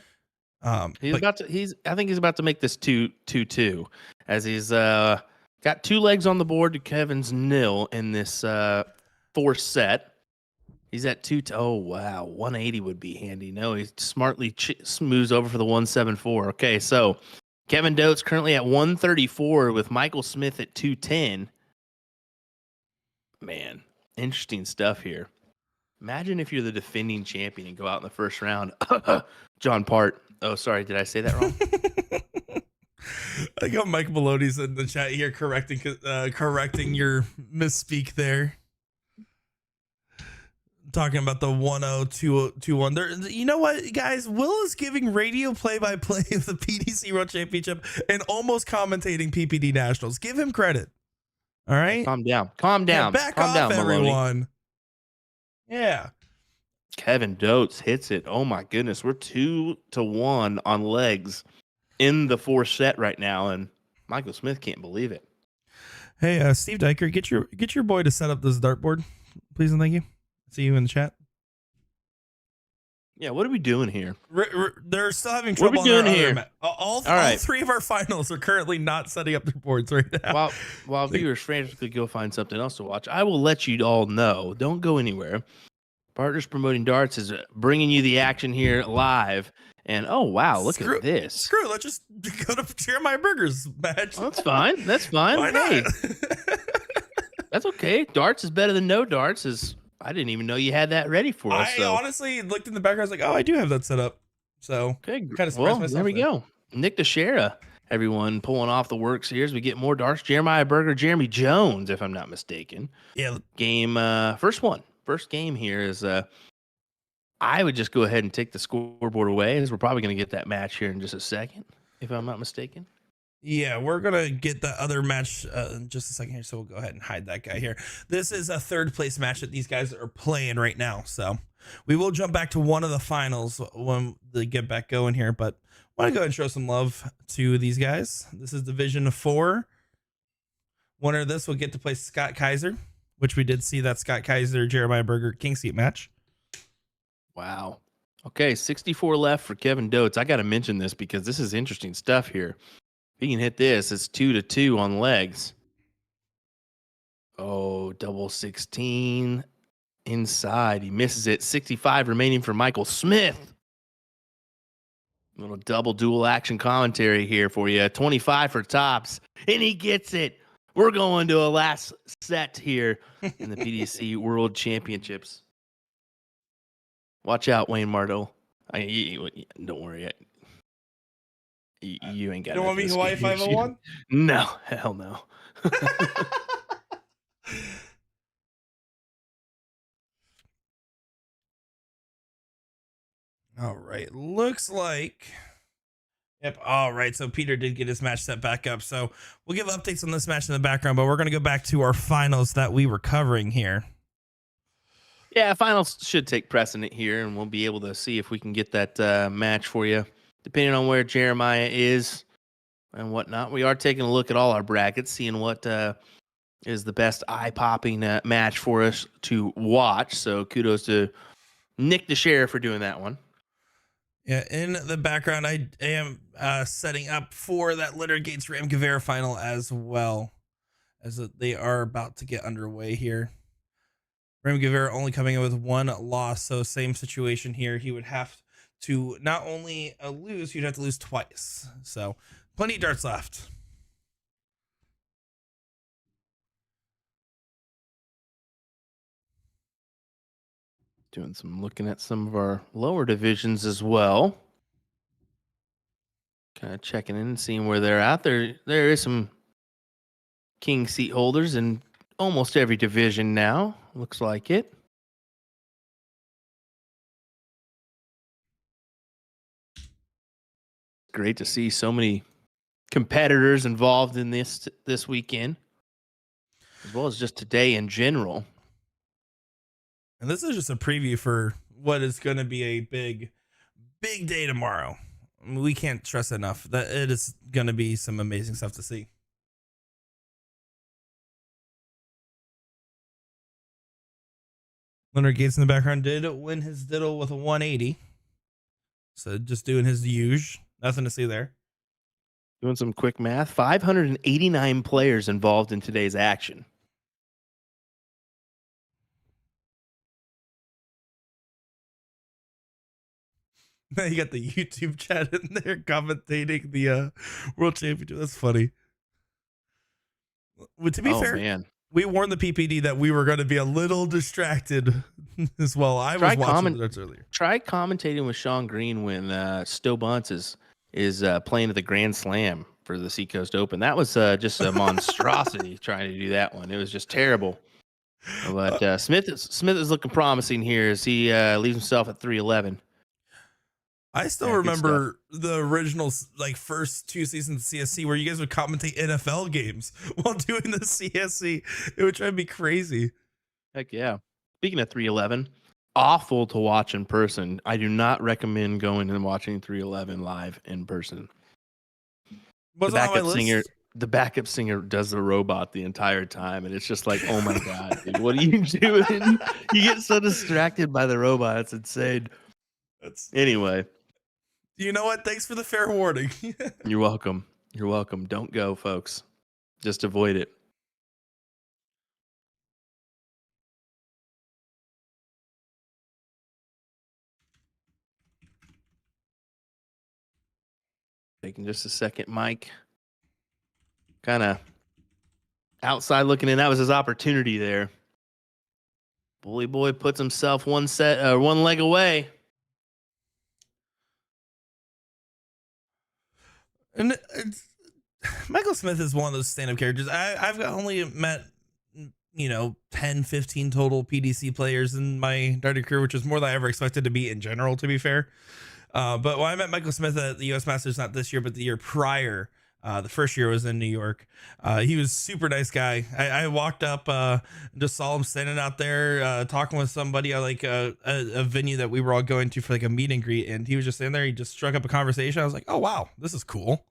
I think he's about to make this 2-2 as he's got 2 legs on the board to Kevin's 0 in this 4th set. He's at 2. Oh, wow. 180 would be handy. No, he smartly smooths over for the 174. Okay, so Kevin Dotes currently at 134 with Michael Smith at 210. Man, interesting stuff here. Imagine if you're the defending champion and go out in the first round. John Part. Oh, sorry. Did I say that wrong?
I got Mike Maloney's in the chat here correcting your misspeak there. Talking about the 1-0-2-1. There, you know what, guys? Will is giving radio play-by-play of the PDC World Championship and almost commentating PPD Nationals. Give him credit. All right?
Calm down. Calm down.
Yeah, back
Calm
off,
down,
everyone.
Maloney.
Yeah.
Kevin Dotes hits it. Oh, my goodness. We're 2-1 on legs in the fourth set right now, and Michael Smith can't believe it.
Hey, Steve Diker, get your boy to set up this dartboard, please and thank you. See you in the chat.
Yeah, what are we doing here?
They're still having trouble.
What are we doing here?
All three of our finals are currently not setting up their boards right now.
While viewers frantically go find something else to watch, I will let you all know. Don't go anywhere. Partners Promoting Darts is bringing you the action here live. And oh wow, look at this.
Screw it. Let's just go to Jeremiah Burger's match.
Well, that's fine. That's fine.
Why
Hey,
not?
that's okay. Darts is better than no darts. I didn't even know you had that ready for us.
I honestly looked in the background. I was like, oh, I do have that set up. So
okay,
kind of surprised myself.
There we go. Nick DeShera, everyone pulling off the works here as we get more darts. Jeremiah Burger, Jeremy Jones, if I'm not mistaken.
Yeah.
Game first game here is I would just go ahead and take the scoreboard away, as we're probably going to get that match here in just a second, if I'm not mistaken.
Yeah, we're going to get the other match in just a second here, so we'll go ahead and hide that guy here. This is a third place match that these guys are playing right now, so we will jump back to one of the finals when they get back going here, but I want to go ahead and show some love to these guys. This is Division 4. Winner of this will get to play Scott Kaiser, which we did see that Scott Kaiser, Jeremiah Burger King Seat match.
Wow. Okay, 64 left for Kevin Dotes. I got to mention this because this is interesting stuff here. If he can hit this, it's 2-2 on legs. Oh, double 16 inside. He misses it. 65 remaining for Michael Smith. Little double dual action commentary here for you. 25 for tops, and he gets it. We're going to a last set here in the PDC World Championships. Watch out, Wayne Mardell. Don't worry. You ain't got.
You don't want me Hawaii 501?
No, hell no.
All right. Looks like. Yep. All right. So Peter did get his match set back up. So we'll give updates on this match in the background, but we're going to go back to our finals that we were covering here.
Yeah, finals should take precedent here, and we'll be able to see if we can get that match for you, depending on where Jeremiah is and whatnot. We are taking a look at all our brackets, seeing what is the best eye-popping match for us to watch. So kudos to Nick DeShera for doing that one.
Yeah, in the background, I am setting up for that Leonard Gates Ram Guevara final as well, as they are about to get underway here. Ram Guevara only coming in with one loss, so same situation here. He would have to not only lose, he'd have to lose twice. So plenty of darts left.
Doing some looking at some of our lower divisions as well. Kind of checking in and seeing where they're at. There is some king seat holders in almost every division now. Looks like it. Great to see so many competitors involved in this weekend, as well as just today in general.
And this is just a preview for what is going to be a big day tomorrow. I mean, we can't stress enough that it is going to be some amazing stuff to see. Leonard Gates in the background did win his diddle with a 180. So just doing his usual. Nothing to see there.
Doing some quick math. 589 players involved in today's action.
Now you got the YouTube chat in there commentating the World Championship. That's funny. Well, to be fair,
man.
we warned the PPD that we were going to be a little distracted as well. I was watching the darts earlier.
Try commentating with Sean Green when Sto Bunce is playing at the Grand Slam for the Seacoast Open. That was just a monstrosity trying to do that one. It was just terrible. But Smith is looking promising here as he leaves himself at 311.
I still remember the original first 2 seasons of CSC where you guys would commentate NFL games while doing the CSC. It would try to be crazy.
Heck yeah. Speaking of 311, awful to watch in person. I do not recommend going and watching 311 live in person. The backup singer does the robot the entire time, and it's just like, oh my god, dude, what are you doing? You get so distracted by the robot, it's insane. Anyway.
You know what? Thanks for the fair warning.
You're welcome. You're welcome. Don't go, folks. Just avoid it. Taking just a second, Mike. Kind of outside looking in. That was his opportunity there. Bully Boy puts himself one leg away.
And Michael Smith is one of those stand-up characters. I've only met 10, 15 total PDC players in my darting career, which is more than I ever expected to be in general, to be fair. But when I met Michael Smith at the US Masters, not this year, but the year prior, the first year was in New York. He was super nice guy. I walked up, just saw him standing out there, talking with somebody at a venue that we were all going to for a meet and greet. And he was just in there. He just struck up a conversation. I was like, oh, wow, this is cool.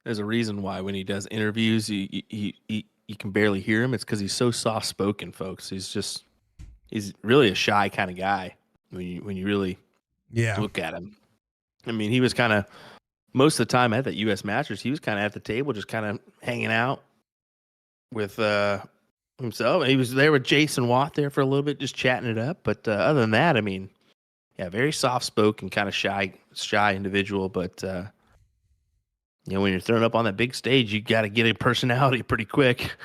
There's a reason why when he does interviews, you can barely hear him. It's because he's so soft spoken, folks. He's really a shy kind of guy when you really look at him. I mean, he was kind of most of the time at that U.S. Masters, he was kind of at the table, just kind of hanging out with himself. He was there with Jason Watt there for a little bit, just chatting it up. But other than that, I mean, yeah, very soft spoken, kind of shy individual. But when you're thrown up on that big stage, you got to get a personality pretty quick.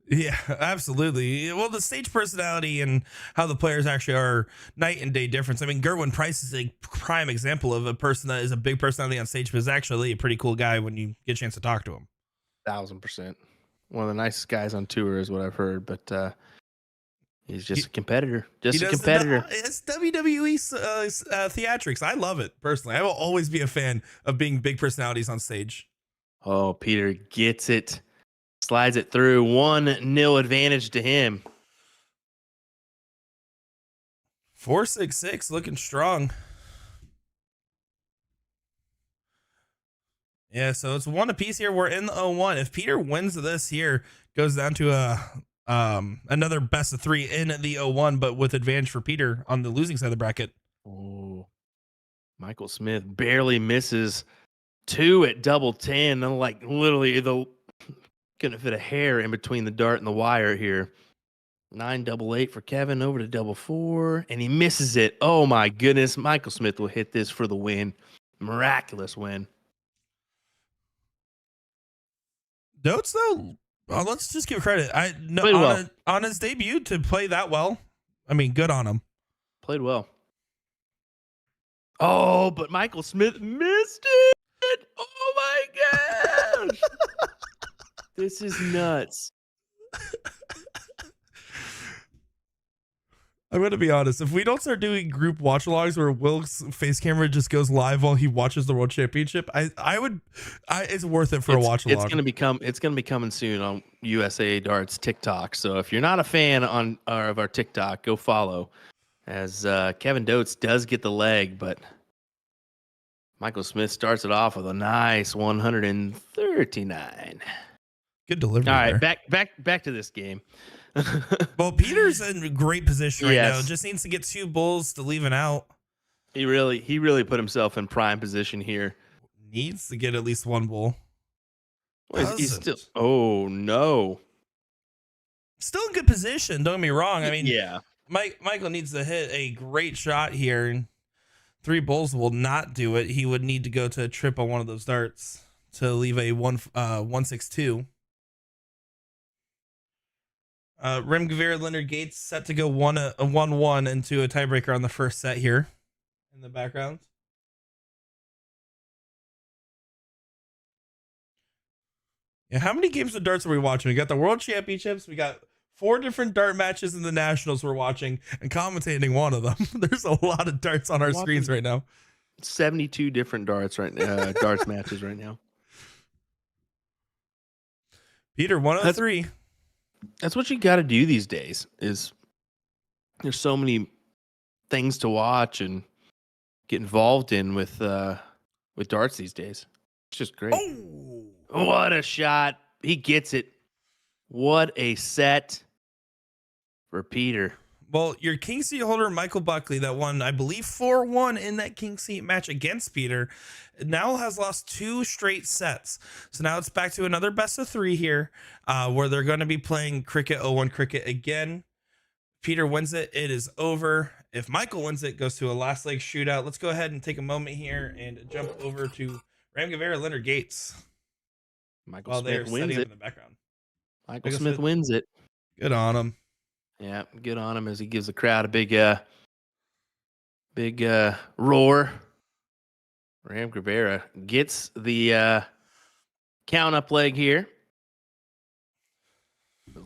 Yeah, absolutely. Well, the stage personality and how the players actually are night and day difference. I mean, Gerwin Price is a prime example of a person that is a big personality on stage, but is actually a pretty cool guy when you get a chance to talk to him.
1,000%. One of the nicest guys on tour is what I've heard, but he's just a competitor. Just a competitor.
It's WWE theatrics. I love it, personally. I will always be a fan of being big personalities on stage.
Oh, Peter gets it. Slides it through. 1-0 advantage to him.
4.66, looking strong. Yeah, so it's 1 apiece here. We're in the 0-1. If Peter wins this here, goes down to another best of 3 in the 0-1, but with advantage for Peter on the losing side of the bracket.
Oh, Michael Smith barely misses 2 at double 10. Like literally couldn't fit a hair in between the dart and the wire here. 9-8 for Kevin, over to 4, and he misses it. Oh my goodness. Michael Smith will hit this for the win. Miraculous win.
Dotes, though, let's just give credit. On his debut to play that well. I mean, good on him.
Played well. Oh, but Michael Smith missed it. Oh my gosh. This is nuts.
I'm going to be honest. If we don't start doing group watch logs where Will's face camera just goes live while he watches the World Championship, it's worth it for a watch log.
It's going to be coming soon on USA Darts TikTok. So if you're not a fan of our TikTok, go follow. As Kevin Dotes does get the leg, but Michael Smith starts it off with a nice 139.
Good delivery.
All right, back to this game.
Well, Peter's in great position right now. Just needs to get 2 bulls to leave it out.
He really put himself in prime position here.
Needs to get at least 1 bull.
He's still. Oh no.
Still in good position. Don't get me wrong. I mean,
yeah.
Michael needs to hit a great shot here, and 3 bulls will not do it. He would need to go to a trip on one of those darts to leave a 162. Remgavir, Leonard Gates set to go 1-1 into a tiebreaker on the first set here in the background. Yeah, how many games of darts are we watching? We got the World Championships. We got 4 different dart matches in the Nationals we're watching and commentating one of them. There's a lot of darts on our screens right now.
72 different darts darts matches right now.
Peter, 103.
That's what you got to do these days. Is there's so many things to watch and get involved in with darts these days. It's just great.
Oh,
what a shot! He gets it. What a set for Peter.
Well, your king seat holder, Michael Buckley, that won, I believe, 4-1 in that king seat match against Peter, now has lost 2 straight sets. So now it's back to another best of 3 here, where they're going to be playing cricket 0-1 cricket again. Peter wins it. It is over. If Michael wins it, goes to a last leg shootout. Let's go ahead and take a moment here and jump over to Remgavir, Leonard Gates.
Michael Smith wins it.
In the background.
Michael Smith wins it.
Good on him.
Yeah, good on him as he gives the crowd a big roar. Remgavir gets the count up leg here.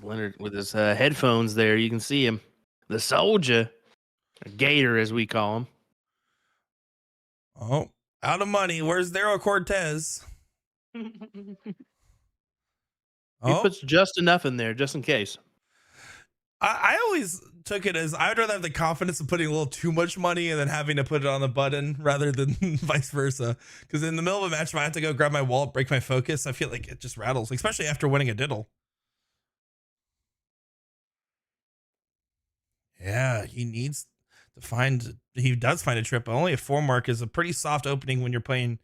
Leonard with his headphones there, you can see him. The soldier, a gator as we call him.
Oh, out of money. Where's Daryl Cortez?
He puts just enough in there, just in case.
I always took it as I'd rather have the confidence of putting a little too much money and then having to put it on the button rather than vice versa. Because in the middle of a match, if I have to go grab my wallet, break my focus, I feel like it just rattles, especially after winning a diddle. Yeah, he does find a trip, but only a 4 mark is a pretty soft opening when you're playing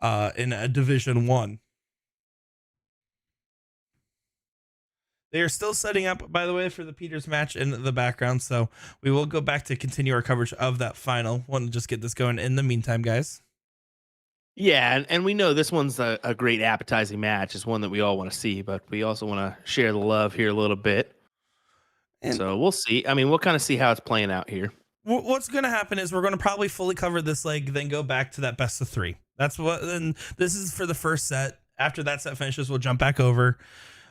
in a Division 1. They are still setting up, by the way, for the Peters match in the background, so we will go back to continue our coverage of that final. Want to just get this going in the meantime, guys.
Yeah, and we know this one's a great appetizing match. It's one that we all want to see, but we also want to share the love here a little bit. And so we'll see. I mean, we'll kind of see how it's playing out here.
What's going to happen is we're going to probably fully cover this leg, then go back to that best of 3. That's what. Then this is for the first set. After that set finishes, we'll jump back over.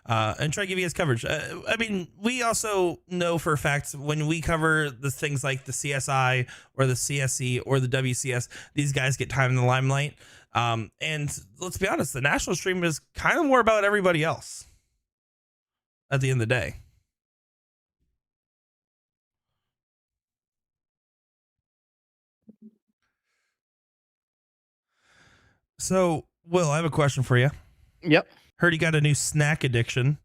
And try to give you guys coverage. I mean, we also know for a fact when we cover the things like the CSI or the CSE or the WCS, these guys get time in the limelight. And let's be honest, the national stream is kind of more about everybody else at the end of the day. So, Will, I have a question for you.
Yep.
Heard you got a new snack addiction.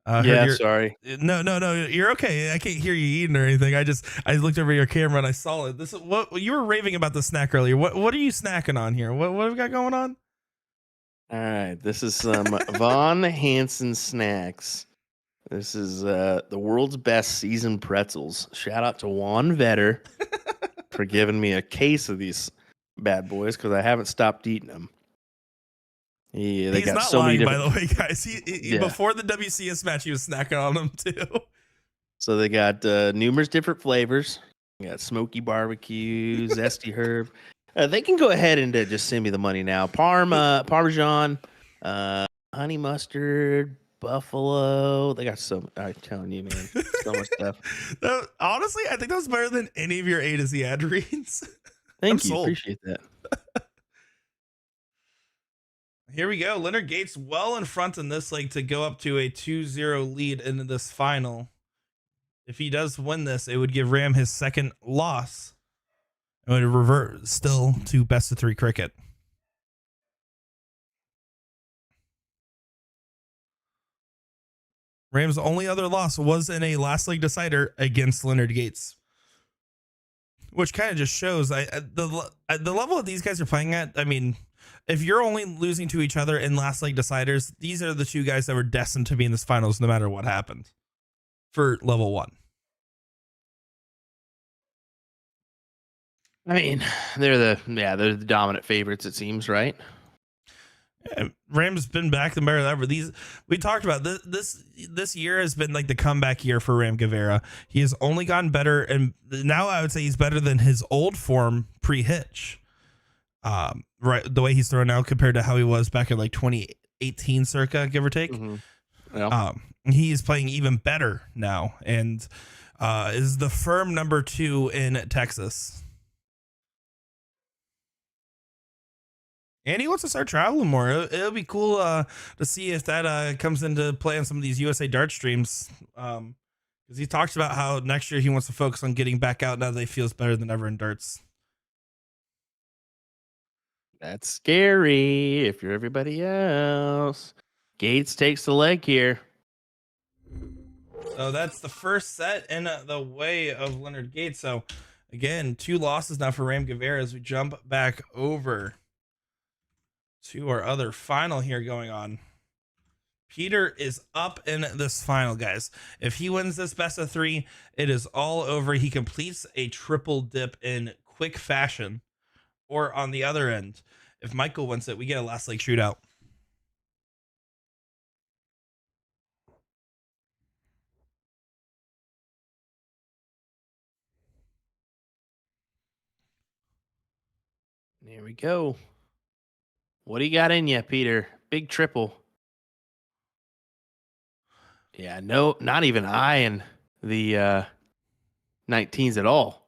Sorry.
No, you're okay. I can't hear you eating or anything. I looked over your camera and I saw it. This is what you were raving about the snack earlier. What are you snacking on here? What have we got going on?
All right, this is some Von Hansen snacks. This is the world's best seasoned pretzels. Shout out to Juan Vetter for giving me a case of these bad boys because I haven't stopped eating them. Yeah,
He's not lying, by the way, guys. He before the WCS match, he was snacking on them too.
So they got numerous different flavors. You got smoky barbecue, zesty herb. They can go ahead and just send me the money now. Parmesan, honey mustard, buffalo. They got so. I'm telling you, man, so much stuff.
Honestly, I think that was better than any of your A to Z ad reads.
Thank you, appreciate that.
Here we go. Leonard Gates well in front in this leg to go up to a 2-0 lead into this final. If he does win this, it would give Ram his second loss. It would revert still to best of 3 cricket. Ram's only other loss was in a last leg decider against Leonard Gates, which kind of just shows the level that these guys are playing at. I mean, if you're only losing to each other in last leg deciders, these are the 2 guys that were destined to be in this finals no matter what happened for level 1.
I mean, they're the dominant favorites, it seems, right?
Rams been back and better than ever. We talked about this year has been like the comeback year for Ram Guevara. He has only gotten better, and now I would say he's better than his old form pre-hitch. Right, the way he's thrown now compared to how he was back in like 2018 circa, give or take.
Yeah.
He is playing even better now, and is the firm number 2 in Texas. And he wants to start traveling more. It'll be cool to see if that comes into play on some of these USA Dart streams. Because he talks about how next year he wants to focus on getting back out now that he feels better than ever in darts.
That's scary if you're everybody else. Gates takes the leg here.
So that's the first set in the way of Leonard Gates. So again, 2 losses now for Ram Guevara as we jump back over to our other final here going on. Peter is up in this final, guys. If he wins this best of 3, it is all over. He completes a triple dip in quick fashion. Or on the other end, if Michael wins it, we get a last leg shootout.
There we go. What do you got in you, Peter? Big triple. Yeah, no, not even eyeing the 19s at all.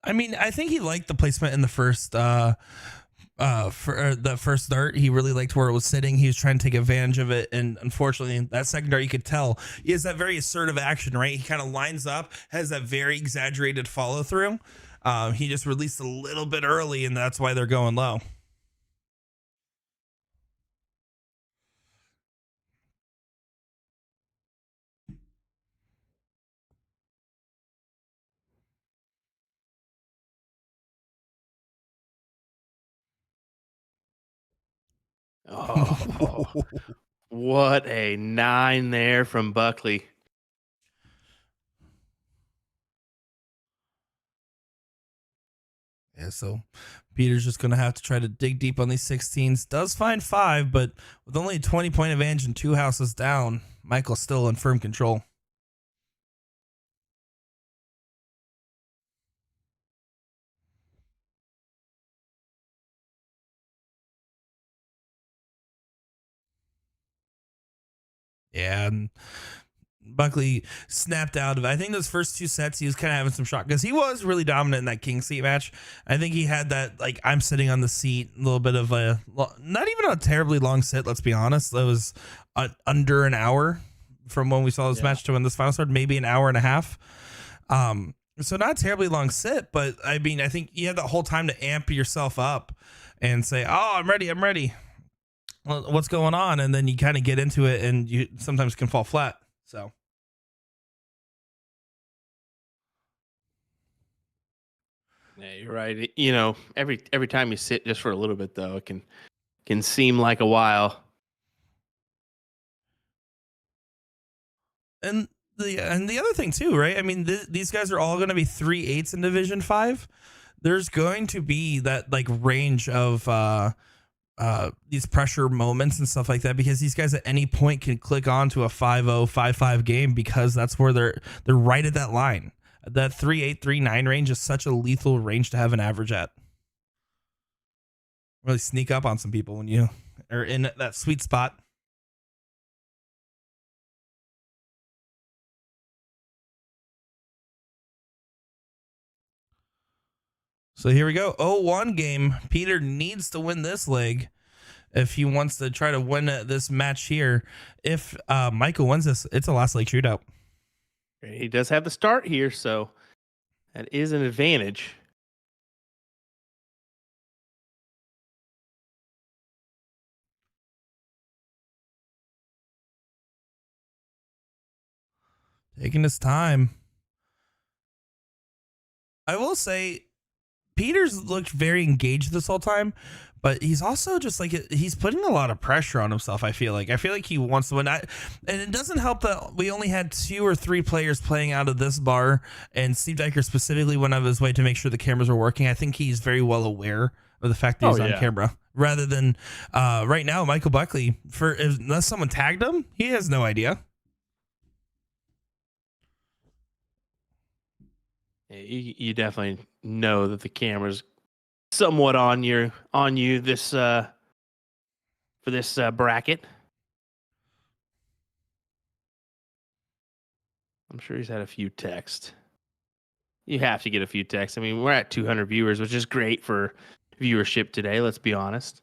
I mean, I think he liked the placement in the first for the first dart. He really liked where it was sitting. He was trying to take advantage of it, and unfortunately, that second dart, you could tell he has that very assertive action. Right, he kind of lines up, has that very exaggerated follow through. He just released a little bit early, and that's why they're going low.
Oh, what a 9 there from Buckley.
Yeah, so Peter's just going to have to try to dig deep on these 16s. Does find 5, but with only a 20-point advantage and 2 houses down, Michael's still in firm control. Yeah, and Buckley snapped out of it. I think those first 2 sets he was kind of having some shock because he was really dominant in that king seat match. I think he had that, like, I'm sitting on the seat, a little bit of a, not even a terribly long sit, let's be honest. That was under an hour from when we saw this match to when this final started, maybe an hour and a half. So not a terribly long sit, but I mean, I think you had the whole time to amp yourself up and say, oh, I'm ready. Well, what's going on? And then you kind of get into it and you sometimes can fall flat. So.
Yeah, you're right. You know, every time you sit just for a little bit, though, it can seem like a while.
And the other thing too, right? I mean, these guys are all going to be 3/8 in Division 5. There's going to be that like range of these pressure moments and stuff like that because these guys at any point can click on to a 5-0, 5-5 game because that's where they're right at that line. That 3-8, 3-9 range is such a lethal range to have an average at. Really sneak up on some people when you are in that sweet spot. So here we go. 0-1 game. Peter needs to win this leg if he wants to try to win this match here. If Michael wins this, it's a last leg shootout.
He does have the start here, so that is an advantage.
Taking his time. I will say, Peter's looked very engaged this whole time, but he's also just like, he's putting a lot of pressure on himself. I feel like he wants to win. And it doesn't help that we only had 2 or 3 players playing out of this bar, and Steve Diker specifically went out of his way to make sure the cameras were working. I think he's very well aware of the fact that he's on camera. rather than right now, Michael Buckley, unless someone tagged him, he has no idea.
You definitely know that the camera's somewhat on you this for this bracket. I'm sure he's had a few texts. You have to get a few texts. I mean, we're at 200 viewers, which is great for viewership today. Let's be honest.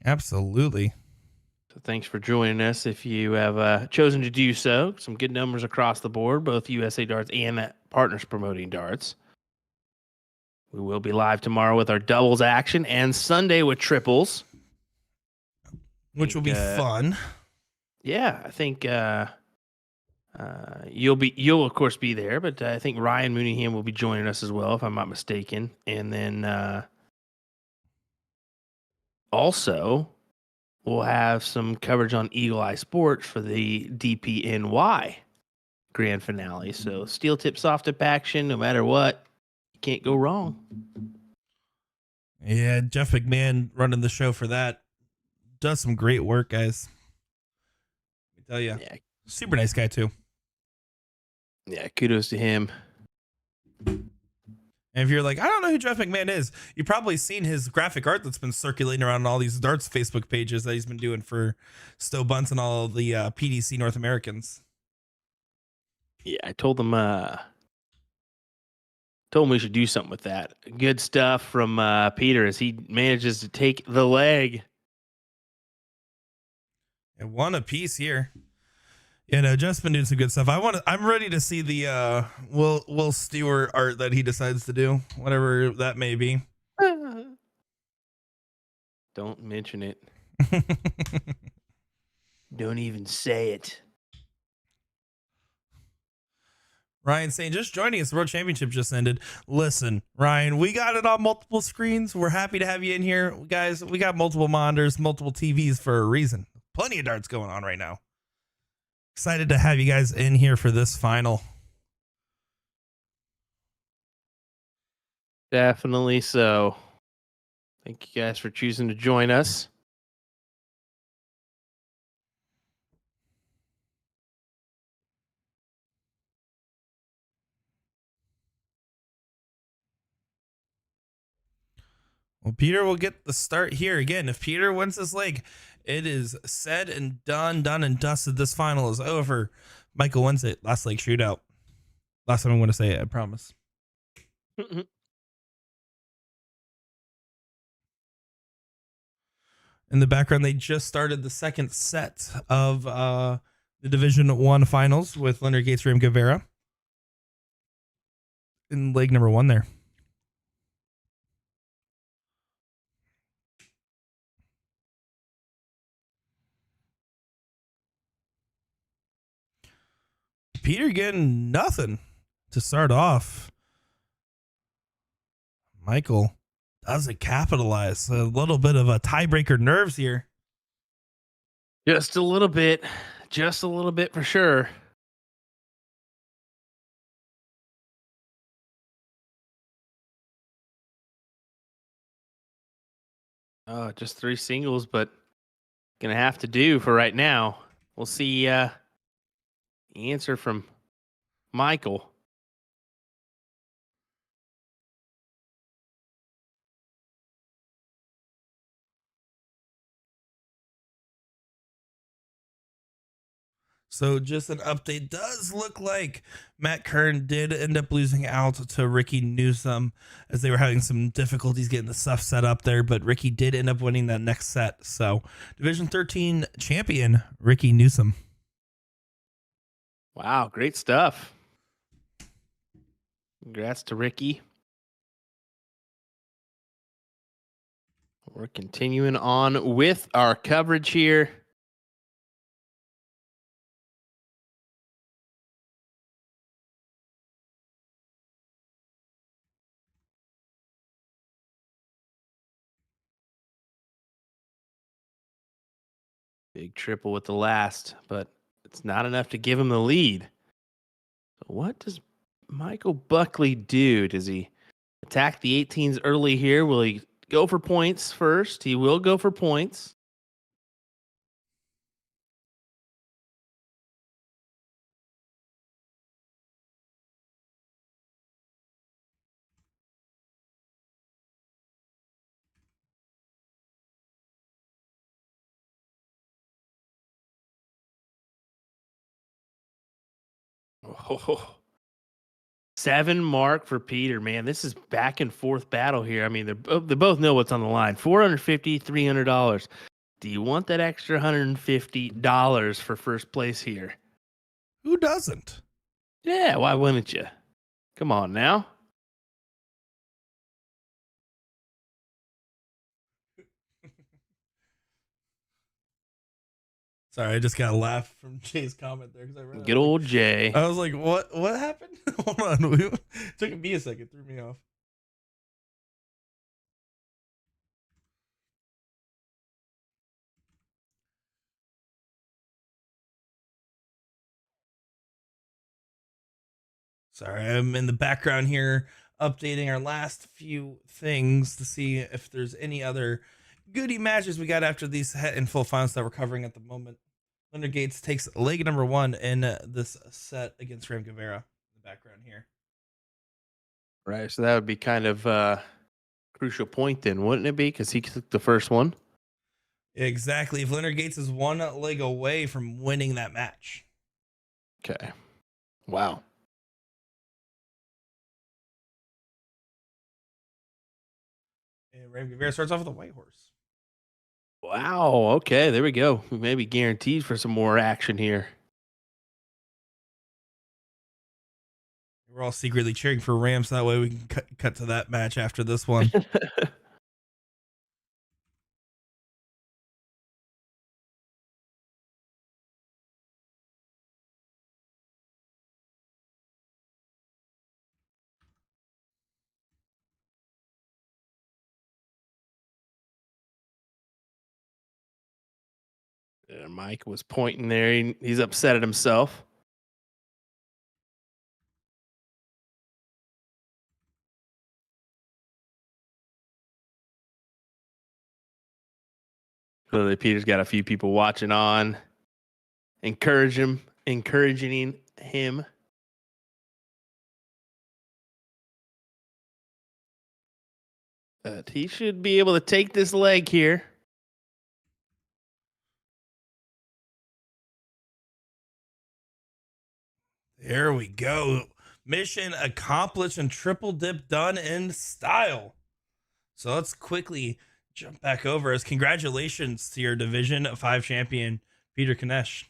Absolutely.
So thanks for joining us. If you have chosen to do so, some good numbers across the board, both USA Darts and partners promoting darts. We will be live tomorrow with our doubles action and Sunday with triples,
which will be fun.
Yeah, I think you'll of course be there, but I think Ryan Mooneyham will be joining us as well, if I'm not mistaken. And then also we'll have some coverage on Eagle Eye Sports for the DPNY grand finale. So steel tip, soft tip action, no matter what, you can't go wrong.
Yeah, Jeff McMahon running the show for that does some great work, guys. Let me tell you, yeah. Super nice guy too.
Yeah, kudos to him.
And if you're like, I don't know who Jeff McMahon is, you've probably seen his graphic art that's been circulating around all these darts Facebook pages that he's been doing for Stowe Bunts and all of the PDC North Americans.
Yeah, I told him we should do something with that. Good stuff from Peter as he manages to take the leg.
And one apiece here. You know, Jeff's been doing some good stuff. I'm ready to see the Will Stewart art that he decides to do, whatever that may be.
Don't mention it. Don't even say it.
Ryan saying, just joining us. The World Championship just ended. Listen, Ryan, we got it on multiple screens. We're happy to have you in here. Guys, we got multiple monitors, multiple TVs for a reason. Plenty of darts going on right now. Excited to have you guys in here for this final.
Definitely so. Thank you guys for choosing to join us.
Well, Peter will get the start here. Again, if Peter wins this leg, it is said and done and dusted. This final is over. Michael wins it. Last leg shootout. Last time I'm going to say it, I promise. In the background, they just started the second set of the Division 1 finals with Leonard Gates, Ram Guevara. In leg number 1 there. Peter getting nothing to start off. Michael doesn't capitalize. A little bit of a tiebreaker nerves here.
Just a little bit. Just a little bit for sure. Just 3 singles, but gonna have to do for right now. We'll see the answer from Michael.
So just an update. Does look like Matt Kern did end up losing out to Ricky Newsom as they were having some difficulties getting the stuff set up there, but Ricky did end up winning that next set. So Division 13 champion, Ricky Newsom.
Wow, great stuff. Congrats to Ricky. We're continuing on with our coverage here. Big triple with the last, but it's not enough to give him the lead. So what does Michael Buckley do? Does he attack the 18s early here? Will he go for points first. He will go for points. Oh, 7 mark for Peter, man. This is back and forth battle here. I mean, they both know what's on the line. $450, $300. Do you want that extra $150 for first place here?
Who doesn't?
Yeah, why wouldn't you? Come on now.
Sorry, I just got a laugh from Jay's comment there because I read.
Good old Jay.
I was like, "What? What happened?" Hold on, it took me a second, threw me off. Sorry, I'm in the background here updating our last few things to see if there's any other goodie matches we got after these in full finals that we're covering at the moment. Leonard Gates takes leg number 1 in this set against Ram Guevara in the background here.
Right, so that would be kind of a crucial point then, wouldn't it be? Because he took the first one.
Exactly. If Leonard Gates is 1 leg away from winning that match.
Okay. Wow.
And Ram Guevara starts off with a white horse.
Wow. Okay, there we go. We may be guaranteed for some more action here.
We're all secretly cheering for Rams. That way we can cut to that match after this one.
Mike was pointing there. He's upset at himself. Clearly, Peter's got a few people watching on, encouraging him. But he should be able to take this leg here.
There we go. Mission accomplished and triple dip done in style. So let's quickly jump back over as congratulations to your Division 5 champion, Peter Kanesh.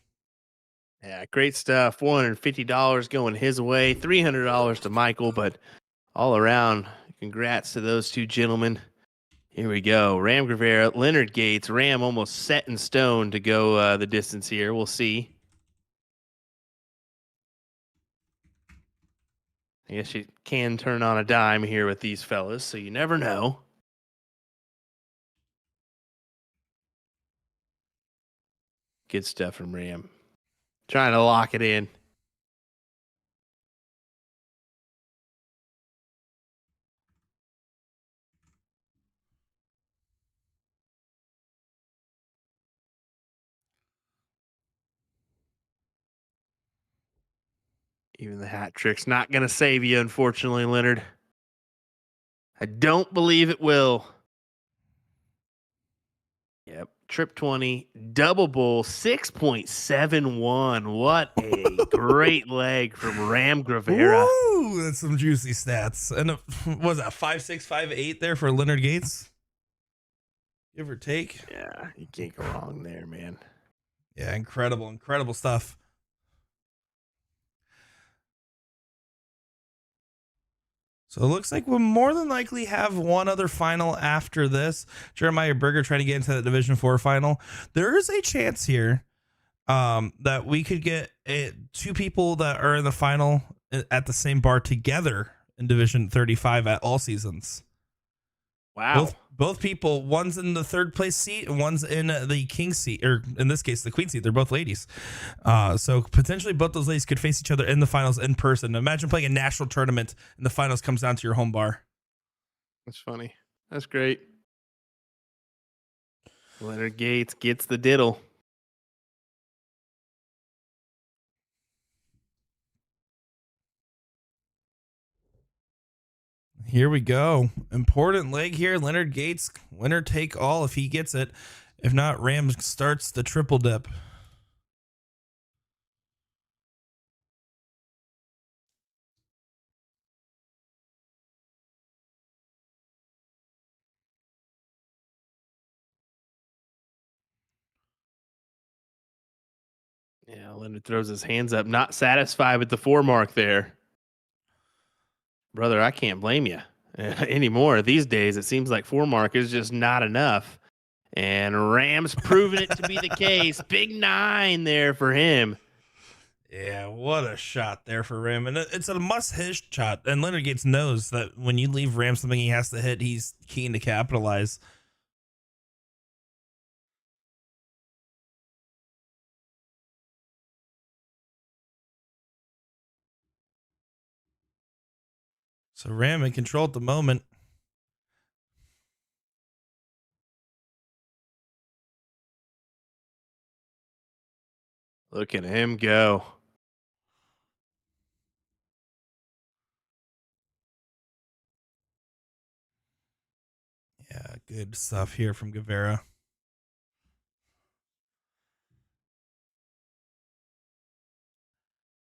Yeah, great stuff. $450 going his way, $300 to Michael, but all around, congrats to those two gentlemen. Here we go. Ram Guevara, Leonard Gates. Ram almost set in stone to go the distance here. We'll see. I guess you can turn on a dime here with these fellas, so you never know. Good stuff from Ram. Trying to lock it in. Even the hat trick's not going to save you, unfortunately, Leonard. I don't believe it will. Yep. Trip 20, double bull, 6.71. What a great leg from Ram Guevara.
Ooh, that's some juicy stats. And what was that, 5.6, 5.8 there for Leonard Gates? Give or take.
Yeah, you can't go wrong there, man.
Yeah, incredible stuff. So it looks like we'll more than likely have one other final after this. Jeremiah Berger trying to get into the Division 4 final. There is a chance here that we could get 2 people that are in the final at the same bar together in Division 35 at all seasons.
Wow.
Both people, one's in the 3rd place seat and one's in the king seat, or in this case, the queen seat. They're both ladies. So potentially both those ladies could face each other in the finals in person. Imagine playing a national tournament and the finals comes down to your home bar.
That's funny. That's great. Leonard Gates gets the diddle.
Here we go. Important leg here. Leonard Gates, winner take all if he gets it. If not, Ram starts the triple dip.
Yeah, Leonard throws his hands up, not satisfied with the 4 mark there. Brother, I can't blame you anymore. These days, it seems like 4 mark is just not enough. And Ram's proven it to be the case. Big 9 there for him.
Yeah, what a shot there for Ram. And it's a must-hit shot. And Leonard Gates knows that when you leave Ram something he has to hit, he's keen to capitalize. So Ram in control at the moment.
Look at him go.
Yeah, good stuff here from Guevara.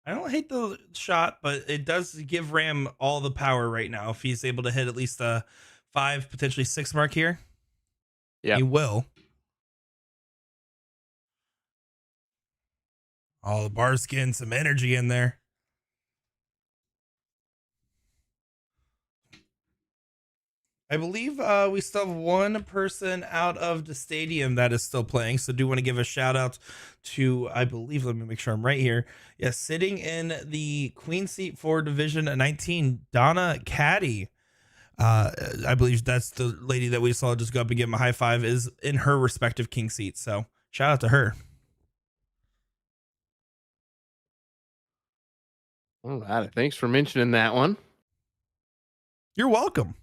I don't hate the shot, but it does give Ram all the power right now. If he's able to hit at least a 5, potentially 6 mark here,
Yeah,
he will. All the bar skin, some energy in there. I believe we still have one person out of the stadium that is still playing. So do want to give a shout out to, I believe, let me make sure I'm right here. Yes, sitting in the queen seat for Division 19, Donna Caddy. I believe that's the lady that we saw just go up and give him a high five, is in her respective king seat. So shout out to her.
all right. Thanks for mentioning that one.
You're welcome.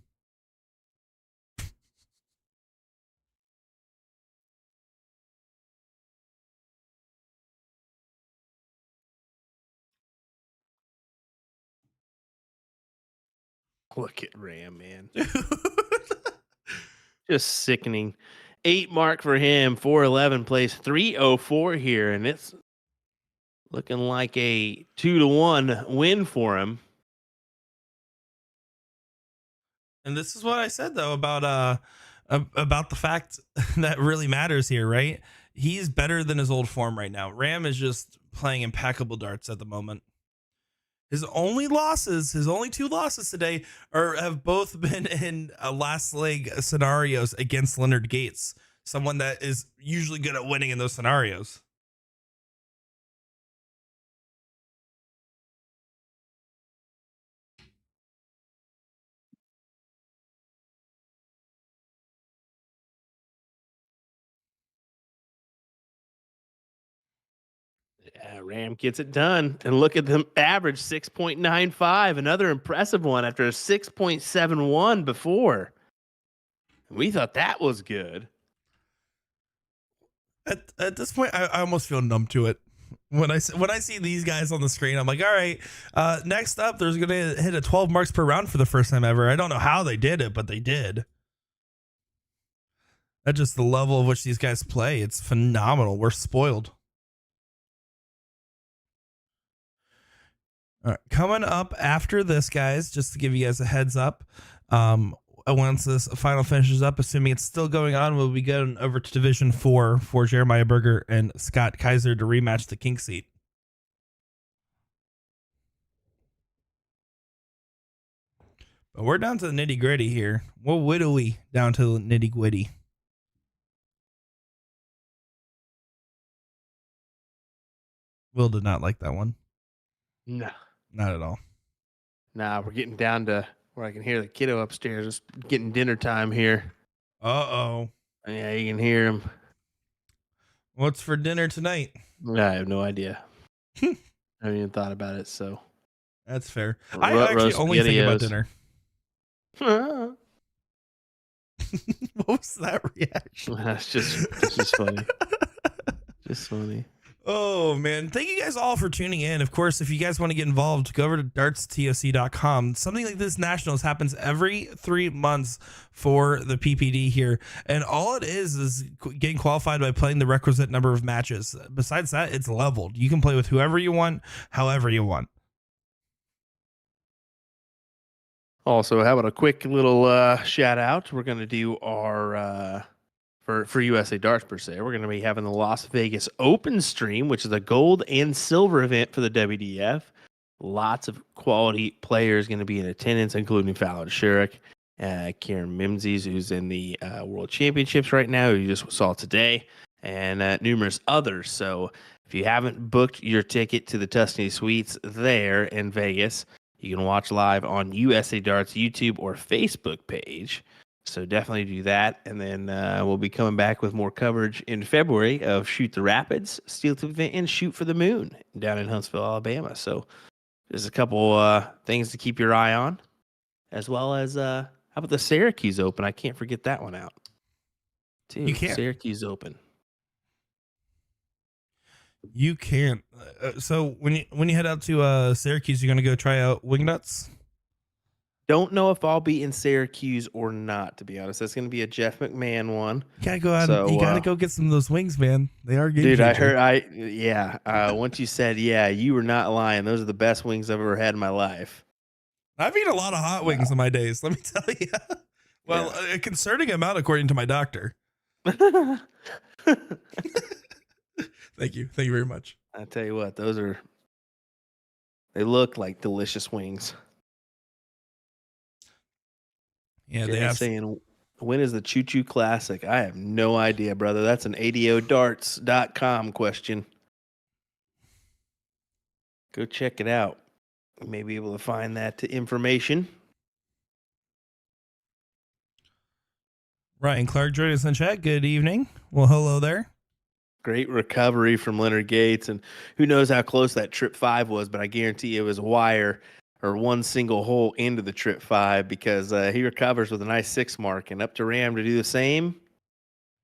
Look at Ram, man. Just sickening. 8 mark for him. 411 plays 304 here, and it's looking like a 2-1 win for him.
And this is what I said though about the fact that really matters here, right? He's better than his old form right now. Ram is just playing impeccable darts at the moment. His only 2 losses today have both been in last leg scenarios against Leonard Gates, someone that is usually good at winning in those scenarios.
Yeah, Ram gets it done. And look at them average 6.95. Another impressive one after a 6.71 before. We thought that was good.
At this point, I almost feel numb to it. When I see these guys on the screen, I'm like, all right, next up, there's going to hit a 12 marks per round for the first time ever. I don't know how they did it, but they did. That's just the level of which these guys play. It's phenomenal. We're spoiled. All right, coming up after this, guys, just to give you guys a heads up, once this final finishes up, assuming it's still going on, we'll be going over to Division 4 for Jeremiah Berger and Scott Kaiser to rematch the king seat. But we're down to the nitty gritty here. We'll whittle down to the nitty gritty. Will did not like that one.
No.
Not at all.
Nah, we're getting down to where I can hear the kiddo upstairs. It's getting dinner time here.
Uh-oh.
Yeah, you can hear him.
What's for dinner tonight?
I have no idea. I haven't even thought about it, so.
That's fair. I actually only think about dinner. What was that reaction?
That's just funny. Just funny.
Oh man, thank you guys all for tuning in. Of course, if you guys want to get involved, go over to dartstoc.com. Something like this nationals happens every 3 months for the PPD here, and all it is getting qualified by playing the requisite number of matches. Besides that, it's leveled. You can play with whoever you want, however you want.
Also, how about a quick little shout out? We're going to do our for USA Darts per se. We're going to be having the Las Vegas Open stream, which is a gold and silver event for the WDF. Lots of quality players going to be in attendance, including Fallon Sherrick, Kieran Mimsy, who's in the World Championships right now, who you just saw today, and numerous others. So if you haven't booked your ticket to the Tuscany Suites there in Vegas, you can watch live on USA Darts YouTube or Facebook page. So definitely do that. And then we'll be coming back with more coverage in February of Shoot the Rapids, Steel Tip Event, and Shoot for the Moon down in Huntsville, Alabama. So there's a couple things to keep your eye on, as well as how about the Syracuse Open? I can't forget that one out, too.
You can't.
Syracuse Open.
You can't. So when you head out to Syracuse, you're gonna go try out Wingnuts.
Don't know if I'll be in Syracuse or not, to be honest. That's going to be a Jeff McMahon one.
You gotta go out. You gotta go get some of those wings, man. They are good.
Dude, I heard. Once you said, yeah, you were not lying. Those are the best wings I've ever had in my life.
I've eaten a lot of hot wings in my days. Let me tell you. Well, a concerning amount, according to my doctor. Thank you very much.
I tell you what, they look like delicious wings.
Yeah, they have
saying, when is the Choo Choo Classic? I have no idea, brother. That's an ADOdarts.com question. Go check it out. You may be able to find that information.
Ryan Clark joining us in chat. Good evening. Well, hello there.
Great recovery from Leonard Gates, and who knows how close that trip 5 was, but I guarantee it was a wire or one single hole into the trip 5, because he recovers with a nice 6 mark, and up to Ram to do the same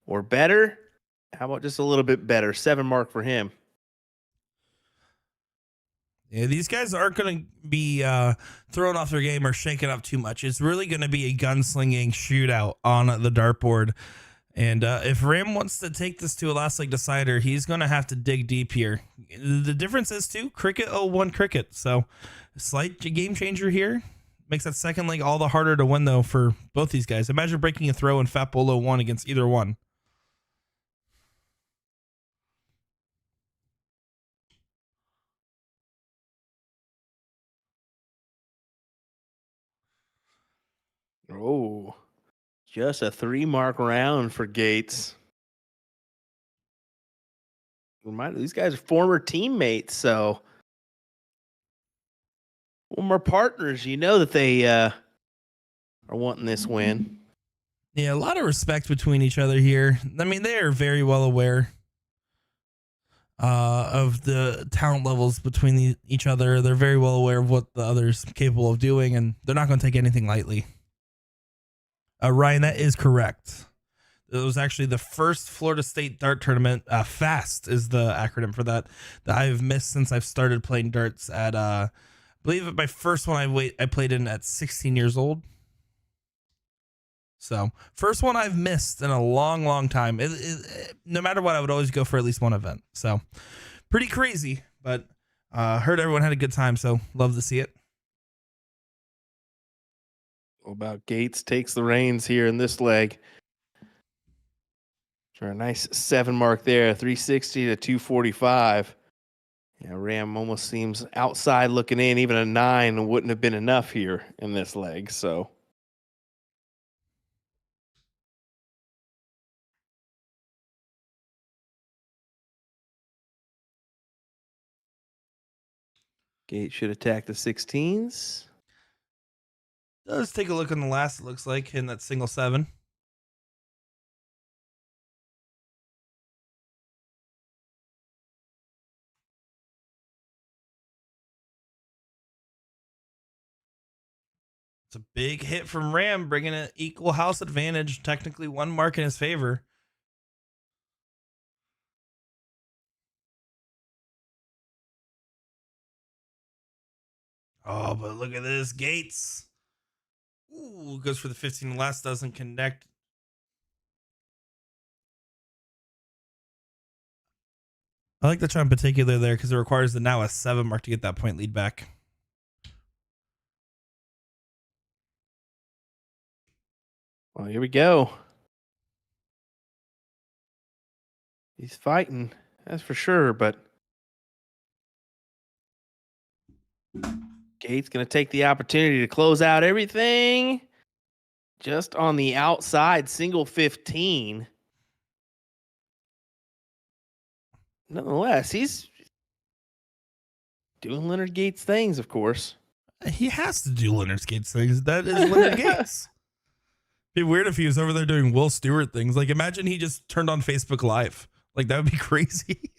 or better. How about just a little bit better? 7 mark for him.
Yeah, these guys aren't going to be thrown off their game or shaken up too much. It's really going to be a gunslinging shootout on the dartboard. And if Ram wants to take this to a last leg decider, he's going to have to dig deep here. The difference is, too, Cricket 0-1 Cricket. So, slight game changer here. Makes that second leg all the harder to win, though, for both these guys. Imagine breaking a throw in Fat Bull 0-1 against either one.
Oh, just a 3 mark round for Gates. Remind these guys are former teammates, so former partners. You know that they are wanting this win.
Yeah, a lot of respect between each other here. I mean, they are very well aware of the talent levels between each other. They're very well aware of what the other's capable of doing, and they're not going to take anything lightly. Ryan, that is correct. It was actually the first Florida State dart tournament. FAST is the acronym for that I've missed since I've started playing darts at, I believe my first one I played in at 16 years old. So first one I've missed in a long, long time. No matter what, I would always go for at least one event. So pretty crazy, but heard everyone had a good time. So love to see it.
What about Gates takes the reins here in this leg? For a nice 7 mark there, 360 to 245. Yeah, Ram almost seems outside looking in. Even a 9 wouldn't have been enough here in this leg. So Gates should attack the 16s.
Let's take a look on the last, it looks like, in that single 7. It's a big hit from Ram, bringing an equal house advantage. Technically, 1 mark in his favor. Oh, but look at this. Gates. Ooh, goes for the 15 less, doesn't connect. I like the try in particular there because it requires the now a 7 mark to get that point lead back.
Well, here we go. He's fighting, that's for sure, but Gates going to take the opportunity to close out everything. Just on the outside, single 15. Nonetheless, he's doing Leonard Gates things, of course.
He has to do Leonard Gates things. That is Leonard Gates. Be weird if he was over there doing Will Stewart things. Like, imagine he just turned on Facebook Live. Like, that would be crazy.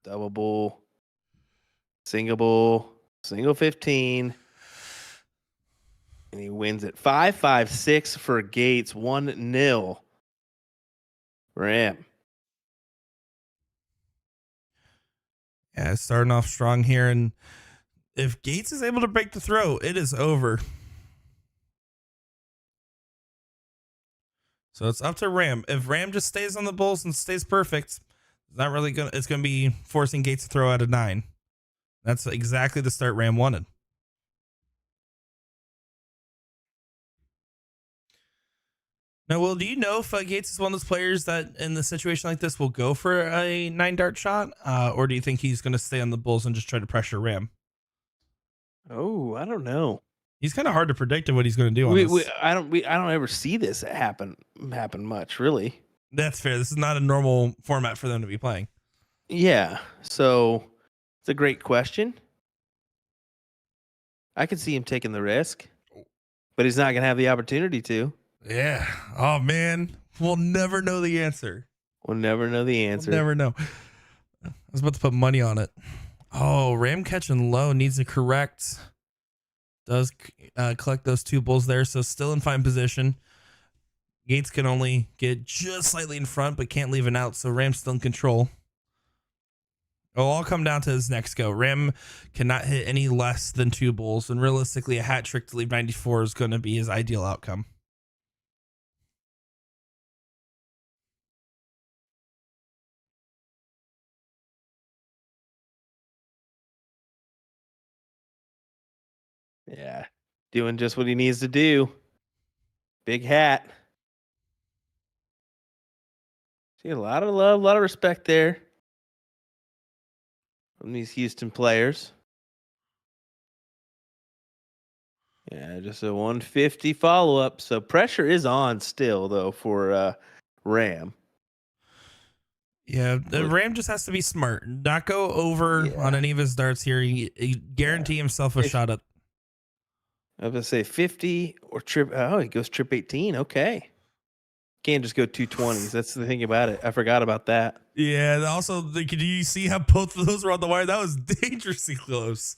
Double bull, single bull, single 15. And he wins it 5-5-6 for Gates, 1-0. Ram.
Yeah, starting off strong here. And if Gates is able to break the throw, it is over. So it's up to Ram. If Ram just stays on the bulls and stays perfect, it's not really gonna. It's gonna be forcing Gates to throw out a 9. That's exactly the start Ram wanted. Now, Will, do you know if Gates is one of those players that in the situation like this will go for a 9 dart shot, or do you think he's going to stay on the bulls and just try to pressure Ram?
Oh, I don't know.
He's kind of hard to predict what he's going to do on this.
I don't ever see this happen much, really.
That's fair. This is not a normal format for them to be playing.
Yeah, so it's a great question. I could see him taking the risk, but he's not going to have the opportunity to.
Yeah. Oh, man. We'll never know the answer.
We'll never know the answer.
We'll never know. I was about to put money on it. Oh, Ram catching low needs to correct. Does collect those 2 bulls there, so still in fine position. Gates can only get just slightly in front, but can't leave an out, so Ram's still in control. It'll all come down to his next go. Ram cannot hit any less than 2 bulls, and realistically, a hat trick to leave 94 is going to be his ideal outcome.
Yeah, doing just what he needs to do. Big hat. See, a lot of love, a lot of respect there from these Houston players. Yeah, just a 150 follow-up. So pressure is on still, though, for Ram.
Yeah, the Ram just has to be smart. Not go over on any of his darts here. He guarantee himself a shot at.
I was going to say 50 or trip. Oh, he goes trip 18. Okay. Can't just go 220s. That's the thing about it. I forgot about that.
Yeah. Also, do you see how both of those were on the wire? That was dangerously close.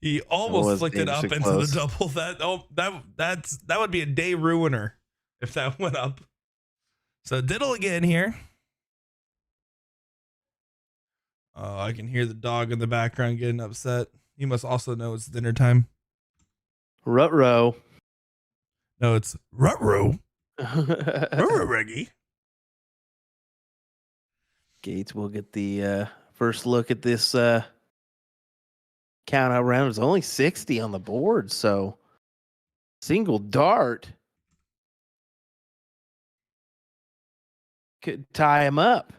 He almost flicked it up into the double. That would be a day ruiner if that went up. So diddle again here. Oh, I can hear the dog in the background getting upset. He must also know it's dinner time.
Rut-row.
No, it's rut-row. Reggie.
Gates will get the first look at this count out round. It's only 60 on the board, so single dart could tie him up.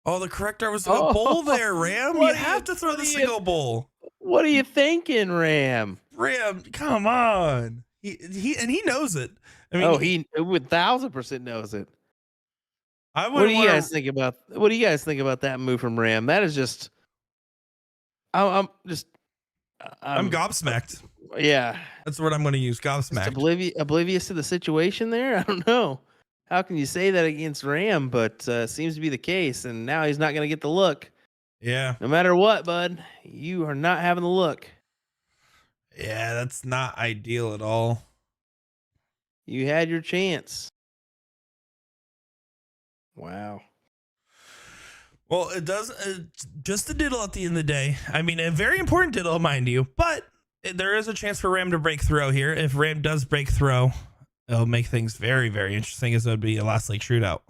Oh, the correct dart was a bull there, Ram. You have to throw the single bull.
What are you thinking, Ram?
Ram, come on. He knows it. I mean,
he 1,000% knows it.
What do you
guys think about that move from Ram? That is just I'm
gobsmacked.
Yeah.
That's the word I'm going to use, gobsmacked.
Oblivious to the situation there? I don't know. How can you say that against Ram, but seems to be the case, and now he's not going to get the look.
Yeah.
No matter what, bud, you are not having the look.
Yeah, that's not ideal at all.
You had your chance. Wow.
Well, it does just a diddle at the end of the day. I mean, a very important diddle, mind you, but there is a chance for Ram to break throw here. If Ram does break throw, it'll make things very, very interesting, as it would be a last lake shootout.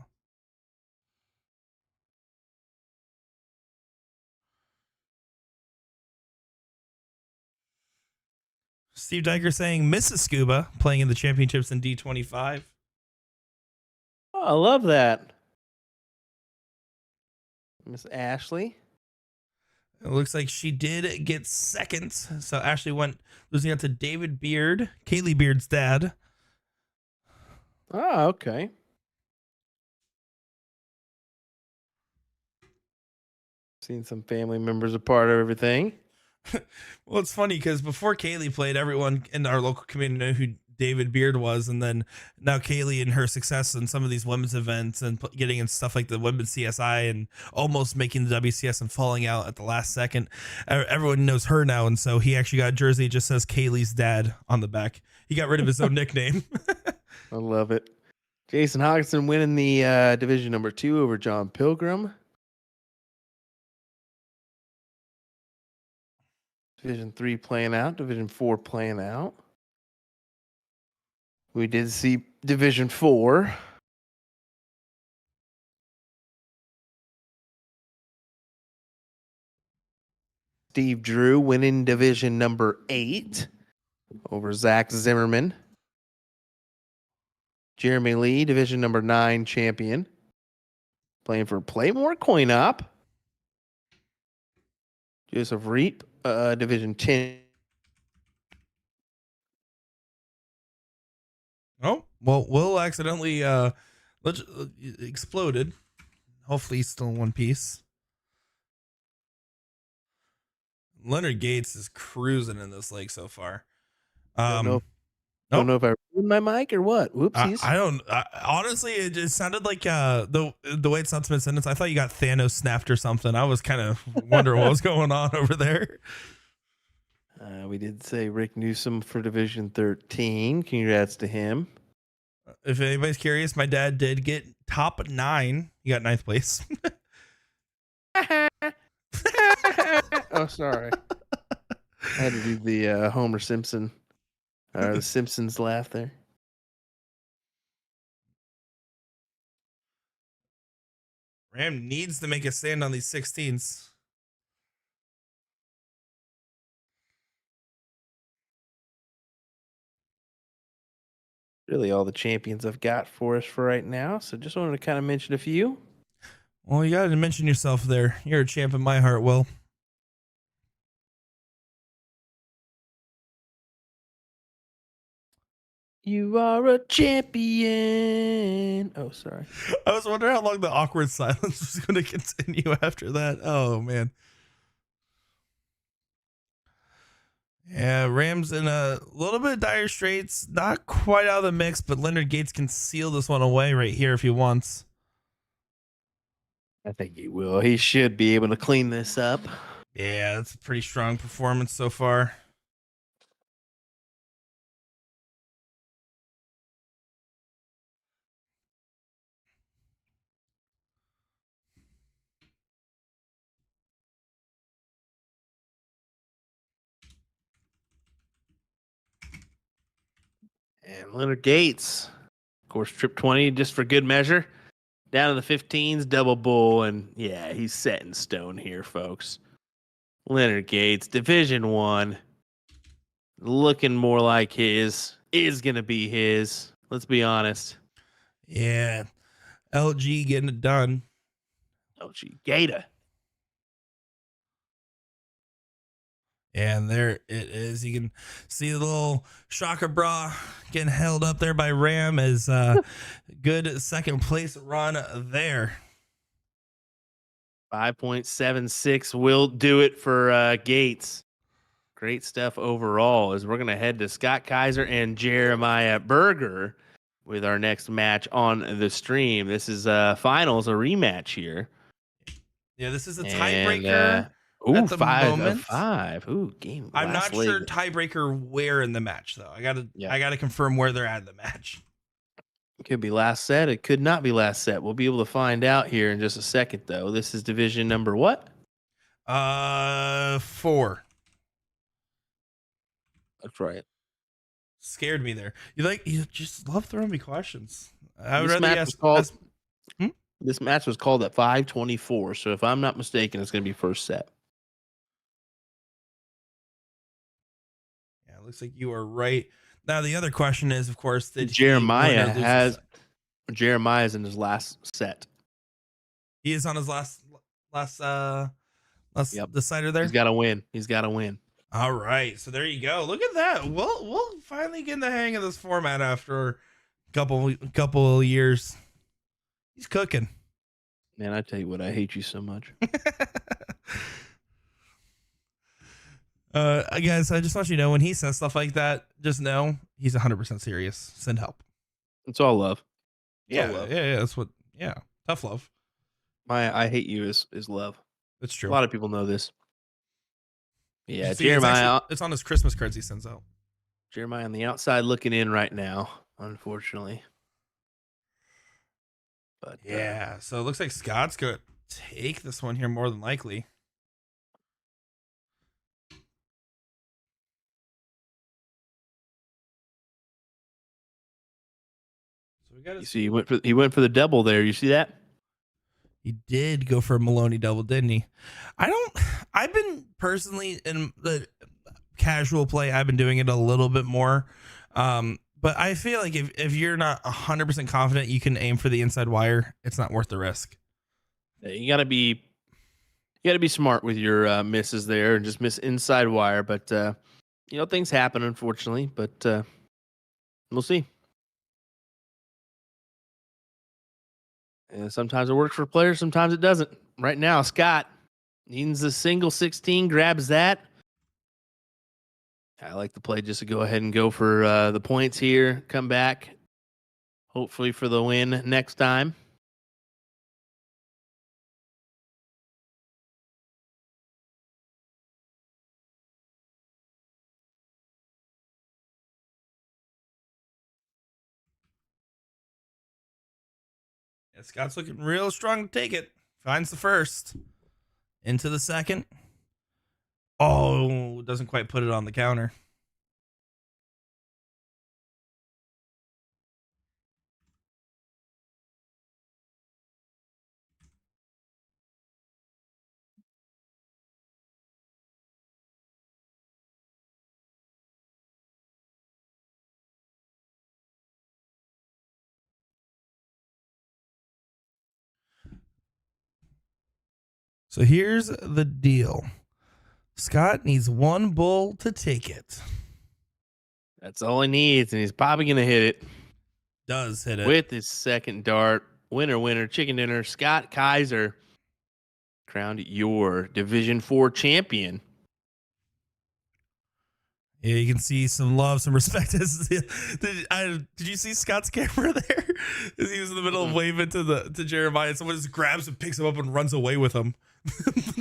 Steve Diker saying Mrs. Scuba playing in the championships in D25.
Oh, I love that. Miss Ashley.
It looks like she did get second. So Ashley went losing out to David Beard, Kaylee Beard's dad.
Oh, okay. Seen some family members a part of everything.
Well, it's funny because before Kaylee played, everyone in our local community knew who David Beard was, and then now Kaylee and her success in some of these women's events and getting in stuff like the women's CSI and almost making the WCS and falling out at the last second, everyone knows her now, and so he actually got a jersey that just says Kaylee's dad on the back. He got rid of his own nickname.
I love it. Jason Hogson winning the division number 2 over John Pilgrim. Division 3 playing out. Division 4 playing out. We did see Division 4. Steve Drew winning Division number 8 over Zach Zimmerman. Jeremy Lee, Division number 9 champion. Playing for Playmore Coin Op. Joseph Reap, Division 10.
Oh, well, Will accidentally exploded. Hopefully he's still in one piece. Leonard Gates is cruising in this lake so far.
Don't know if I ruined my mic or what. Whoopsies.
I don't. Honestly, it just sounded like the way it's not to sentence. I thought you got Thanos snapped or something. I was kind of wondering what was going on over there.
We did say Rick Newsom for Division 13. Congrats to him.
If anybody's curious, my dad did get top 9. He got 9th place.
Oh, sorry. I had to do the Homer Simpson or the Simpsons laugh there.
Ram needs to make a stand on these 16s.
Really all the champions I've got for us for right now. So just wanted to kind of mention a few.
Well, you got to mention yourself there. You're a champ in my heart, Will.
You are a champion. Oh, sorry.
I was wondering how long the awkward silence was going to continue after that. Oh, man. Yeah, Rams in a little bit of dire straits. Not quite out of the mix, but Leonard Gates can seal this one away right here if he wants.
I think he will. He should be able to clean this up.
Yeah, that's a pretty strong performance so far.
And Leonard Gates, of course, trip 20 just for good measure. Down in the 15s, double bull, and yeah, he's set in stone here, folks. Leonard Gates, Division 1, looking more like his, is going to be his. Let's be honest.
Yeah, LG getting it done.
LG Gator.
And there it is. You can see the little shocker bra getting held up there by Ram as good second place run there.
5.76 will do it for Gates. Great stuff overall as we're going to head to Scott Kaiser and Jeremiah Berger with our next match on the stream. This is finals, a rematch here.
Yeah, this is a
And,
tiebreaker
ooh,
at the
5 of
moment.
5. Ooh, game
I'm
last
not sure
leg.
tiebreaker where in the match though.
Yeah.
I gotta confirm where they're at in the match.
It could be last set. It could not be last set. We'll be able to find out here in just a second, though. This is division number what?
4.
That's right.
Scared me there. You just love throwing me questions. I would
This
rather
match
ask,
was called.
ask- Hmm?
This match was called at 5:24. So if I'm not mistaken, it's going to be first set.
Yeah, it looks like you are right. Now the other question is, of course, did
Jeremiah
he win or lose a
has
set?
Jeremiah's in his last set.
He is on his last
Yep.
decider there.
He's got to win. He's got to win.
All right, so there you go. Look at that. We'll finally get in the hang of this format after a couple of years. He's cooking.
Man, I tell you what, I hate you so much.
Guys, I just want you to know when he says stuff like that, just know he's 100% serious. Send help.
It's all love.
Yeah, that's what. Yeah, tough love.
My I hate you is love.
That's
A
true.
lot of people know this. Yeah,
See,
Jeremiah.
it's on his Christmas cards he sends out.
Jeremiah on the outside looking in right now, unfortunately. But
Yeah, so it looks like Scott's gonna take this one here more than likely. So we got
you see, he went for the double there. You see that?
He did go for a Maloney double, didn't he? I've been personally in the casual play, I've been doing it a little bit more. But I feel like if you're not 100% confident you can aim for the inside wire, it's not worth the risk.
Yeah, you gotta be smart with your misses there and just miss inside wire. But things happen, unfortunately. But we'll see. And sometimes it works for players, sometimes it doesn't. Right now, Scott needs a single 16, grabs that. I like the play just to go ahead and go for the points here, come back, hopefully for the win next time.
Yeah, Scott's looking real strong to take it. Finds the first. Into the second. Oh, doesn't quite put it on the counter. So here's the deal. Scott needs one bull to take it.
That's all he needs, and he's probably going to hit it.
Does hit it.
With his second dart. Winner, chicken dinner. Scott Kaiser crowned your Division 4 champion.
Yeah, you can see some love, some respect. Did you see Scott's camera there? As he was in the middle of waving to Jeremiah, and someone just grabs and picks him up and runs away with him.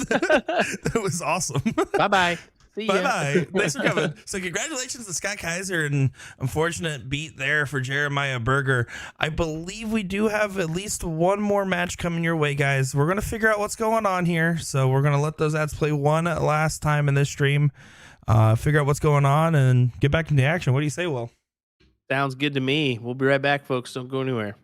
That was awesome.
Bye-bye. See ya.
Bye-bye. Thanks for coming. So congratulations to Scott Kaiser, and unfortunate beat there for Jeremiah Berger. I believe we do have at least one more match coming your way, guys. We're going to figure out what's going on here. So we're going to let those ads play one last time in this stream. Figure out what's going on and get back into action. What do you say, Will?
Sounds good to me. We'll be right back, folks. Don't go anywhere.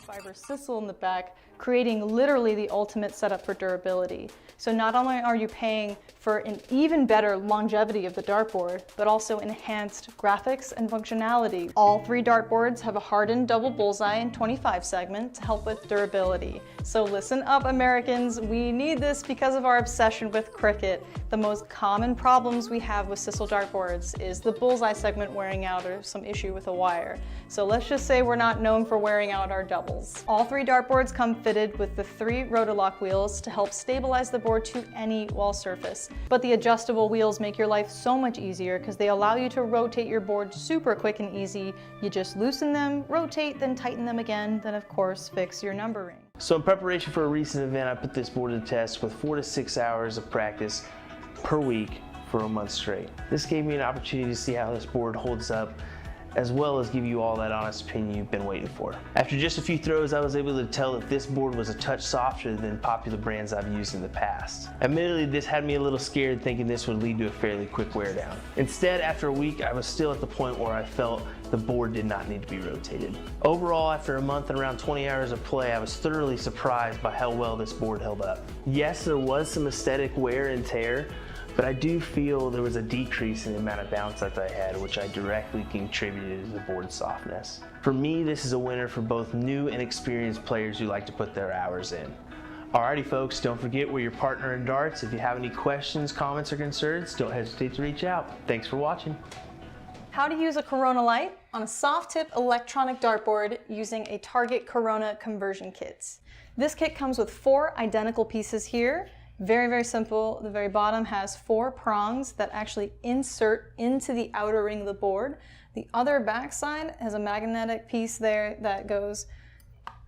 Fiber sisal in the back, creating literally the ultimate setup for durability. So not only are you paying for an even better longevity of the dartboard, but also enhanced graphics and functionality. All three dartboards have a hardened double bullseye and 25 segment to help with durability. So listen up, Americans, we need this because of our obsession with cricket. The most common problems we have with sisal dartboards is the bullseye segment wearing out or some issue with a wire. So let's just say we're not known for wearing out our doubles. All three dartboards come fitted with the 3 Rotolock wheels to help stabilize the board to any wall surface. But the adjustable wheels make your life so much easier because they allow you to rotate your board super quick and easy. You just loosen them, rotate, then tighten them again, then of course fix your numbering.
So in preparation for a recent event, I put this board to the test with 4 to 6 hours of practice per week for a month straight. This gave me an opportunity to see how this board holds up, as well as give you all that honest opinion you've been waiting for. After just a few throws, I was able to tell that this board was a touch softer than popular brands I've used in the past. Admittedly, this had me a little scared, thinking this would lead to a fairly quick wear down. Instead, after a week, I was still at the point where I felt the board did not need to be rotated. Overall, after a month and around 20 hours of play, I was thoroughly surprised by how well this board held up. Yes, there was some aesthetic wear and tear, but I do feel there was a decrease in the amount of bounce that I had, which I directly contributed to the board's softness. For me, this is a winner for both new and experienced players who like to put their hours in. Alrighty folks, don't forget we're your partner in darts. If you have any questions, comments, or concerns, don't hesitate to reach out. Thanks for watching.
How to use a Corona light on a soft tip electronic dartboard using a Target Corona conversion kit. This kit comes with 4 identical pieces here. Very, very simple. The very bottom has 4 prongs that actually insert into the outer ring of the board. The other backside has a magnetic piece there that goes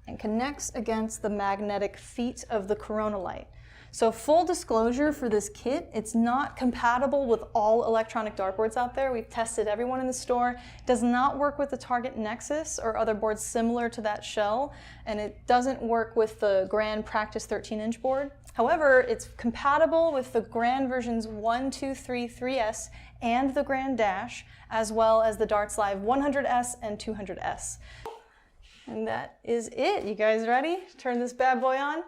and connects against the magnetic feet of the Corona light. So full disclosure for this kit, it's not compatible with all electronic dartboards out there. We've tested every one in the store. It does not work with the Target Nexus or other boards similar to that shell, and it doesn't work with the Grand Practice 13-inch board. However, it's compatible with the Grand versions 1, 2, 3, 3S, and the Grand Dash, as well as the Darts Live 100S and 200S. And that is it. You guys ready? Turn this bad boy on.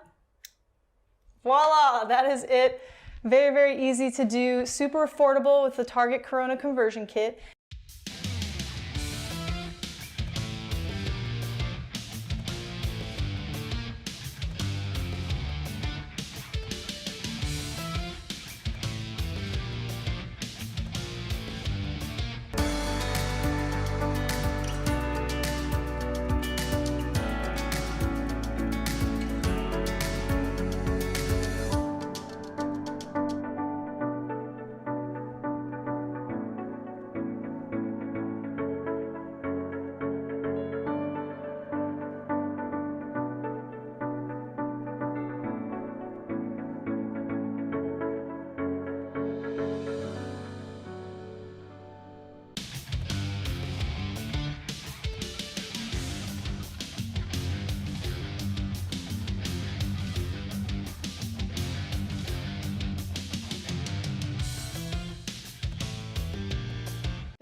Voila, that is it. Very, very easy to do, super affordable with the Target Corona conversion kit.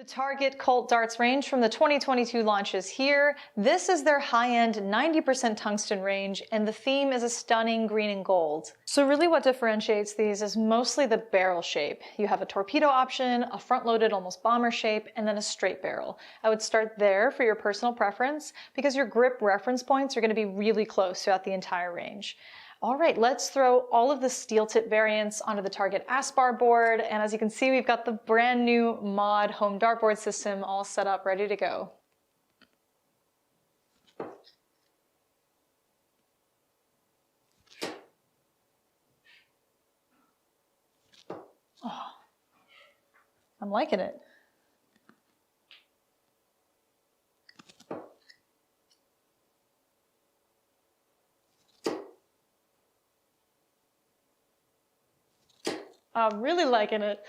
Target Cult Darts range from the 2022 launches here. This is their high-end 90% tungsten range, and the theme is a stunning green and gold. So really what differentiates these is mostly the barrel shape. You have a torpedo option, a front-loaded almost bomber shape, and then a straight barrel. I would start there for your personal preference because your grip reference points are going to be really close throughout the entire range. All right, let's throw all of the steel tip variants onto the Target Aspar board. And as you can see, we've got the brand new mod home dartboard system all set up, ready to go. Oh, I'm liking it. I'm really liking it.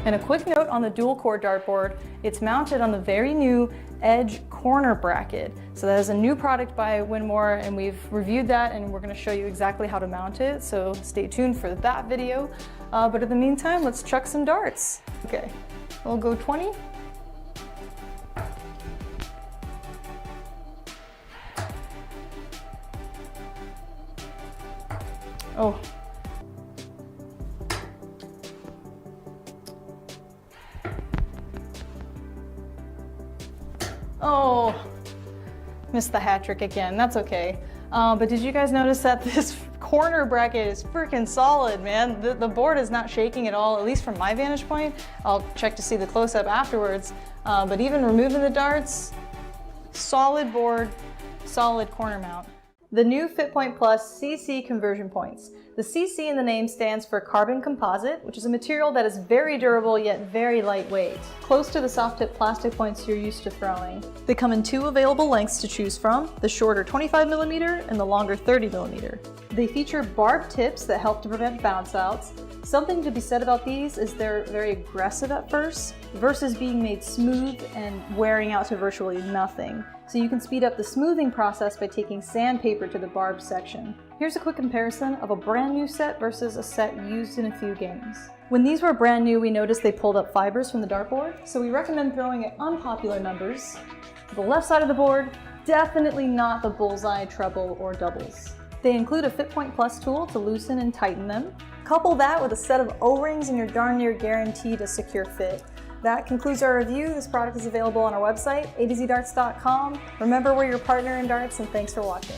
And a quick note on the dual core dartboard, it's mounted on the very new edge corner bracket. So that is a new product by Winmore, and we've reviewed that and we're going to show you exactly how to mount it. So stay tuned for that video. But in the meantime, let's chuck some darts. Okay, we'll go 20. Oh. Oh, missed the hat trick again. That's okay. But did you guys notice that this corner bracket is freaking solid, man? The board is not shaking at all, at least from my vantage point. I'll check to see the close-up afterwards. But even removing the darts, solid board, solid corner mount. The new FitPoint Plus CC conversion points. The CC in the name stands for carbon composite, which is a material that is very durable yet very lightweight, close to the soft tip plastic points you're used to throwing. They come in 2 available lengths to choose from, the shorter 25mm and the longer 30mm. They feature barbed tips that help to prevent bounce outs. Something to be said about these is they're very aggressive at first, versus being made smooth and wearing out to virtually nothing. So you can speed up the smoothing process by taking sandpaper to the barbed section. Here's a quick comparison of a brand new set versus a set used in a few games. When these were brand new, we noticed they pulled up fibers from the dartboard, so we recommend throwing at unpopular numbers. The left side of the board, definitely not the bullseye, treble, or doubles. They include a FitPoint Plus tool to loosen and tighten them. Couple that with a set of O-rings and you're darn near guaranteed a secure fit. That concludes our review. This product is available on our website, a2zdarts.com. Remember, we're your partner in darts, and thanks for watching.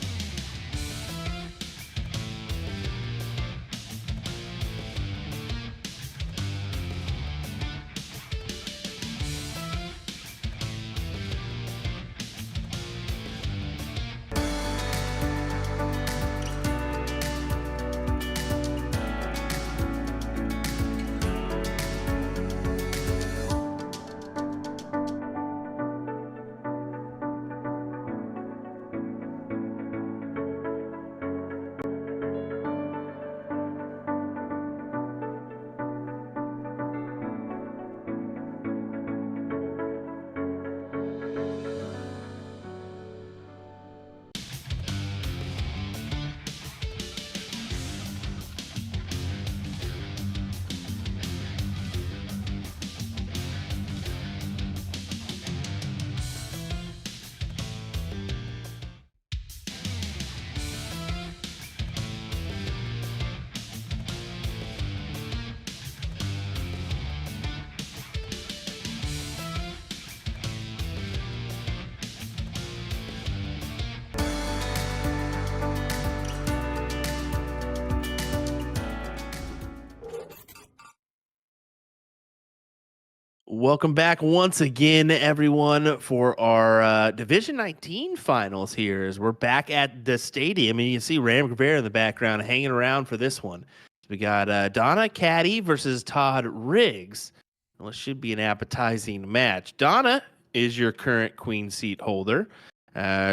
Welcome back once again, everyone, for our Division 19 finals here. As we're back at the stadium, and you can see Ram Rivera in the background hanging around for this one. We got Donna Caddy versus Todd Riggs. Well, it should be an appetizing match. Donna is your current queen seat holder.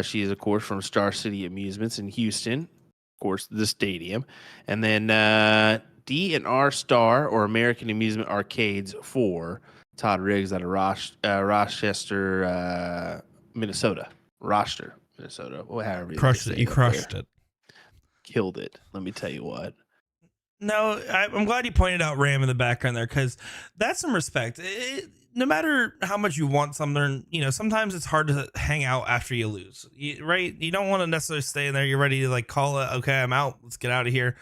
She is, of course, from Star City Amusements in Houston, of course, the stadium. And then D and R Star, or American Amusement Arcades, for Todd Riggs out of Rochester, Minnesota. Rochester, Minnesota. However you
crushed it. You crushed it.
Killed it. Let me tell you what.
No, I'm glad you pointed out Ram in the background there, because that's some respect. No matter how much you want something, you know, sometimes it's hard to hang out after you lose, right? You don't want to necessarily stay in there. You're ready to like call it, okay, I'm out. Let's get out of here.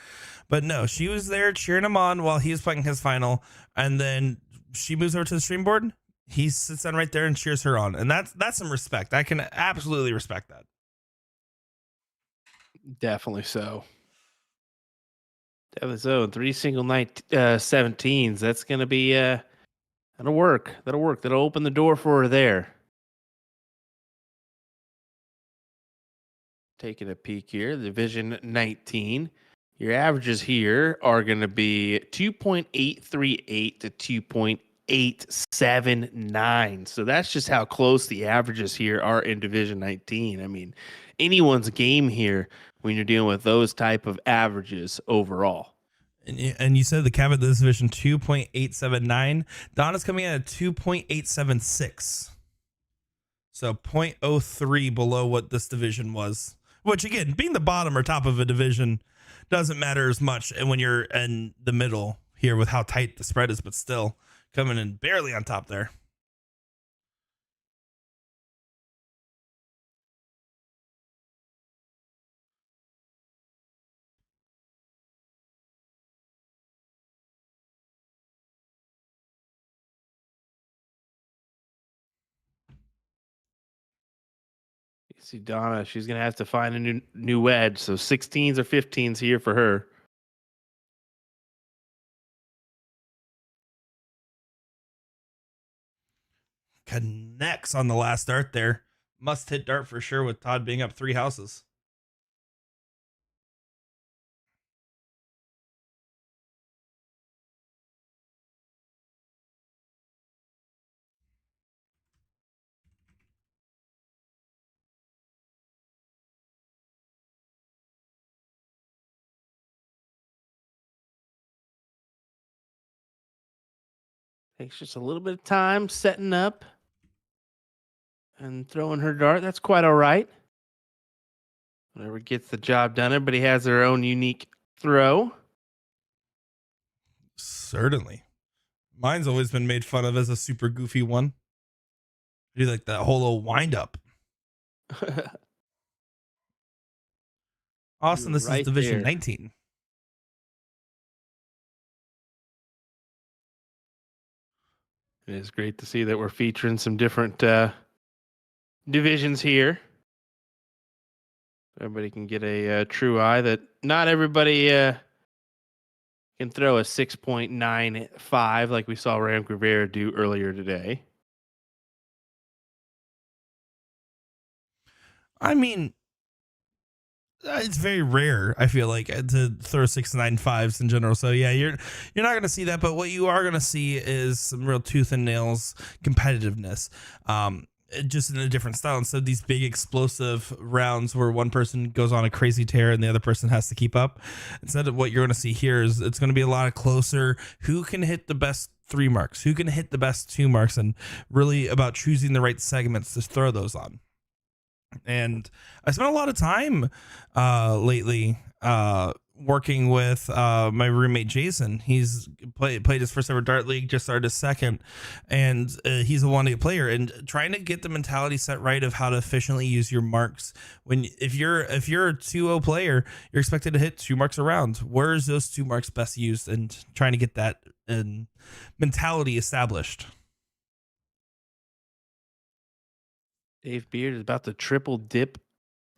But no, she was there cheering him on while he was playing his final, and then she moves over to the stream board. He sits down right there and cheers her on, and that's some respect. I can absolutely respect that.
Definitely so. Definitely so. 3 single night 17s. That's gonna be that'll work. That'll work. That'll open the door for her there. Taking a peek here, Division 19. Your averages here are going to be 2.838 to 2.879. So that's just how close the averages here are in Division 19. I mean, anyone's game here when you're dealing with those type of averages overall.
And you said the cap at this division 2.879. Donna's coming in at 2.876. So 0.03 below what this division was. Which again, being the bottom or top of a division doesn't matter as much. And when you're in the middle here with how tight the spread is, but still coming in barely on top there.
You see Donna, she's going to have to find a new wedge. So 16s or 15s here for her.
Connects on the last dart there. Must hit dart for sure with Todd being up 3 houses.
Takes just a little bit of time setting up and throwing her dart. That's quite all right. Whatever gets the job done. Everybody has their own unique throw.
Certainly. Mine's always been made fun of as a super goofy one. Do like that whole little wind up. Austin, this is division 19.
It is great to see that we're featuring some different divisions here. Everybody can get a true eye that not everybody can throw a 6.95 like we saw Ram Rivera do earlier today.
I mean, it's very rare, I feel like, to throw 6.95s in general. So yeah, you're not going to see that, but what you are going to see is some real tooth and nails competitiveness. Just in a different style. Instead of these big explosive rounds where one person goes on a crazy tear and the other person has to keep up. Instead of what you're going to see here is it's going to be a lot of closer. Who can hit the best 3 marks? Who can hit the best 2 marks? And really about choosing the right segments to throw those on. And I spent a lot of time lately working with my roommate Jason. He's played his first ever dart league, just started his second, and he's a 1-8 player, and trying to get the mentality set right of how to efficiently use your marks. If you're a 2-0 player, you're expected to hit 2 marks a round. Where is those 2 marks best used, and trying to get that mentality established.
Dave Beard is about to triple dip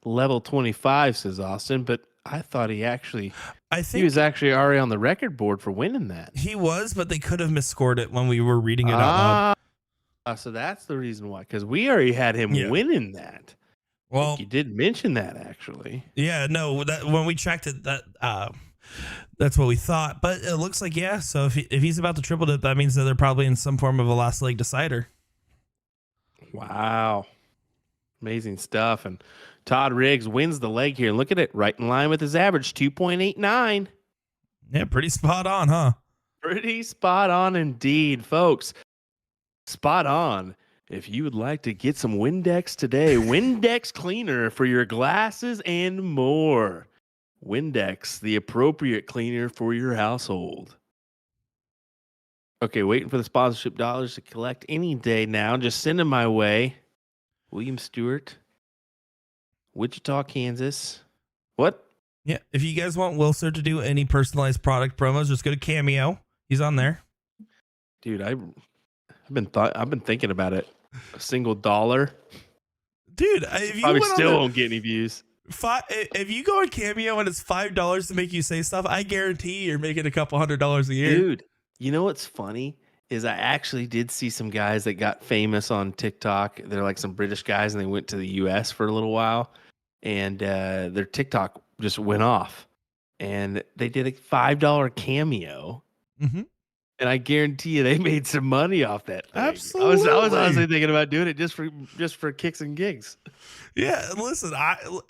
level 25, says Austin, but I thought he was actually already on the record board for winning that.
He was, but they could have misscored it when we were reading it out
loud. So that's the reason why, because we already had him winning that.
Well,
you did mention that actually.
Yeah, no, that when we checked it, that's what we thought. But it looks like So if he's about to triple dip, that means that they're probably in some form of a last leg decider.
Wow. Amazing stuff. And Todd Riggs wins the leg here. Look at it, right in line with his average, 2.89.
Yeah, pretty spot on, huh?
Pretty spot on indeed, folks. Spot on. If you would like to get some Windex today, Windex cleaner for your glasses and more. Windex, the appropriate cleaner for your household. Okay, waiting for the sponsorship dollars to collect any day now. Just send them my way. William Stewart, Wichita, Kansas. What?
Yeah, if you guys want Wilson to do any personalized product promos, just go to Cameo. He's on there.
Dude, I've been thinking about it. A single $1.
Dude, if you
probably still won't get any views.
If you go on Cameo and it's $5 to make you say stuff, I guarantee you're making a couple $100 a year.
Dude, you know what's funny? Is I actually did see some guys that got famous on TikTok. They're like some British guys, and they went to the US for a little while, and their TikTok just went off, and they did a $5 cameo, And I guarantee you they made some money off that thing.
Absolutely.
I was honestly thinking about doing it just for kicks and gigs.
Yeah, listen,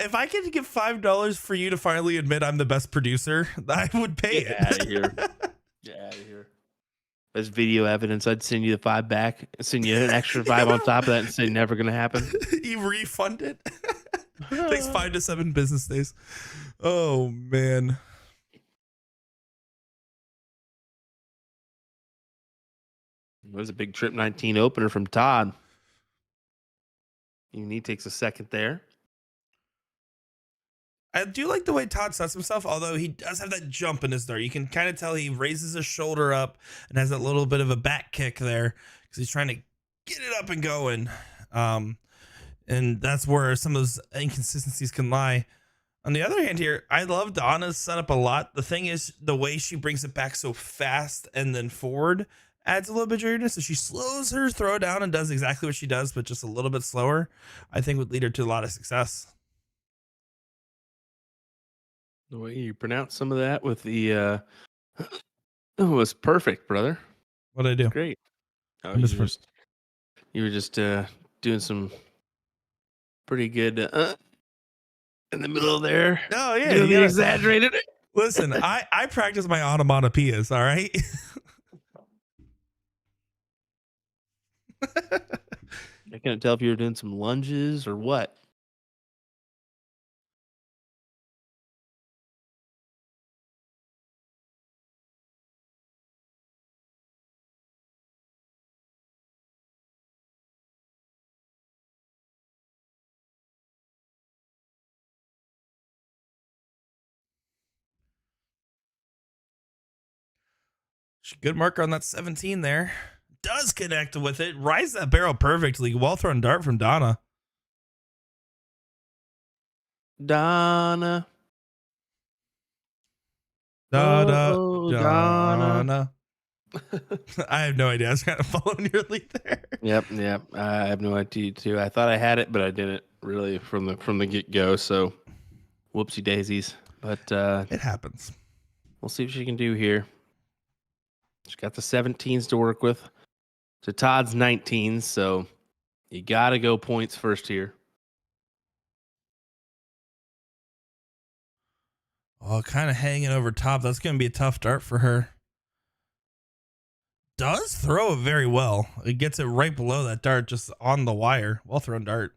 if I could give $5 for you to finally admit I'm the best producer, I would pay
Get
it.
out of here. Get out of here. As video evidence, I'd send you the 5 back, send you an extra 5 on top of that and say never gonna happen.
You refund it. Takes 5 to 7 business days. Oh man.
It was a big Trip 19 opener from Todd. And he takes a second there.
I do like the way Todd sets himself, although he does have that jump in his dart. You can kind of tell he raises his shoulder up and has that little bit of a back kick there because he's trying to get it up and going. And that's where some of those inconsistencies can lie. On the other hand here, I love Donna's setup a lot. The thing is, the way she brings it back so fast and then forward adds a little bit of dreariness. So she slows her throw down and does exactly what she does, but just a little bit slower, I think would lead her to a lot of success.
The way you pronounce some of that with the it was perfect, brother.
What'd I do?
Great. Oh,
I'm just
you were just doing some pretty good in the middle there.
Oh yeah,
doing the exaggerated.
Listen, I practice my onomatopoeias, all right?
I couldn't tell if you were doing some lunges or what.
Good marker on that 17 there. Does connect with it. Rides that barrel perfectly. Well thrown dart from Donna.
Donna.
Donna. I have no idea. I was kind of following your lead there.
Yep. I have no idea too. I thought I had it, but I didn't really from the get go. So, whoopsie daisies. But
it happens.
We'll see what she can do here. She's got the 17s to work with. To Todd's 19s, so you got to go points first here.
Oh, kind of hanging over top. That's going to be a tough dart for her. Does throw it very well. It gets it right below that dart, just on the wire. Well thrown dart.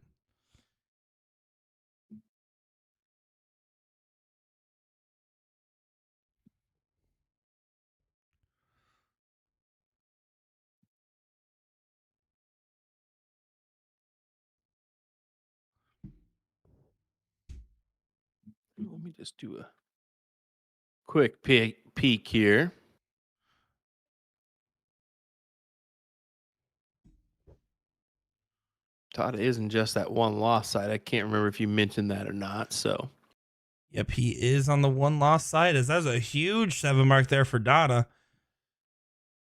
Let me just do a quick peek here. Todd isn't just that one loss side. I can't remember if you mentioned that or not. So,
yep, he is on the one loss side. As that's a huge 7 mark there for Donna.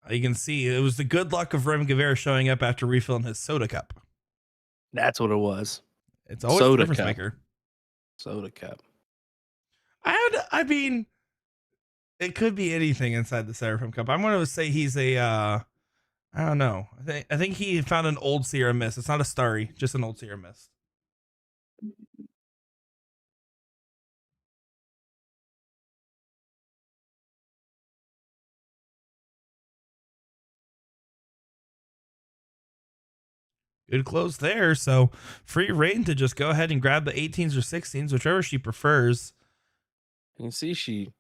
You can see it was the good luck of Rem Guevara showing up after refilling his soda cup.
That's what it was.
It's always
soda
a difference
cup.
maker.
Soda cup.
I mean, it could be anything inside the Seraphim cup. I'm going to say he's a, I don't know. I think he found an old Sierra Mist. It's not a Starry, just an old Sierra Mist. Good close there. So free reign to just go ahead and grab the 18s or 16s, whichever she prefers.
You can see she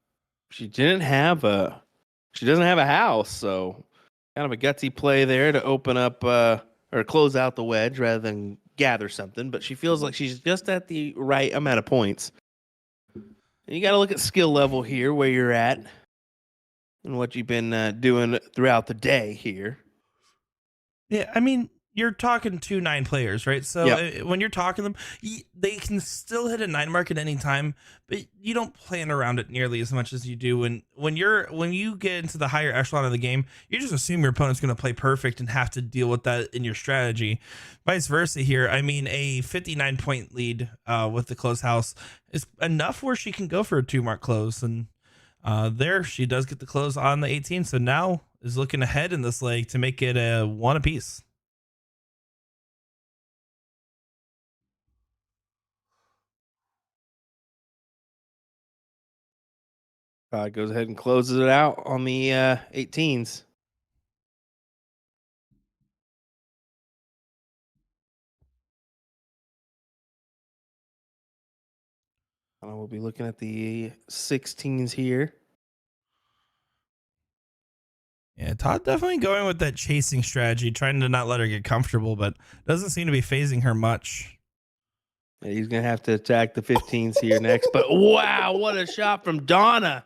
doesn't have a house, so kind of a gutsy play there to open up or close out the wedge rather than gather something. But she feels like she's just at the right amount of points. And you got to look at skill level here, where you're at, and what you've been doing throughout the day here.
Yeah, I mean, you're talking 2 9 players, right? So
Yep.
When you're talking to them, they can still hit a 9 mark at any time, but you don't plan around it nearly as much as you do when you get into the higher echelon of the game. You just assume your opponent's going to play perfect and have to deal with that in your strategy. Vice versa here. I mean, a 59 point lead with the close house is enough where she can go for a 2 mark close, and there she does get the close on the 18. So now is looking ahead in this leg to make it a 1 apiece.
Goes ahead and closes it out on the 18s. We'll be looking at the 16s here.
Yeah, Todd definitely going with that chasing strategy, trying to not let her get comfortable, but doesn't seem to be phasing her much.
Yeah, he's going to have to attack the 15s here next. But wow, what a shot from Donna.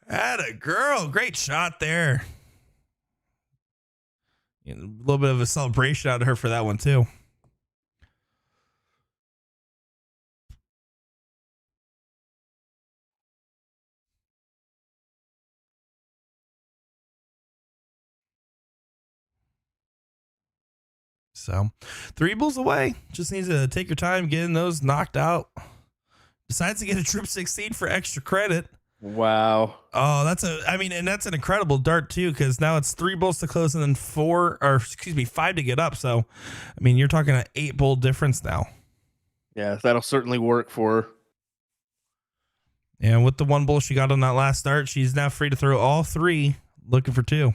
Atta girl. Great shot there. A little bit of a celebration out of her for that one, too. So 3 bulls away. Just needs to take your time getting those knocked out. Decides to get a trip 16 for extra credit.
Wow.
Oh, that's an incredible dart too, because now it's 3 bulls to close and then 5 to get up. So, I mean, you're talking an 8 bull difference now.
Yeah, that'll certainly work for her.
And with the 1 bull she got on that last start, she's now free to throw all 3, looking for 2.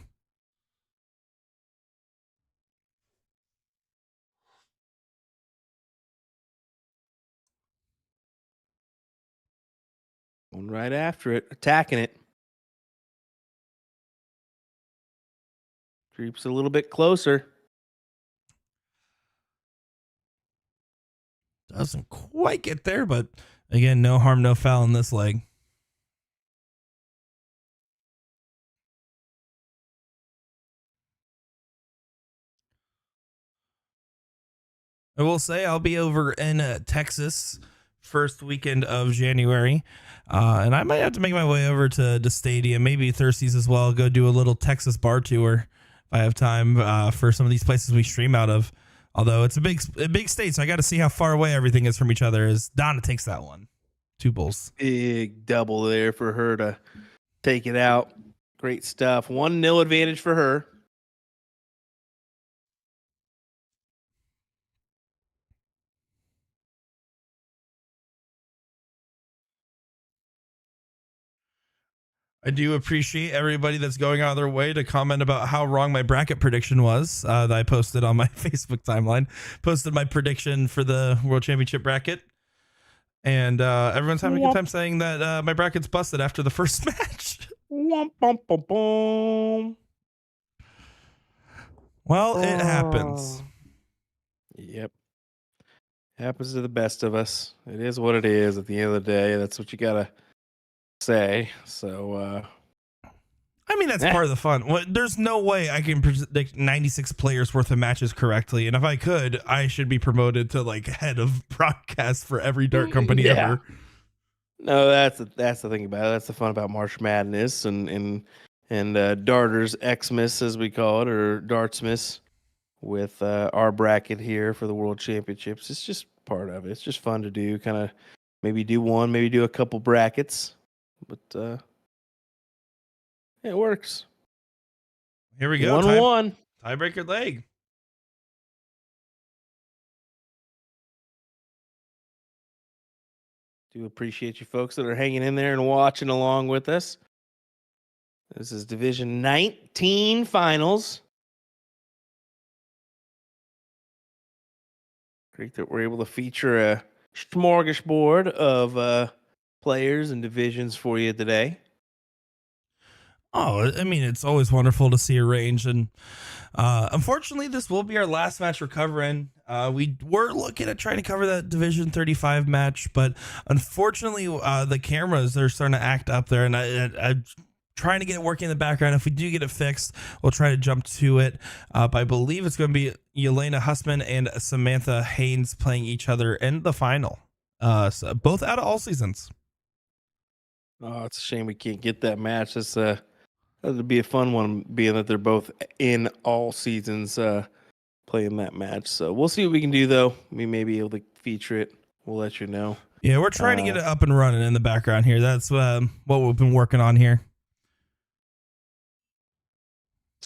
Going right after it, attacking it. Creeps a little bit closer.
Doesn't quite get there, but again, no harm, no foul in this leg. I will say I'll be over in Texas first weekend of January, and I might have to make my way over to the stadium, maybe Thirsties as well. Go do a little Texas bar tour if I have time for some of these places we stream out of. Although it's a big state, so I got to see how far away everything is from each other. As Donna takes that one, 2 bulls.
Big double there for her to take it out. Great stuff. 1-0 advantage for her.
I do appreciate everybody that's going out of their way to comment about how wrong my bracket prediction was that I posted on my Facebook timeline. Posted my prediction for the World Championship bracket. And everyone's having a good time saying that my bracket's busted after the first match. Well, it happens.
Yep. Happens to the best of us. It is what it is at the end of the day. That's what you got to say. So,
I mean, that's part of the fun. There's no way I can predict 96 players worth of matches correctly. And if I could, I should be promoted to like head of broadcast for every dart company ever.
No, that's the thing about it. That's the fun about March Madness and Darters Xmas, as we call it, or Dartsmas, with our bracket here for the World Championships. It's just part of it. It's just fun to do. Kind of maybe do one, maybe do a couple brackets, but it works.
Here we go.
1-1.
Tiebreaker leg.
Do appreciate you folks that are hanging in there and watching along with us. This is Division 19 finals. Great that we're able to feature a smorgasbord of players and divisions for you today.
Oh, I mean, it's always wonderful to see a range. And unfortunately, this will be our last match we're covering. We were looking at trying to cover that Division 35 match, but unfortunately, the cameras are starting to act up there. And I'm trying to get it working in the background. If we do get it fixed, we'll try to jump to it. But I believe it's going to be Yelena Hussman and Samantha Haynes playing each other in the final. So both out of all seasons.
Oh, it's a shame we can't get that match. That'd be a fun one, being that they're both in all seasons playing that match. So we'll see what we can do, though. We may be able to feature it. We'll let you know.
Yeah, we're trying to get it up and running in the background here. That's what we've been working on here.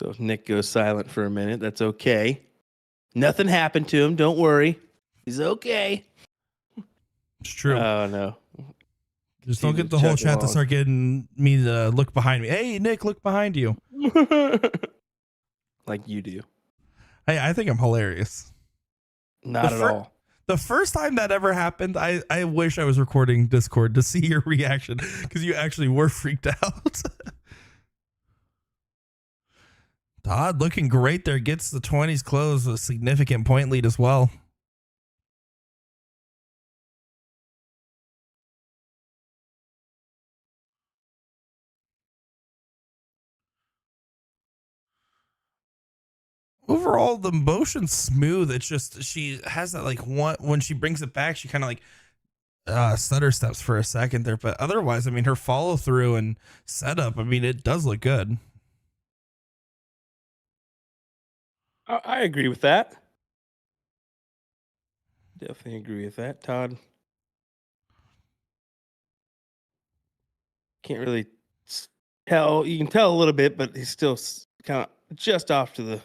So Nick goes silent for a minute. That's okay. Nothing happened to him. Don't worry. He's okay.
It's true.
Oh, no.
Just don't get the whole chat to start getting me to look behind me. Hey, Nick, look behind you.
Like you do.
Hey, I think I'm hilarious.
Not at all.
The first time that ever happened, I wish I was recording Discord to see your reaction because you actually were freaked out. Todd looking great there. Gets the 20s close with a significant point lead as well. Overall, the motion's smooth. It's just she has that like one when she brings it back, she kind of like stutter steps for a second there. But otherwise, I mean, her follow through and setup, I mean, it does look good.
I agree with that. Definitely agree with that, Todd. Can't really tell. You can tell a little bit, but he's still kind of just off the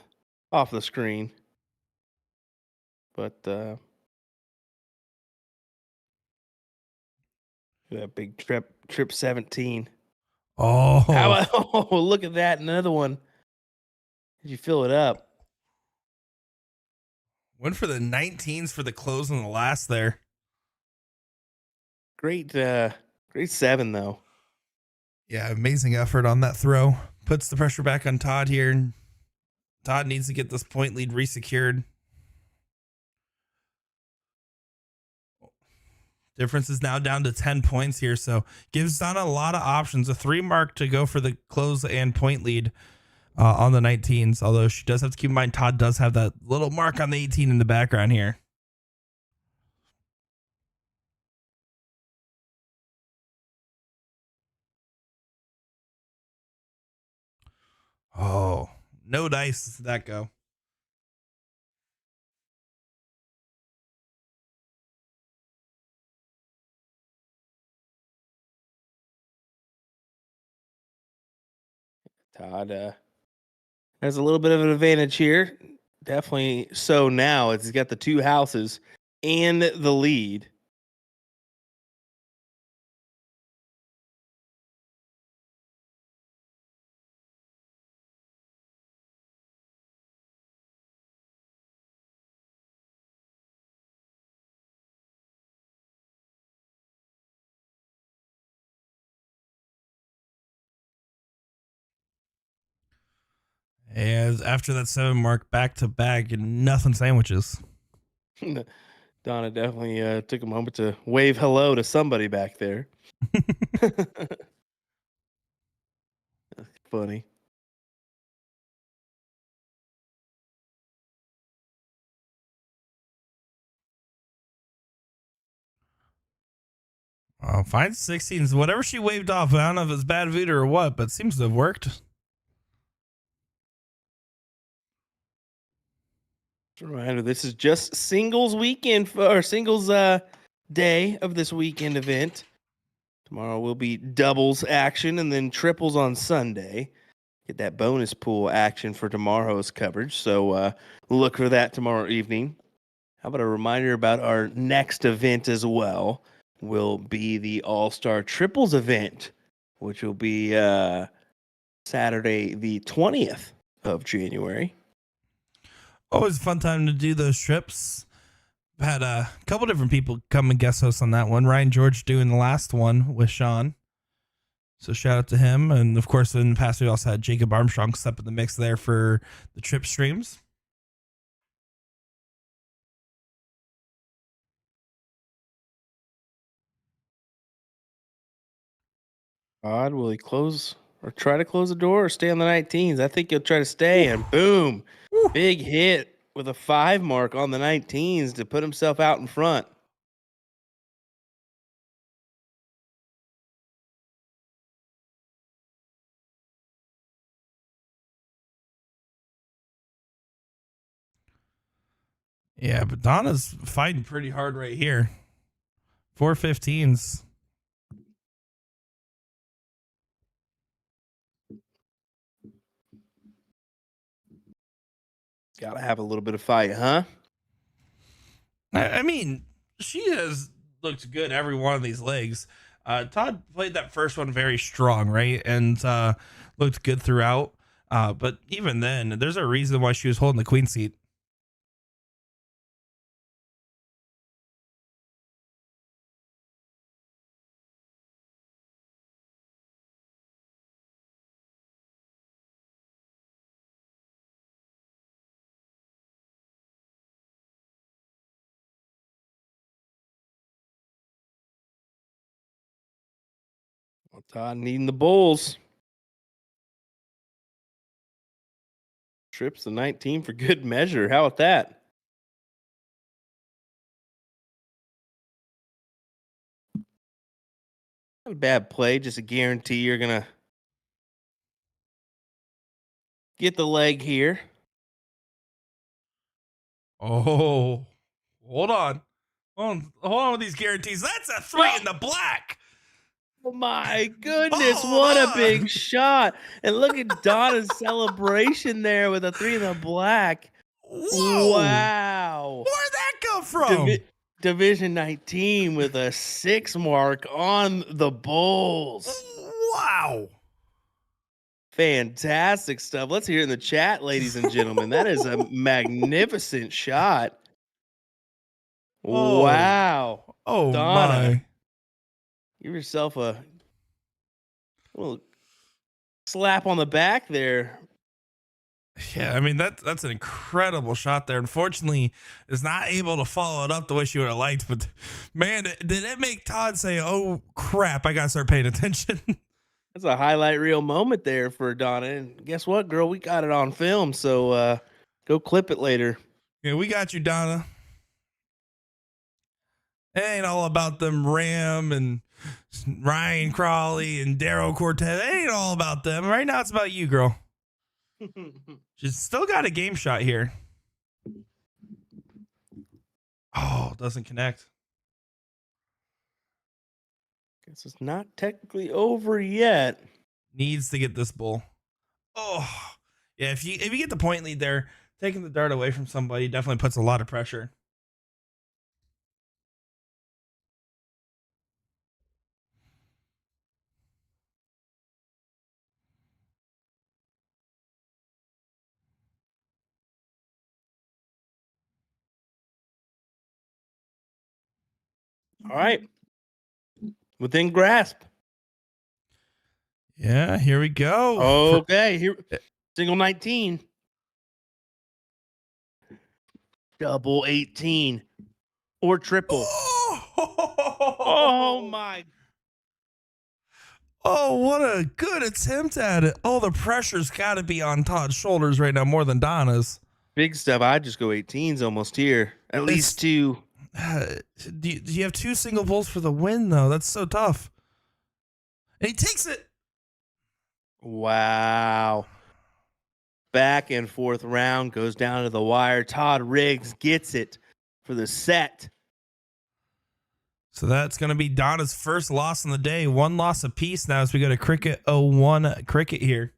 screen. But that big trip 17.
Oh,
Oh, look at that! Another one. Did you fill it up?
went for the 19s for the close on the last there.
Great 7 though.
Yeah, amazing effort on that throw. Puts the pressure back on Todd here. Todd needs to get this point lead resecured. Difference is now down to 10 points here, so gives Donna a lot of options. A 3 mark to go for the close and point lead on the 19s, although she does have to keep in mind Todd does have that little mark on the 18 in the background here. Oh, no dice. That go.
Todd has a little bit of an advantage here. Definitely so now. He's got the 2 houses and the lead.
And after that 7 mark, back to back and nothing sandwiches.
Donna definitely took a moment to wave hello to somebody back there. That's funny.
Fine 16s. Whatever she waved off, I don't know if it's bad voodoo or what, but it seems to have worked.
Reminder: this is just singles weekend or singles day of this weekend event. Tomorrow will be doubles action and then triples on Sunday. Get that bonus pool action for tomorrow's coverage. So look for that tomorrow evening. How about a reminder about our next event as well? Will be the All-Star Triples event, which will be Saturday the 20th of January.
Always a fun time to do those trips. I've had a couple different people come and guest host on that one. Ryan George doing the last one with Sean. So shout out to him. And of course, in the past, we also had Jacob Armstrong step in the mix there for the trip streams.
Odd, will he close or try to close the door or stay on the 19s? I think he'll try to stay, and boom, big hit with a 5 mark on the 19s to put himself out in front.
Yeah, but Donna's fighting pretty hard right here. 4 15s.
Gotta have a little bit of fight, huh?
I mean, she has looked good every one of these legs. Todd played that first one very strong, right? And looked good throughout. But even then, there's a reason why she was holding the queen seat.
Well, Todd needing the bulls. Trips the 19 for good measure. How about that? Not a bad play. Just a guarantee you're going to get the leg here.
Oh, hold on. Hold on with these guarantees. That's a 3 in the black.
Oh my goodness,
Hold
what a
on.
big shot. And look at Donna's celebration there with a 3 in the black.
Whoa.
Wow.
Where'd that come from?
Division 19 with a 6 mark on the Bulls.
Wow.
Fantastic stuff. Let's hear it in the chat, ladies and gentlemen. That is a magnificent shot.
Oh.
Wow.
Oh,
Donna,
my.
give yourself a little slap on the back there.
Yeah, I mean, that's an incredible shot there. Unfortunately, is not able to follow it up the way she would have liked. But, man, did it make Todd say, oh, crap, I got to start paying attention?
That's a highlight reel moment there for Donna. And guess what, girl? We got it on film, so go clip it later.
Yeah, we got you, Donna. It ain't all about them Ram and Ryan Crawley and Daryl Cortez. It ain't all about them. Right now, it's about you, girl. She's still got a game shot here. Oh, doesn't connect.
Guess it's not technically over yet.
Needs to get this bull. Oh, yeah. If you get the point lead there, taking the dart away from somebody definitely puts a lot of pressure.
All right. Within grasp.
Yeah, here we go.
Okay, here single 19. Double 18. Or triple. Oh my.
Oh, what a good attempt at it. Oh, the pressure's got to be on Todd's shoulders right now more than Donna's.
Big stuff. I'd just go 18s almost here. At least 2.
Do you have 2 single bulls for the win, though? That's so tough. And he takes it.
Wow. Back and forth round goes down to the wire. Todd Riggs gets it for the set.
So that's going to be Donna's first loss in the day. 1 loss apiece now as we go to Cricket 01 Cricket here.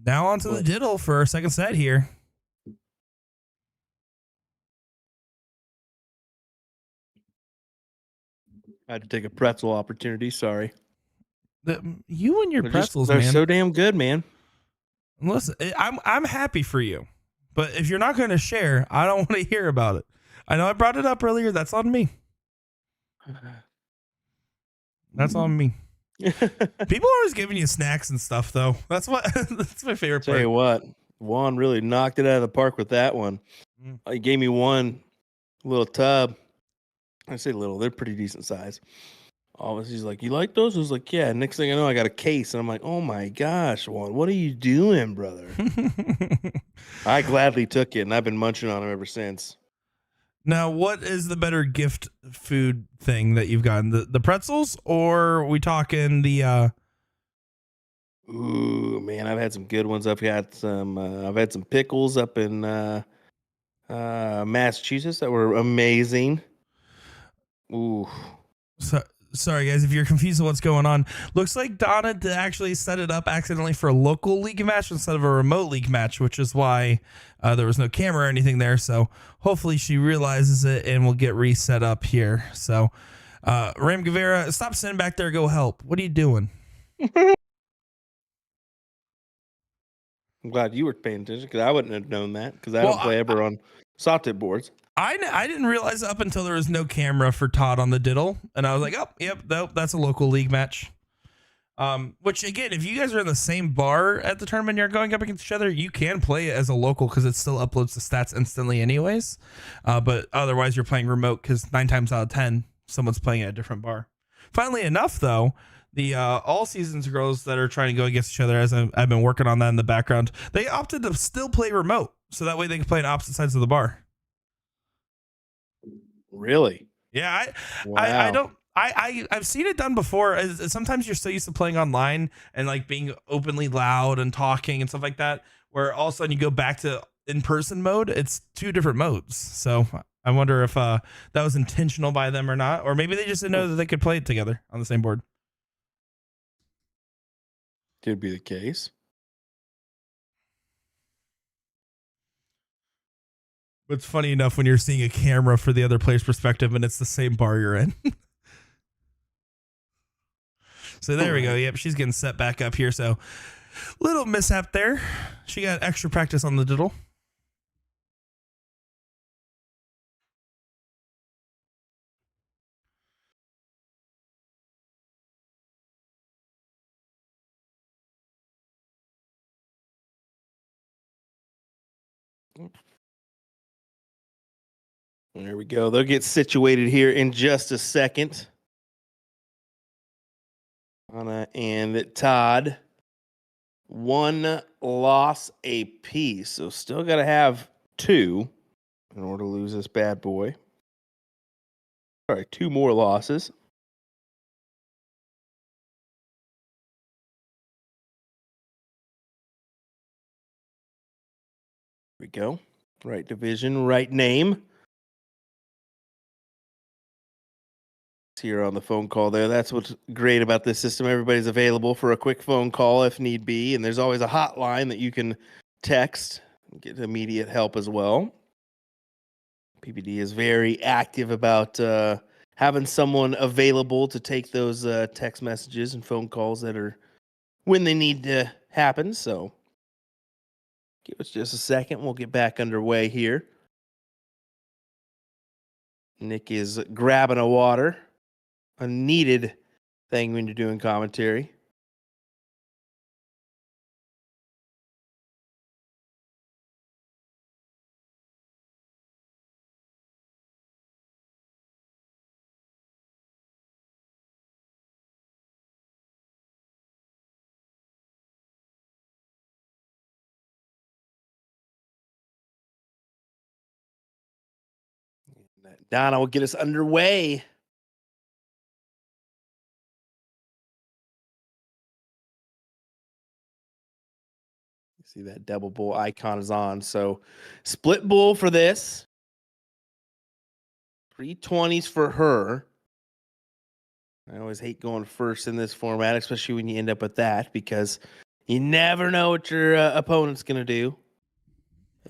Now on to the diddle for our second set here.
I had to take a pretzel opportunity. Sorry.
You and your pretzels,
they're
man.
so damn good, man.
Listen, I'm happy for you, but if you're not going to share, I don't want to hear about it. I know I brought it up earlier. That's on me. That's on me. People are always giving you snacks and stuff, though. That's that's my favorite
Tell
part.
you what, Juan really knocked it out of the park with that one. He gave me one little tub. I say little, they're pretty decent size. He's like, "You like those?" I was like, "Yeah." Next thing I know, I got a case, and I'm like, "Oh my gosh, Juan, what are you doing, brother?" I gladly took it, and I've been munching on them ever since.
Now, what is the better gift food thing that you've gotten? The pretzels, or are we talking the
Ooh, man, I've had some good ones. I've had some pickles up in Massachusetts that were amazing. Ooh.
Sorry, guys, if you're confused with what's going on. Looks like Donna actually set it up accidentally for a local league match instead of a remote league match, which is why there was no camera or anything there. So hopefully she realizes it and will get reset up here. So Ram Guevara, stop sitting back there. Go help. What are you doing?
I'm glad you were paying attention because I wouldn't have known that because I don't play ever on soft tip boards.
I didn't realize up until there was no camera for Todd on the diddle, and I was like, oh, yep, that's a local league match. Which again, if you guys are in the same bar at the tournament, you're going up against each other, you can play it as a local because it still uploads the stats instantly, anyways. But otherwise, you're playing remote because 9 times out of 10, someone's playing at a different bar. Funnily enough, though, the all seasons girls that are trying to go against each other, as I've been working on that in the background, they opted to still play remote, so that way they can play on opposite sides of the bar.
Really?
Yeah,
Wow.
I've seen it done before. Sometimes you're so used to playing online and like being openly loud and talking and stuff like that, where all of a sudden you go back to in-person mode. It's 2 different modes. So I wonder if that was intentional by them or not, or maybe they just didn't know that they could play it together on the same board.
Could be the case.
But it's funny enough when you're seeing a camera for the other player's perspective and it's the same bar you're in. So there we go. Yep, she's getting set back up here. So little mishap there. She got extra practice on the diddle.
There we go. They'll get situated here in just a second. Anna and Todd, 1 loss apiece. So still got to have 2 in order to lose this bad boy. All right, 2 more losses. Here we go. Right division, right name. Here on the phone call there. That's what's great about this system. Everybody's available for a quick phone call if need be. And there's always a hotline that you can text and get immediate help as well. PPD is very active about having someone available to take those text messages and phone calls that are when they need to happen. So give us just a second. We'll get back underway here. Nick is grabbing a water. A needed thing when you're doing commentary. Donna will get us underway. See that double bull icon is on. So split bull for this. 320s for her. I always hate going first in this format, especially when you end up with that, because you never know what your opponent's going to do.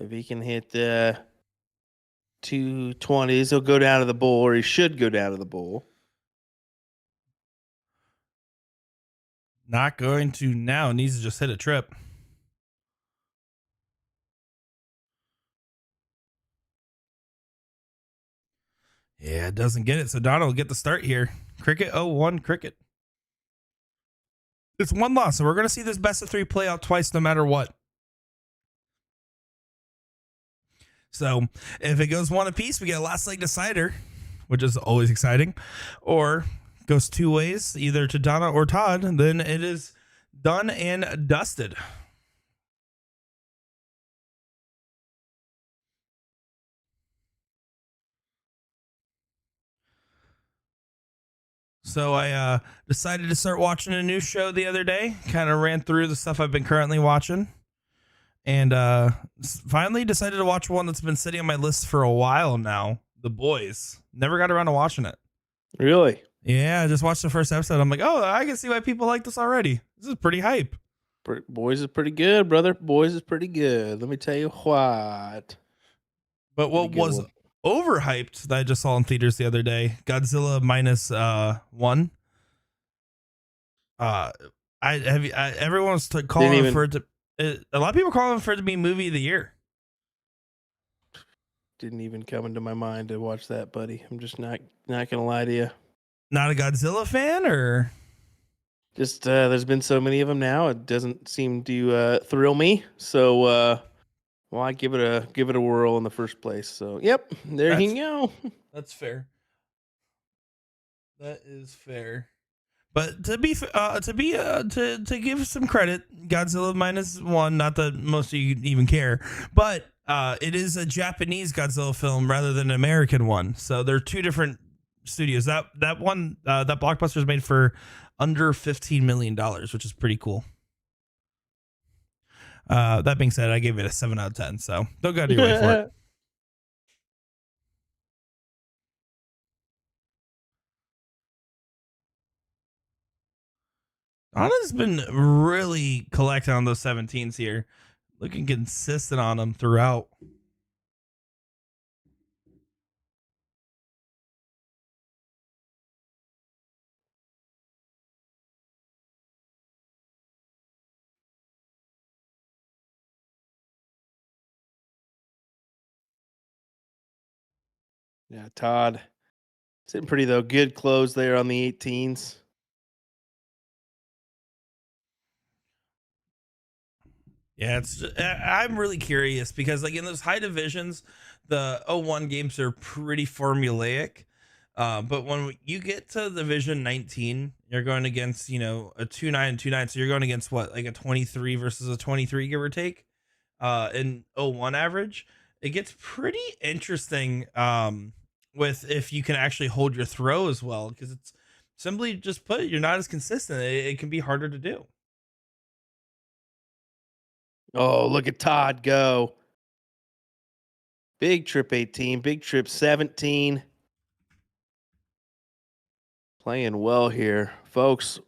If he can hit 220s, he'll go down to the bull, or he should go down to the bull.
Not going to now. Needs to just hit a trip. Yeah, it doesn't get it. So Donna will get the start here. Cricket 0-1 Cricket. It's one loss, so we're going to see this best of 3 play out twice no matter what. So if it goes 1 apiece, we get a last leg decider, which is always exciting, or goes 2 ways, either to Donna or Todd, then it is done and dusted. So I decided to start watching a new show the other day, kind of ran through the stuff I've been currently watching, and finally decided to watch one that's been sitting on my list for a while now, The Boys. Never got around to watching it.
Really?
Yeah, I just watched the first episode. I'm like, oh, I can see why people like this already. This is pretty hype.
Boys is pretty good, brother. Boys is pretty good. Let me tell you what.
But what was overhyped that I just saw in theaters the other day, Godzilla -1. Everyone's calling for it to. A lot of people calling for it to be movie of the year.
Didn't even come into my mind to watch that, buddy. I'm just not gonna lie to you.
Not a Godzilla fan, or
just there's been so many of them now. It doesn't seem to thrill me. So why give it a whirl in the first place? So yep, there you go.
That's fair. That is fair. But to give some credit, Godzilla -1, not that most of you even care, but it is a Japanese Godzilla film rather than an American one. So they're 2 different studios. That one that blockbuster is made for under $15 million, which is pretty cool. That being said, I gave it a 7 out of 10. So don't go to your way for it. Anna's been really collecting on those 17s here. Looking consistent on them throughout.
Yeah, Todd. Sitting pretty, though. Good close there on the 18s.
Yeah, I'm really curious because like in those high divisions, the 0-1 games are pretty formulaic. But when you get to Division 19, you're going against, a 2-9 and 2-9. So you're going against what, like a 23 versus a 23, give or take, in 0-1 average. It gets pretty interesting with if you can actually hold your throw as well, because it's simply just put, you're not as consistent. It can be harder to do.
Oh, look at Todd go. Big trip 18, big trip 17. Playing well here. Folks,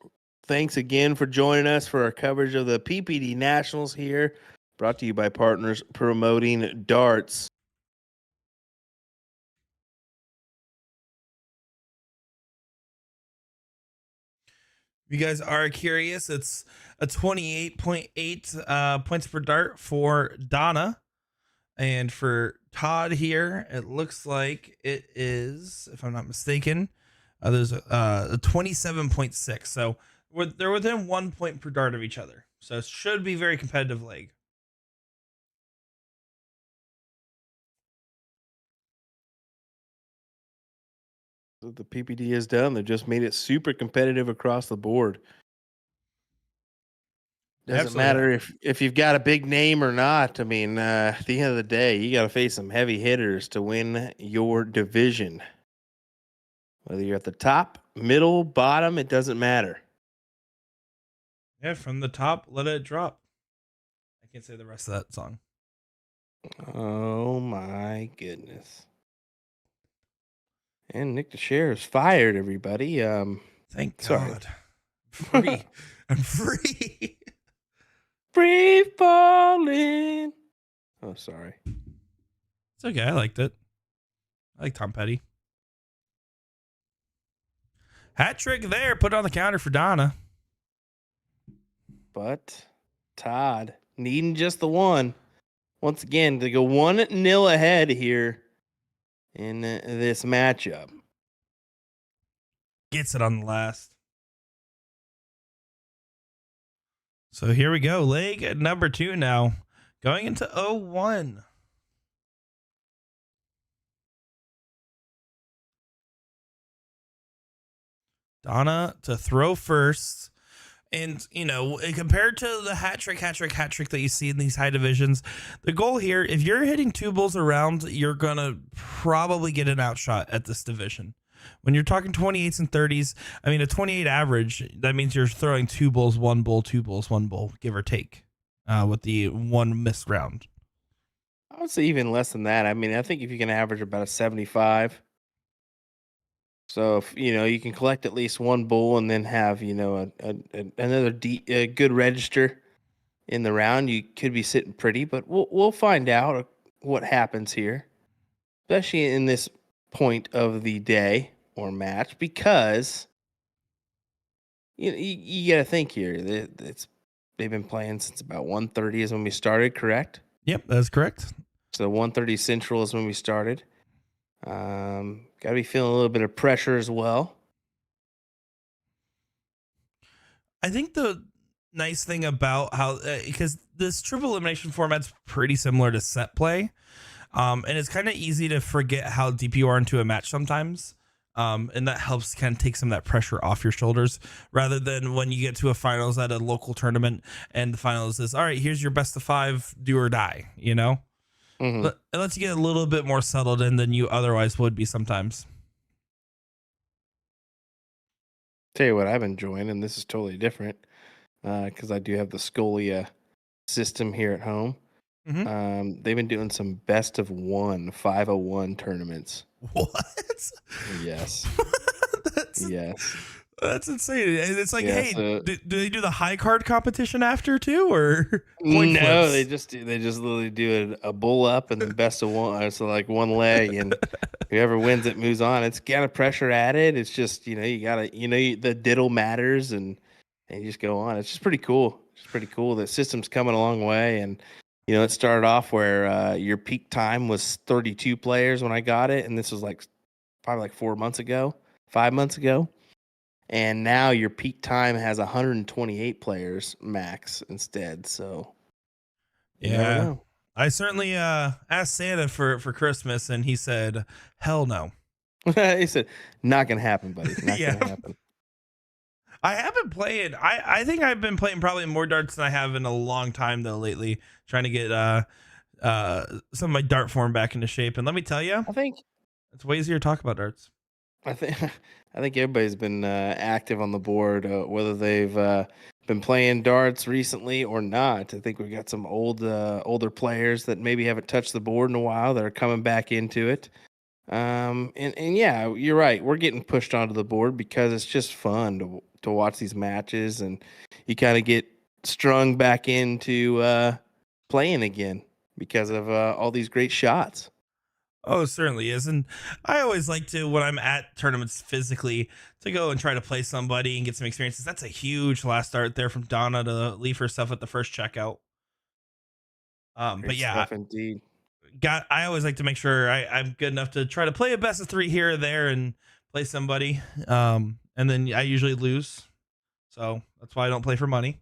thanks again for joining us for our coverage of the PPD Nationals here. Brought to you by Partners Promoting Darts.
If you guys are curious, it's a 28.8 points per dart for Donna. And for Todd here, it looks like it is, if I'm not mistaken, there's a 27.6. So they're within 1 point per dart of each other. So it should be very competitive leg.
What the PPD has done, they've just made it super competitive across the board. Doesn't matter if you've got a big name or not. I mean, at the end of the day, you got to face some heavy hitters to win your division. Whether you're at the top, middle, bottom, it doesn't matter.
Yeah, from the top, let it drop. I can't say the rest of that song.
Oh my goodness. And Nick DeShare is fired, everybody.
Thank
sorry.
God. Free. I'm free.
Free falling. Oh, sorry.
It's okay. I liked it. I like Tom Petty. Hat trick there. Put it on the counter for Donna.
But Todd needing just the one. Once again, to go 1-0 ahead here in this matchup.
Gets it on the last. So here we go. Leg number 2 now. Going into 0-1. Donna to throw first. And, compared to the hat trick that you see in these high divisions, the goal here, if you're hitting 2 bulls around, you're going to probably get an outshot at this division. When you're talking 28s and 30s, I mean, a 28 average, that means you're throwing 2 bulls, 1 bull, 2 bulls, 1 bull, give or take, with the 1 missed round.
I would say even less than that. I mean, I think if you can average about a 75. So if you can collect at least 1 bull and then have another good register in the round, you could be sitting pretty. But we'll find out what happens here, especially in this point of the day or match, because you got to think here. They've been playing since about 1:30 is when we started, correct?
Yep, that's correct.
So 1:30 Central is when we started. Got to be feeling a little bit of pressure as well.
I think the nice thing about how, because this triple elimination format's pretty similar to set play, and it's kind of easy to forget how deep you are into a match sometimes. And that helps kind of take some of that pressure off your shoulders, rather than when you get to a finals at a local tournament and the finals is, all right, here's your best of 5, do or die,
Mm-hmm.
It lets you get a little bit more settled in than you otherwise would be sometimes.
Tell you what I've been enjoying, and this is totally different because I do have the Scolia system here at home.
Mm-hmm.
They've been doing some best of 501 tournaments.
What?
Yes. Yes.
That's insane. And it's like,
Yeah,
hey,
so-
do they do the high card competition after too, or point
No,
flips?
they just literally do a bull up and then best of 1, so like 1 leg, and whoever wins it moves on. It's got a pressure added. It's just you gotta the diddle matters, and you just go on. It's just pretty cool. It's pretty cool. The system's coming a long way, and it started off where your peak time was 32 players when I got it, and this was probably 4 months ago, 5 months ago. And now your peak time has 128 players max instead. So you never
Yeah.
know.
I certainly asked Santa for Christmas, and he said, hell no.
He said, not gonna happen, buddy. Not
Yeah.
gonna happen.
I have been playing. I think I've been playing probably more darts than I have in a long time though lately, trying to get some of my dart form back into shape. And let me tell you,
I think
it's way easier to talk about darts.
I think everybody's been active on the board, whether they've been playing darts recently or not. I think we got some older players that maybe haven't touched the board in a while that are coming back into it. And yeah, you're right. We're getting pushed onto the board because it's just fun to watch these matches, and you kind of get strung back into playing again because of all these great shots.
Oh, it certainly is. And I always like to, when I'm at tournaments physically, to go and try to play somebody and get some experiences. That's a huge last start there from Donna to leave her stuff at the first checkout. But
Great
yeah,
stuff indeed.
I always like to make sure I'm good enough to try to play a best of 3 here or there and play somebody. And then I usually lose. So that's why I don't play for money.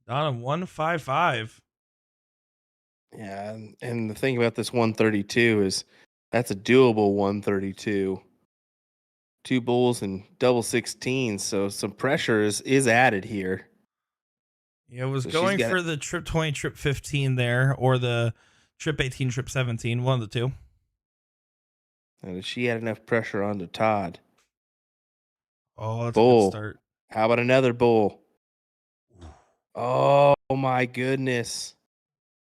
Donna 155.
Yeah, and the thing about this 132 is that's a doable 132. 2 bulls and double 16, so some pressure is added here.
Yeah, I was
So she's
going
got
for the trip 20, trip 15 there, or the trip 18, trip 17, one of the two.
And she had enough pressure onto Todd.
Oh, that's a
Bull.
good start.
How about another bull? Oh my goodness.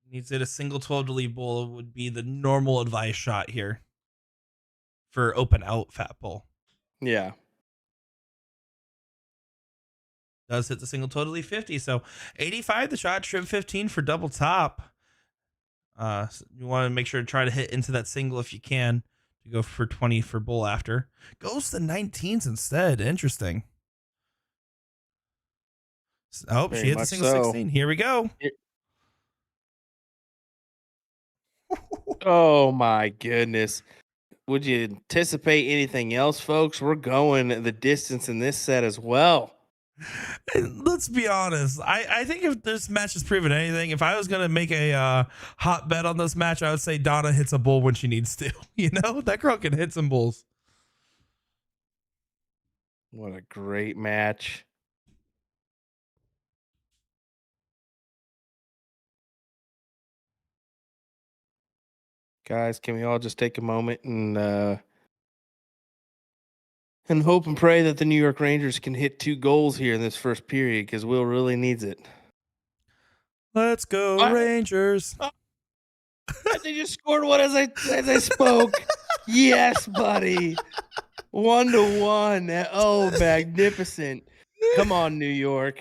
Needs it a single 12 to leave bull would be the normal advice shot here for open out fat bull.
Yeah.
Does hit the single 12 to leave 50. So 85 the shot, trip 15 for double top. So you want to make sure to try to hit into that single if you can to go for 20 for bull after. Goes to 19s instead. Interesting. Oh, she
Very
hit the
much
single
so.
16. Here we go.
Oh my goodness. Would you anticipate anything else, folks? We're going the distance in this set as well.
And let's be honest. I think if this match has proven anything, if I was going to make a hot bet on this match, I would say Donna hits a bull when she needs to. You know, that girl can hit some bulls.
What a great match. Guys, can we all just take a moment and hope and pray that the New York Rangers can hit 2 goals here in this first period because Will really needs it.
Let's go,
What?
Rangers.
They just scored one as I spoke. Yes, buddy. 1-1. Oh, magnificent. Come on, New York.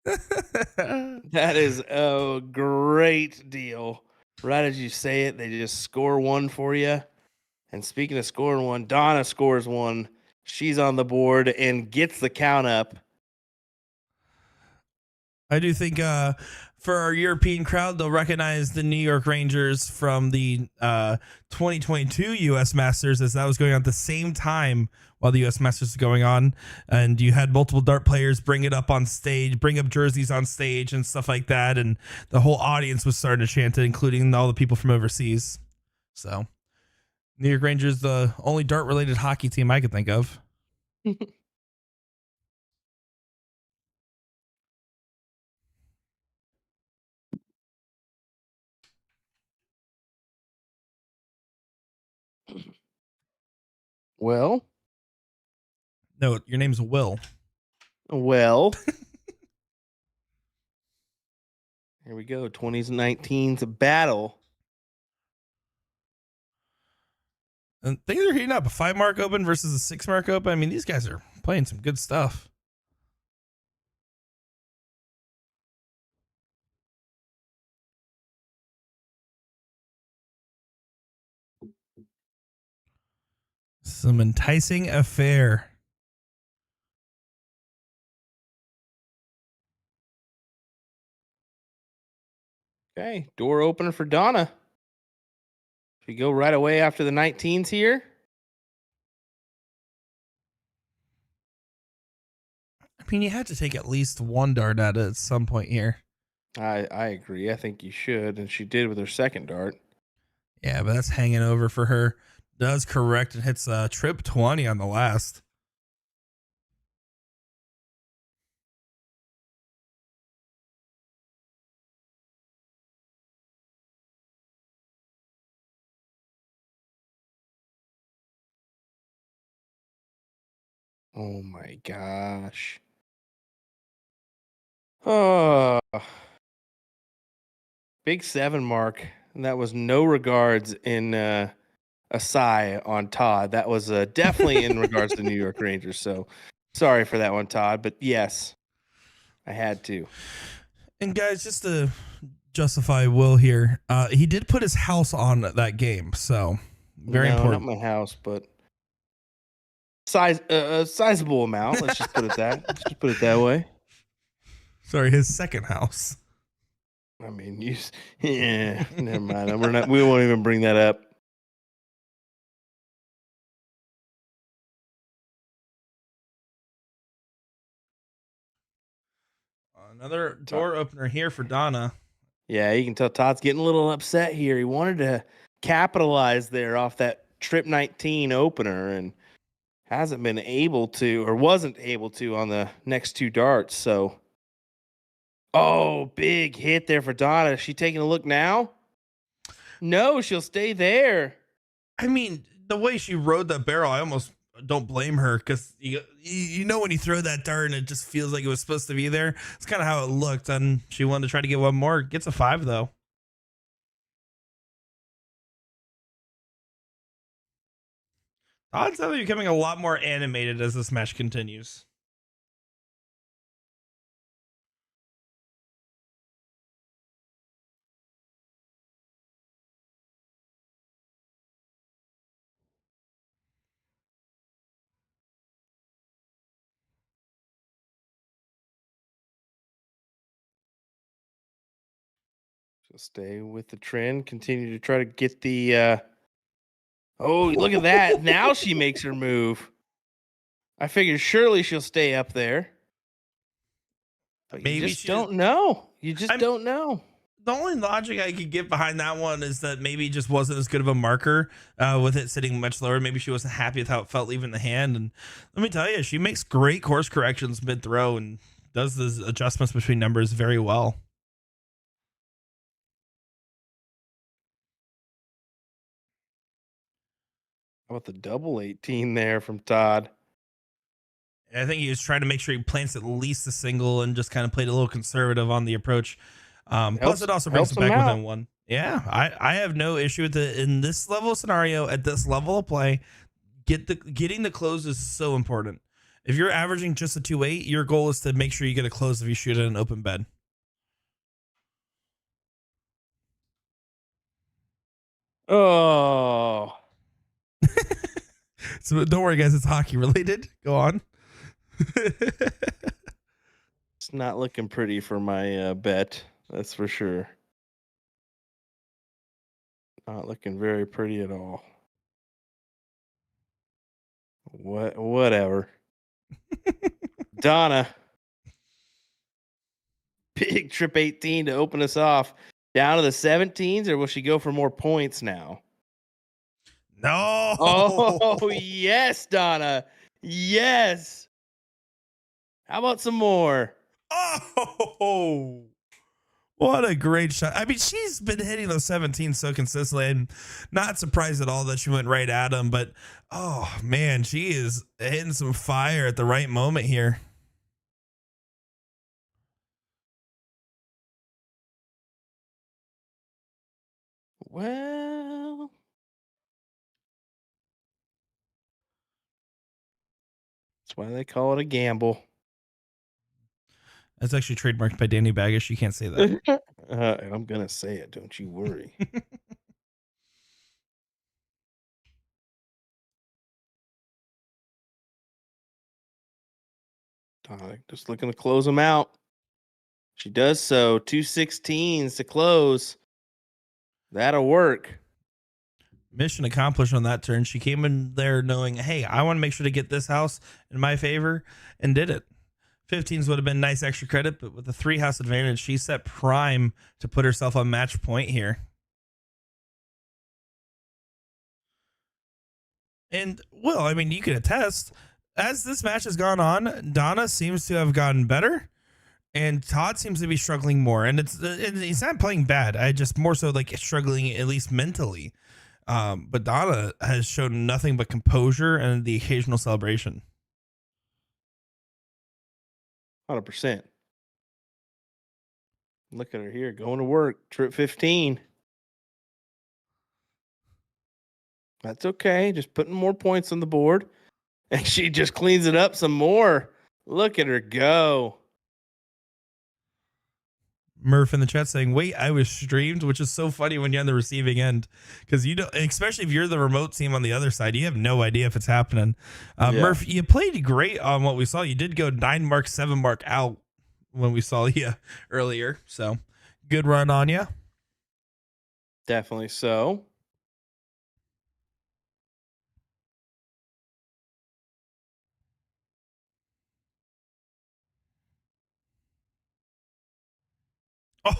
That is a great deal. Right as you say it, they just score one for you. And speaking of scoring one, Donna scores one. She's on the board and gets the count up.
I do think for our European crowd, they'll recognize the New York Rangers from the 2022 U.S. Masters, as that was going on at the same time while the U.S. Masters was going on. And you had multiple dart players bring it up on stage, bring up jerseys on stage and stuff like that. And the whole audience was starting to chant it, including all the people from overseas. So New York Rangers, the only dart related hockey team I could think of.
Well,
No, your name's Will.
Here we go. 2019's battle.
And things are heating up. A 5-mark open versus a 6-mark open. I mean, these guys are playing some good stuff. Some enticing affair.
Okay, door opener for Donna. Should we go right away after the 19s here?
I mean, you had to take at least one dart at it at some point here.
I agree. I think you should, and she did with her second dart.
Yeah, but that's hanging over for her. Does correct and hits trip 20 on the last.
Oh my gosh. Oh, big 7 mark. And that was no regards in a sigh on Todd. That was definitely in regards to New York Rangers. So sorry for that one, Todd. But yes, I had to.
And guys, just to justify Will here, he did put his house on that game. So very important.
Not my house, but a sizable amount. Let's just put it that way.
Sorry, his second house.
I mean, yeah, never mind. We won't even bring that up.
Another door opener here for Donna.
Yeah, you can tell Todd's getting a little upset here. He wanted to capitalize there off that trip 19 opener and hasn't been able to, or wasn't able to, on the next 2 darts. So, oh, big hit there for Donna. Is she taking a look now? No, she'll stay there.
I mean, the way she rode that barrel, I almost don't blame her, because you know when you throw that dart and it just feels like it was supposed to be there. It's kind of how it looked, and she wanted to try to get one more. Gets a 5 though. Odds are becoming a lot more animated as this match continues.
She'll stay with the trend, continue to try to get the oh, look at that. Now she makes her move. I figured surely she'll stay up there. But you
Maybe
just
she
don't know. You just
I'm-
don't know.
The only logic I could get behind that one is that maybe it just wasn't as good of a marker with it sitting much lower. Maybe she wasn't happy with how it felt leaving the hand. And let me tell you, she makes great course corrections mid throw and does those adjustments between numbers very well.
How about the double 18 there from Todd?
And I think he was trying to make sure he plants at least a single and just kind of played a little conservative on the approach. Plus, it also brings it back within one. Yeah, I have no issue with it in this level of scenario at this level of play. Getting the close is so important. If you're averaging just a 2.8, your goal is to make sure you get a close if you shoot at an open bed.
Oh.
So don't worry, guys. It's hockey related. Go on.
It's not looking pretty for my bet. That's for sure. Not looking very pretty at all. Whatever. Donna. Big trip 18 to open us off. Down to the 17s, or will she go for more points now?
No.
Oh, yes, Donna. Yes. How about some more?
Oh, what a great shot. I mean, she's been hitting those 17s so consistently. I'm not surprised at all that she went right at him, but oh man, she is hitting some fire at the right moment here.
Well, that's why they call it a gamble.
That's actually trademarked by Danny Baggish. You can't say that.
I'm going to say it. Don't you worry. Just looking to close them out. She does so. 2 16s to close. That'll work.
Mission accomplished on that turn. She came in there knowing, hey, I want to make sure to get this house in my favor, and did it. 15s would have been nice extra credit, but with the 3-house advantage, she set prime to put herself on match point here. And, well, I mean, you can attest, as this match has gone on, Donna seems to have gotten better, and Todd seems to be struggling more. And he's not playing bad. I just more so like struggling, at least mentally. But Donna has shown nothing but composure and the occasional celebration.
100%. Look at her here going to work. Trip 15. That's okay. Just putting more points on the board. And she just cleans it up some more. Look at her go.
Murph in the chat saying, wait, I was streamed, which is so funny when you're on the receiving end, because you don't, especially if you're the remote team on the other side, you have no idea if it's happening. Yeah. Murph, you played great on what we saw. You did go 9 mark, 7 mark out when we saw you earlier. So good run on you.
Definitely so.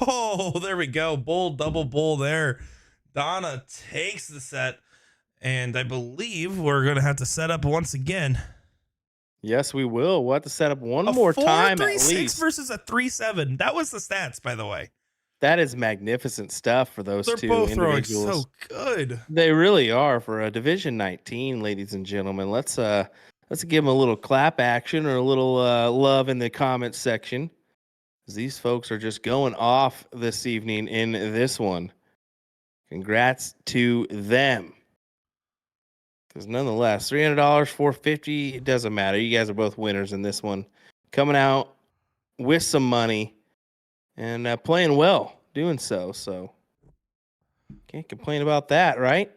Oh, there we go. Bull, double bull there. Donna takes the set, and I believe we're going to have to set up once again.
Yes, we will. We'll have to set up one more time at least.
Versus a 3-7. That was the stats, by the way.
That is magnificent stuff for those two
both
individuals.
Throwing so good.
They really are for a Division 19, ladies and gentlemen. Let's give them a little clap action or a little love in the comments section. These folks are just going off this evening in this one. Congrats to them. Because nonetheless, $300, $450, it doesn't matter. You guys are both winners in this one. Coming out with some money and playing well, doing so. So can't complain about that, right?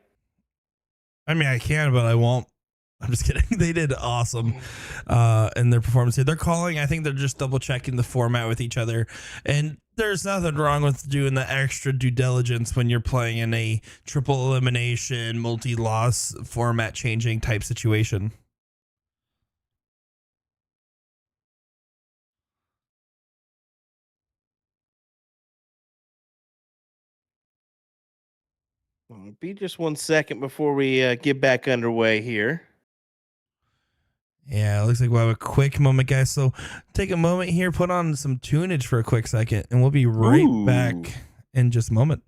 I mean, I can, but I won't. I'm just kidding. They did awesome in their performance here. They're calling. I think they're just double checking the format with each other. And there's nothing wrong with doing the extra due diligence when you're playing in a triple elimination, multi-loss format changing type situation.
Be just 1 second before we get back underway here.
Yeah, it looks like we'll have a quick moment, guys. So take a moment here, put on some tunage for a quick second, and we'll be right back in just a moment.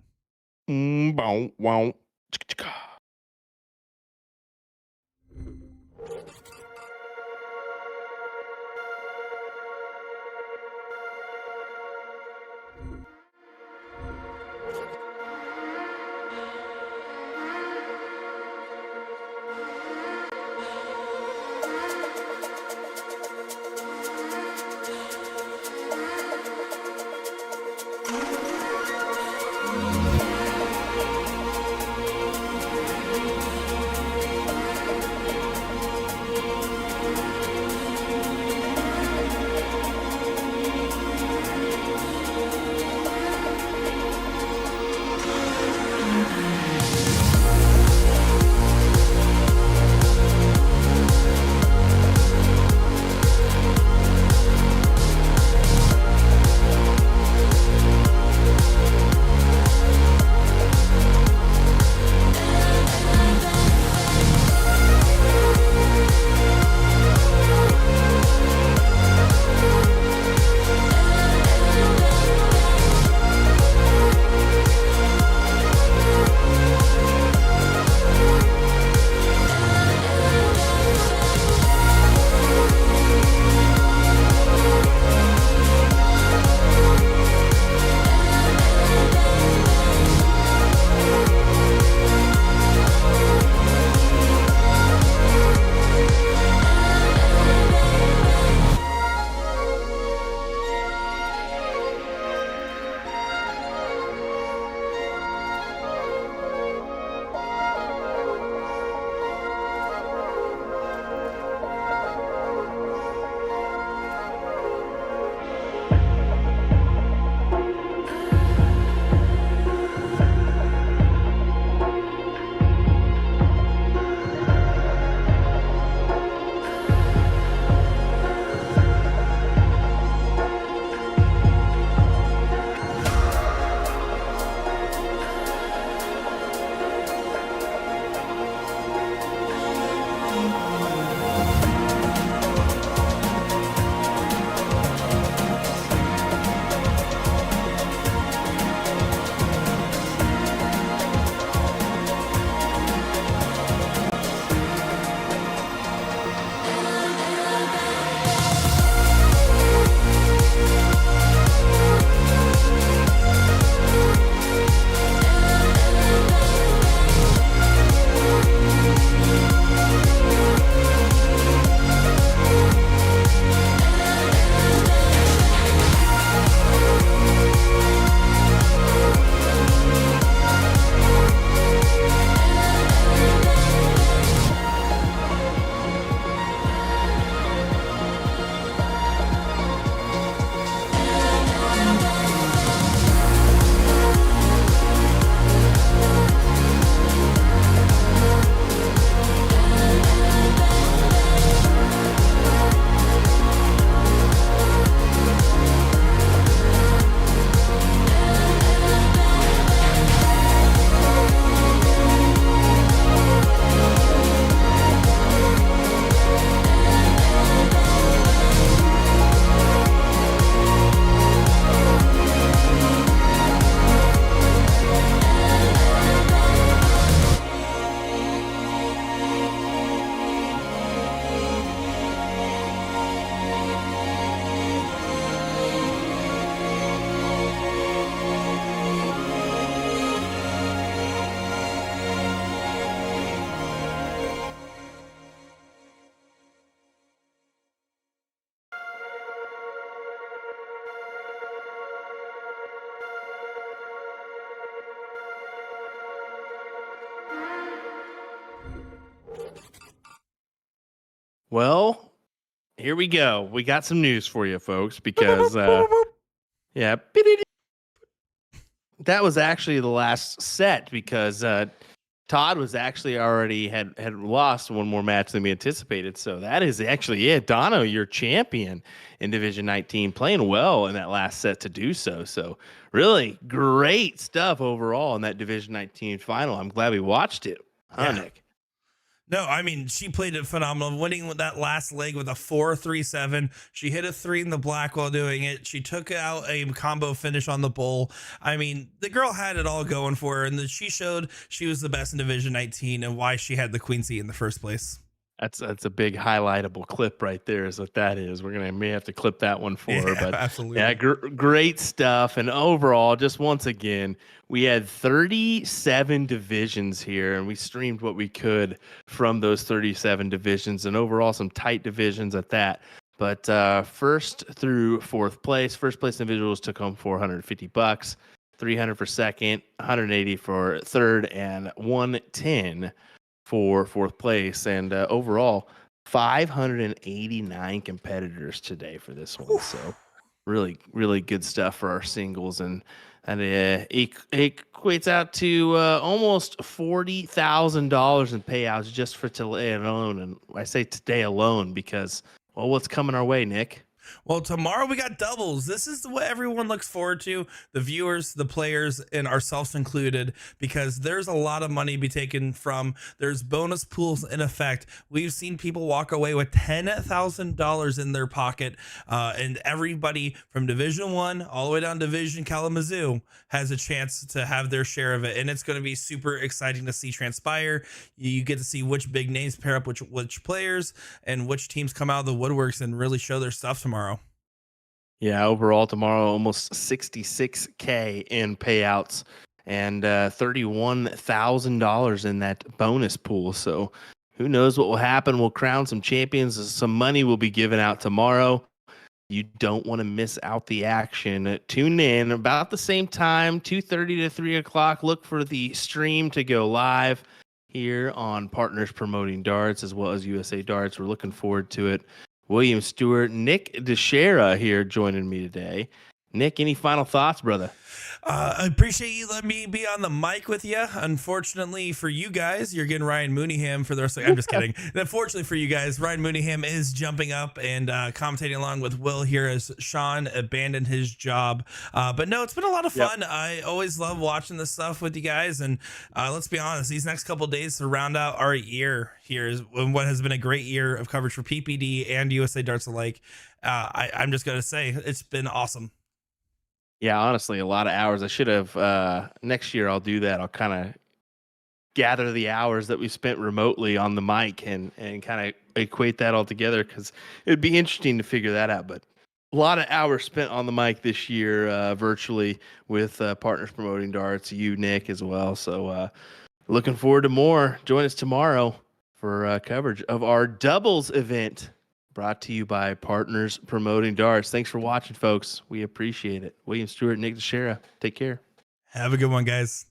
Well, here we go. We got some news for you, folks, because yeah, that was actually the last set because Todd was actually already had lost one more match than we anticipated. So that is actually it. Dono, your champion in Division 19, playing well in that last set to do so. So really great stuff overall in that Division 19 final. I'm glad we watched it, huh, Nick?
No, I mean, she played it phenomenal, winning with that last leg with a 4-3-7. She hit a 3 in the black while doing it. She took out a combo finish on the bull. I mean, the girl had it all going for her, and she showed she was the best in Division 19 and why she had the queen seat in the first place.
That's a big highlightable clip right there is what that is. May have to clip that one for her, but
absolutely.
Yeah, great stuff. And overall, just once again, we had 37 divisions here, and we streamed what we could from those 37 divisions, and overall some tight divisions at that. But first through fourth place individuals took home $450, 300 for second, 180 for third, and 110 for fourth place. And overall, 589 competitors today for this one. So really, really good stuff for our singles. And it equates out to almost $40,000 in payouts just for today alone. And I say today alone because, well, what's coming our way, Nick?
Well, tomorrow we got doubles. This is what everyone looks forward to, the viewers, the players, and ourselves included, because there's a lot of money to be taken from. There's bonus pools in effect. We've seen people walk away with $10,000 in their pocket, and everybody from Division 1 all the way down to Division Kalamazoo has a chance to have their share of it, and it's going to be super exciting to see transpire. You get to see which big names pair up which players and which teams come out of the woodworks and really show their stuff tomorrow.
Yeah, overall tomorrow, almost $66K in payouts and $31,000 in that bonus pool. So who knows what will happen? We'll crown some champions. Some money will be given out tomorrow. You don't want to miss out the action. Tune in about the same time, 2:30 to 3 o'clock. Look for the stream to go live here on Partners Promoting Darts as well as USA Darts. We're looking forward to it. William Stewart, Nick DeShera here joining me today. Nick, any final thoughts, brother?
I appreciate you letting me be on the mic with you. Unfortunately for you guys, you're getting Ryan Mooneyham for the rest of I'm just kidding. Unfortunately for you guys, Ryan Mooneyham is jumping up and commentating along with Will here as Sean abandoned his job. But no, it's been a lot of fun. Yep. I always love watching this stuff with you guys. And let's be honest, these next couple of days to round out our year here is what has been a great year of coverage for PPD and USA Darts alike. I'm just going to say it's been awesome.
Yeah, honestly, a lot of hours. I should have, next year I'll do that. I'll kind of gather the hours that we spent remotely on the mic and kind of equate that all together because it'd be interesting to figure that out. But a lot of hours spent on the mic this year virtually with Partners Promoting Darts, you, Nick, as well. So looking forward to more. Join us tomorrow for coverage of our doubles event. Brought to you by Partners Promoting Darts. Thanks for watching, folks. We appreciate it. William Stewart, Nick DeShera. Take care.
Have a good one, guys.